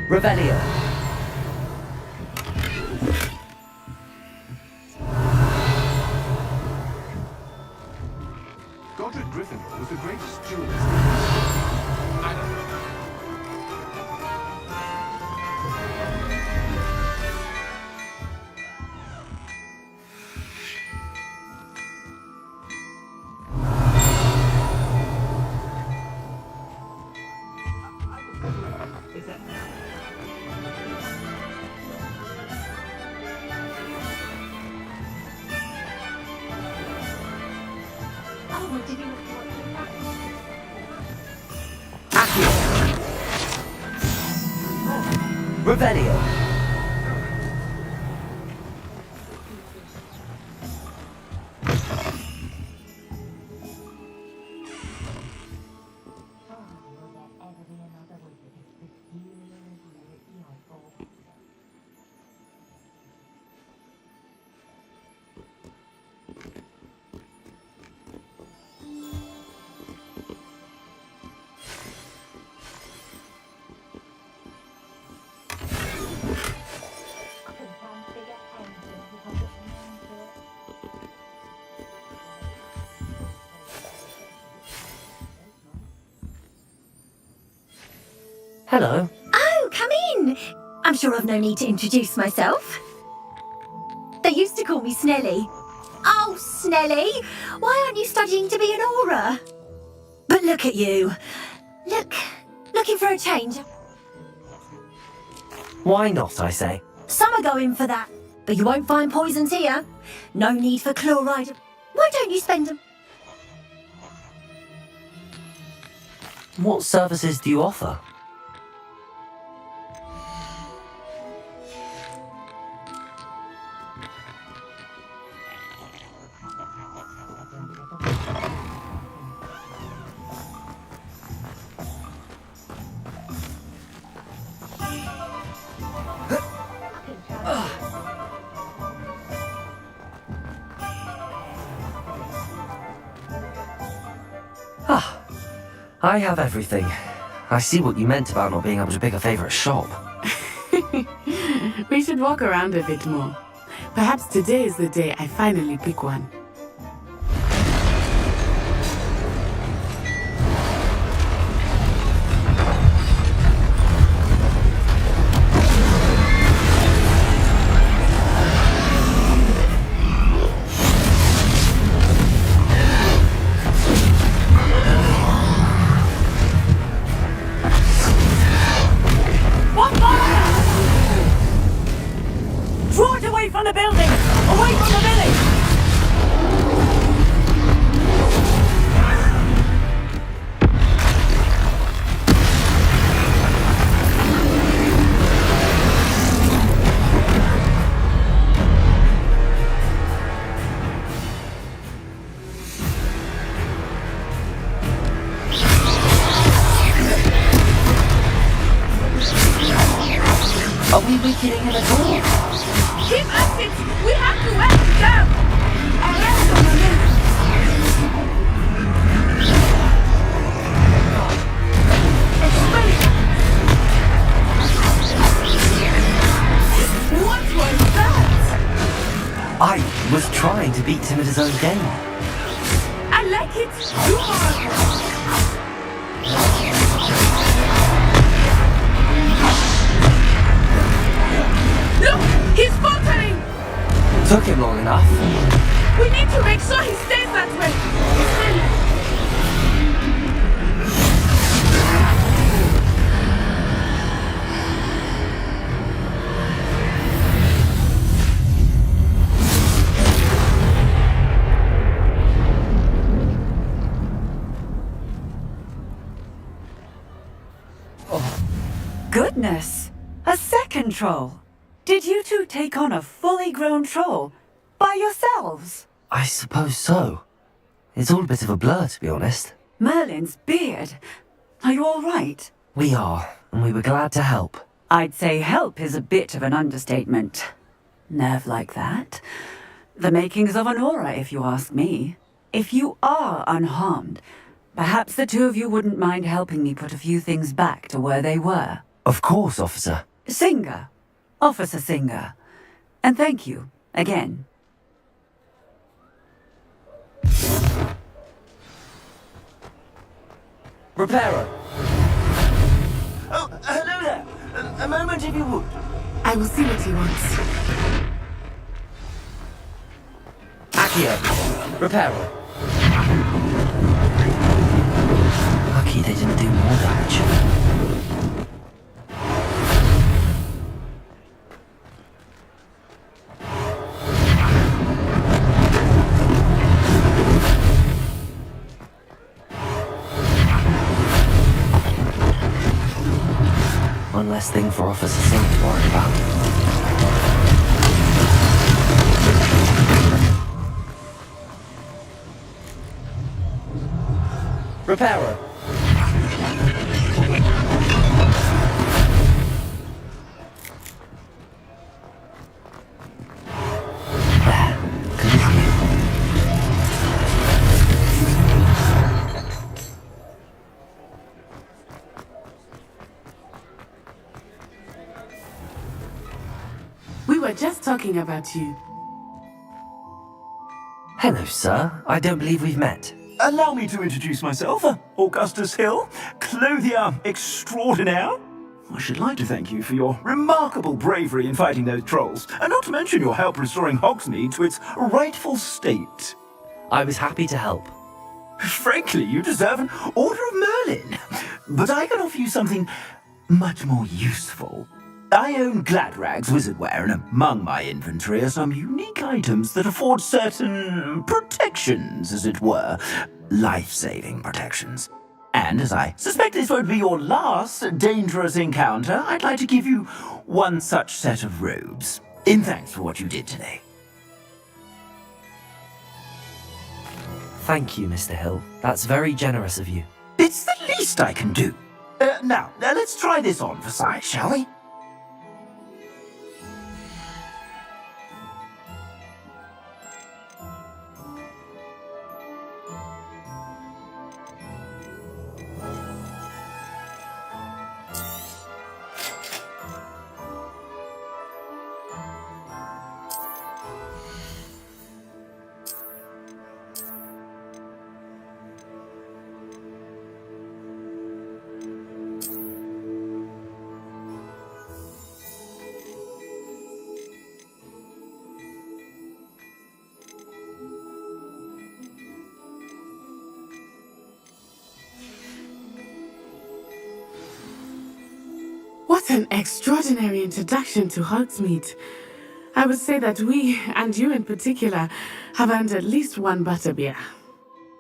[SPEAKER 1] Revelio.
[SPEAKER 5] Godric Gryffindor was the greatest duelist. I don't know.
[SPEAKER 1] Revelio. Hello.
[SPEAKER 15] Oh, come in! I'm sure I've no need to introduce myself. They used to call me Snelly. Oh, Snelly! Why aren't you studying to be an aura? But look at you. Looking for a change.
[SPEAKER 1] Why not, I say?
[SPEAKER 15] Some are going for that, but you won't find poisons here. No need for chloride. Why don't you spend them?
[SPEAKER 1] What services do you offer? I have everything. I see what you meant about not being able to pick a favourite shop.
[SPEAKER 16] We should walk around a bit more. Perhaps today is the day I finally pick one.
[SPEAKER 18] Draw it away from the building! Away from the village!
[SPEAKER 1] getting in at all?
[SPEAKER 16] Keep at it! We have to wear it down! Arrest the momentum! What was that?
[SPEAKER 1] I was trying to beat him at his own game.
[SPEAKER 16] I like it! You are... Look! He's faltering!
[SPEAKER 1] Took him long enough.
[SPEAKER 16] We need to make sure he stays that way!
[SPEAKER 12] Goodness! A second troll! Did you two take on a fully grown troll? By yourselves?
[SPEAKER 1] I suppose so. It's all a bit of a blur, to be honest.
[SPEAKER 12] Merlin's beard. Are you all right?
[SPEAKER 1] We are, and we were glad to help.
[SPEAKER 12] I'd say help is a bit of an understatement. Nerve like that. The makings of an aura, if you ask me. If you are unharmed, perhaps the two of you wouldn't mind helping me put a few things back to where they were.
[SPEAKER 1] Of course, officer.
[SPEAKER 12] Singer. Officer Singer. And thank you, again.
[SPEAKER 1] Repairer!
[SPEAKER 20] Oh, hello there. A moment if you would.
[SPEAKER 16] I will see what he wants.
[SPEAKER 1] Accio! Repairer! Lucky they didn't do more damage. One less thing for Officer Singh to worry about. Repairer!
[SPEAKER 16] We were just talking about you.
[SPEAKER 1] Hello, sir. I don't believe we've met.
[SPEAKER 19] Allow me to introduce myself, Augustus Hill, clothier extraordinaire. I should like to thank you for your remarkable bravery in fighting those trolls, and not to mention your help restoring Hogsmeade to its rightful state.
[SPEAKER 1] I was happy to help.
[SPEAKER 19] Frankly, you deserve an Order of Merlin. But I can offer you something much more useful. I own Gladrag's wizardware, and among my inventory are some unique items that afford certain protections, as it were. Life-saving protections. And as I suspect this won't be your last dangerous encounter, I'd like to give you one such set of robes, in thanks for what you did today.
[SPEAKER 1] Thank you, Mr. Hill. That's very generous of you.
[SPEAKER 19] It's the least I can do. Now, let's try this on for size, shall we?
[SPEAKER 16] What an extraordinary introduction to Hogsmeade. I would say that we, and you in particular, have earned at least one butterbeer.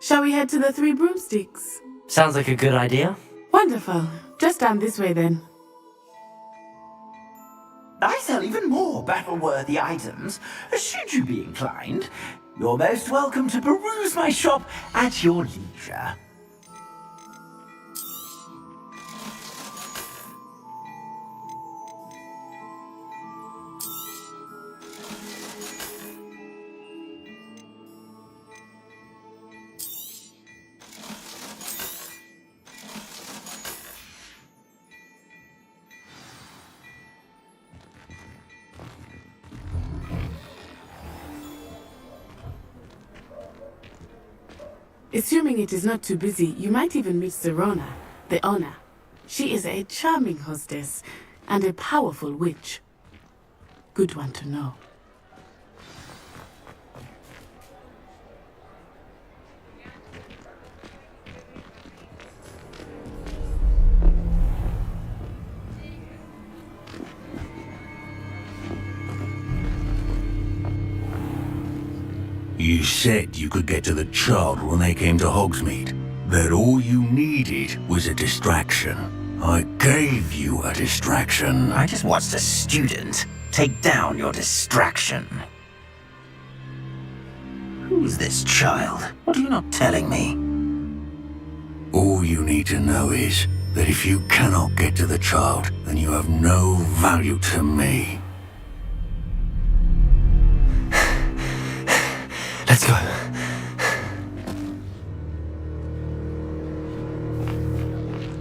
[SPEAKER 16] Shall we head to the Three Broomsticks?
[SPEAKER 1] Sounds like a good idea.
[SPEAKER 16] Wonderful. Just down this way then.
[SPEAKER 19] I sell even more battle-worthy items, should you be inclined. You're most welcome to peruse my shop at your leisure.
[SPEAKER 16] Assuming it is not too busy, you might even meet Sirona, the owner. She is a charming hostess and a powerful witch. Good one to know.
[SPEAKER 11] You said you could get to the child when they came to Hogsmeade. That all you needed was a distraction. I gave you a distraction.
[SPEAKER 9] I just watched a student take down your distraction. Who's this child? What are you not telling me?
[SPEAKER 11] All you need to know is that if you cannot get to the child, then you have no value to me.
[SPEAKER 1] Let's go.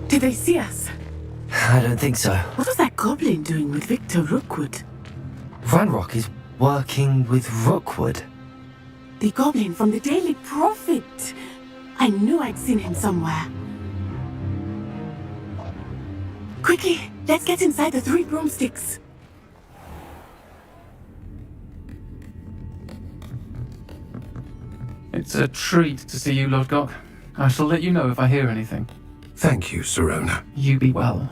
[SPEAKER 16] Did they see us?
[SPEAKER 1] I don't think so.
[SPEAKER 16] What was that goblin doing with Victor Rookwood?
[SPEAKER 1] Ranrock is working with Rookwood.
[SPEAKER 16] The goblin from the Daily Prophet. I knew I'd seen him somewhere. Quickly, let's get inside the 3 broomsticks.
[SPEAKER 17] It's a treat to see you, Lodgok. I shall let you know if I hear anything.
[SPEAKER 6] Thank you, Sirona.
[SPEAKER 17] You be well.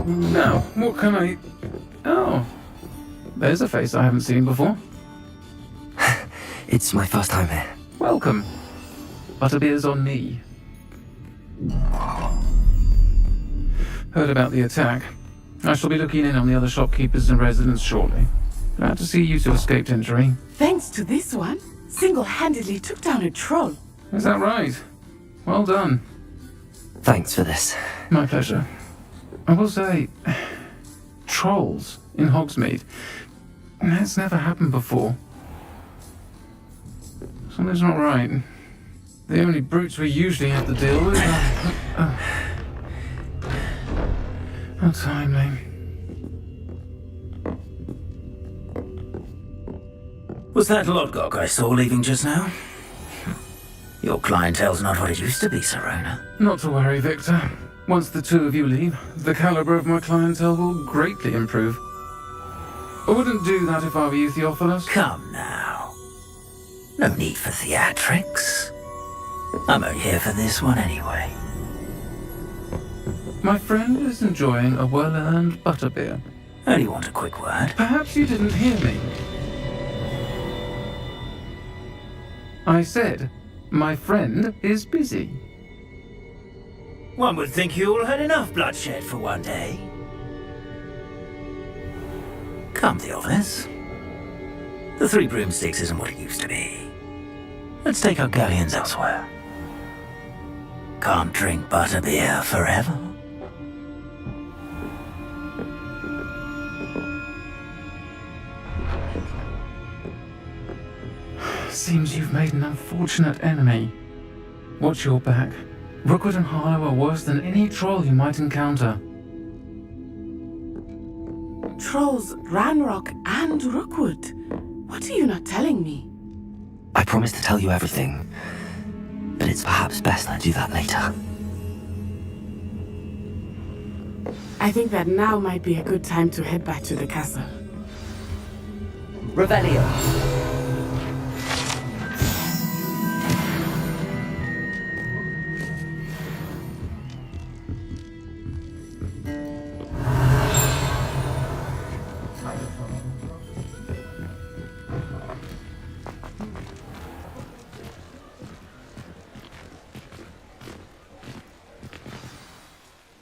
[SPEAKER 17] Now, what can I... Oh, there's a face I haven't seen before.
[SPEAKER 1] It's my first time here.
[SPEAKER 17] Welcome. Butterbeer's on me. Heard about the attack. I shall be looking in on the other shopkeepers and residents shortly. Glad to see you two escaped injury.
[SPEAKER 16] Thanks to this one, single-handedly took down a troll.
[SPEAKER 17] Is that right? Well done.
[SPEAKER 1] Thanks for this.
[SPEAKER 17] My pleasure. I will say, trolls in Hogsmeade. That's never happened before. Something's not right. The only brutes we usually have to deal with are... How timely.
[SPEAKER 9] Was that Lodgok I saw leaving just now? Your clientele's not what it used to be, Sirona.
[SPEAKER 17] Not to worry, Victor. Once the two of you leave, the caliber of my clientele will greatly improve. I wouldn't do that if I were you, Theophilus.
[SPEAKER 9] Come now. No need for theatrics. I'm only here for this one anyway.
[SPEAKER 17] My friend is enjoying a well-earned butterbeer.
[SPEAKER 9] Only want a quick word.
[SPEAKER 17] Perhaps you didn't hear me. I said, my friend is busy.
[SPEAKER 9] One would think you all had enough bloodshed for one day. Come, Theophilus. The 3 broomsticks isn't what it used to be. Let's take our galleons elsewhere. Can't drink butterbeer forever.
[SPEAKER 17] Seems you've made an unfortunate enemy. Watch your back. Rookwood and Harlow are worse than any troll you might encounter.
[SPEAKER 16] Trolls, Ranrock, and Rookwood. What are you not telling me?
[SPEAKER 1] I promised to tell you everything, but it's perhaps best I do that later.
[SPEAKER 16] I think that now might be a good time to head back to the castle.
[SPEAKER 14] Revelio.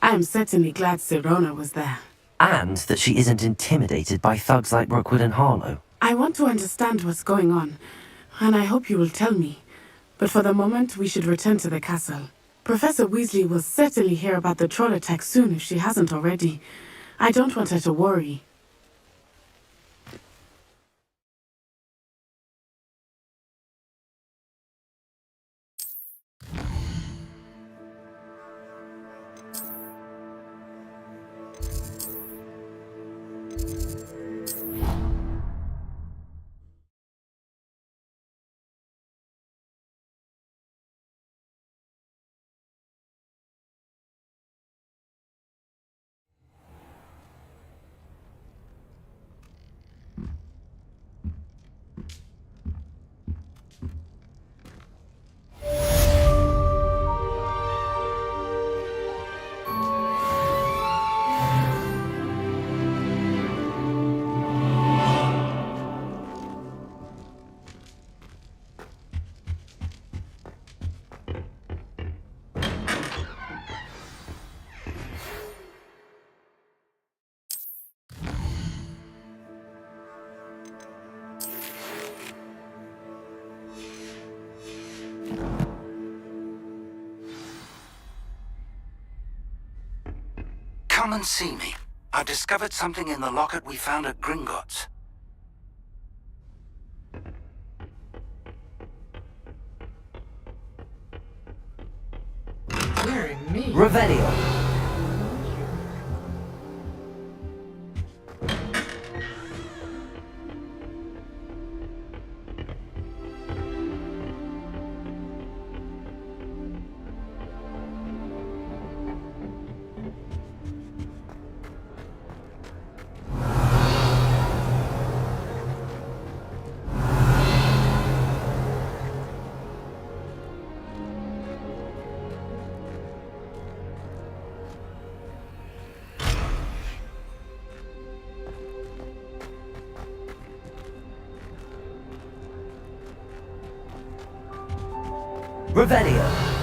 [SPEAKER 16] I'm certainly glad Sirona was there.
[SPEAKER 1] And that she isn't intimidated by thugs like Rookwood and Harlow.
[SPEAKER 16] I want to understand what's going on, and I hope you will tell me. But for the moment, we should return to the castle. Professor Weasley will certainly hear about the troll attack soon if she hasn't already. I don't want her to worry.
[SPEAKER 3] Come and see me. I've discovered something in the locket we found at Gringotts.
[SPEAKER 1] Revelio. Revelio.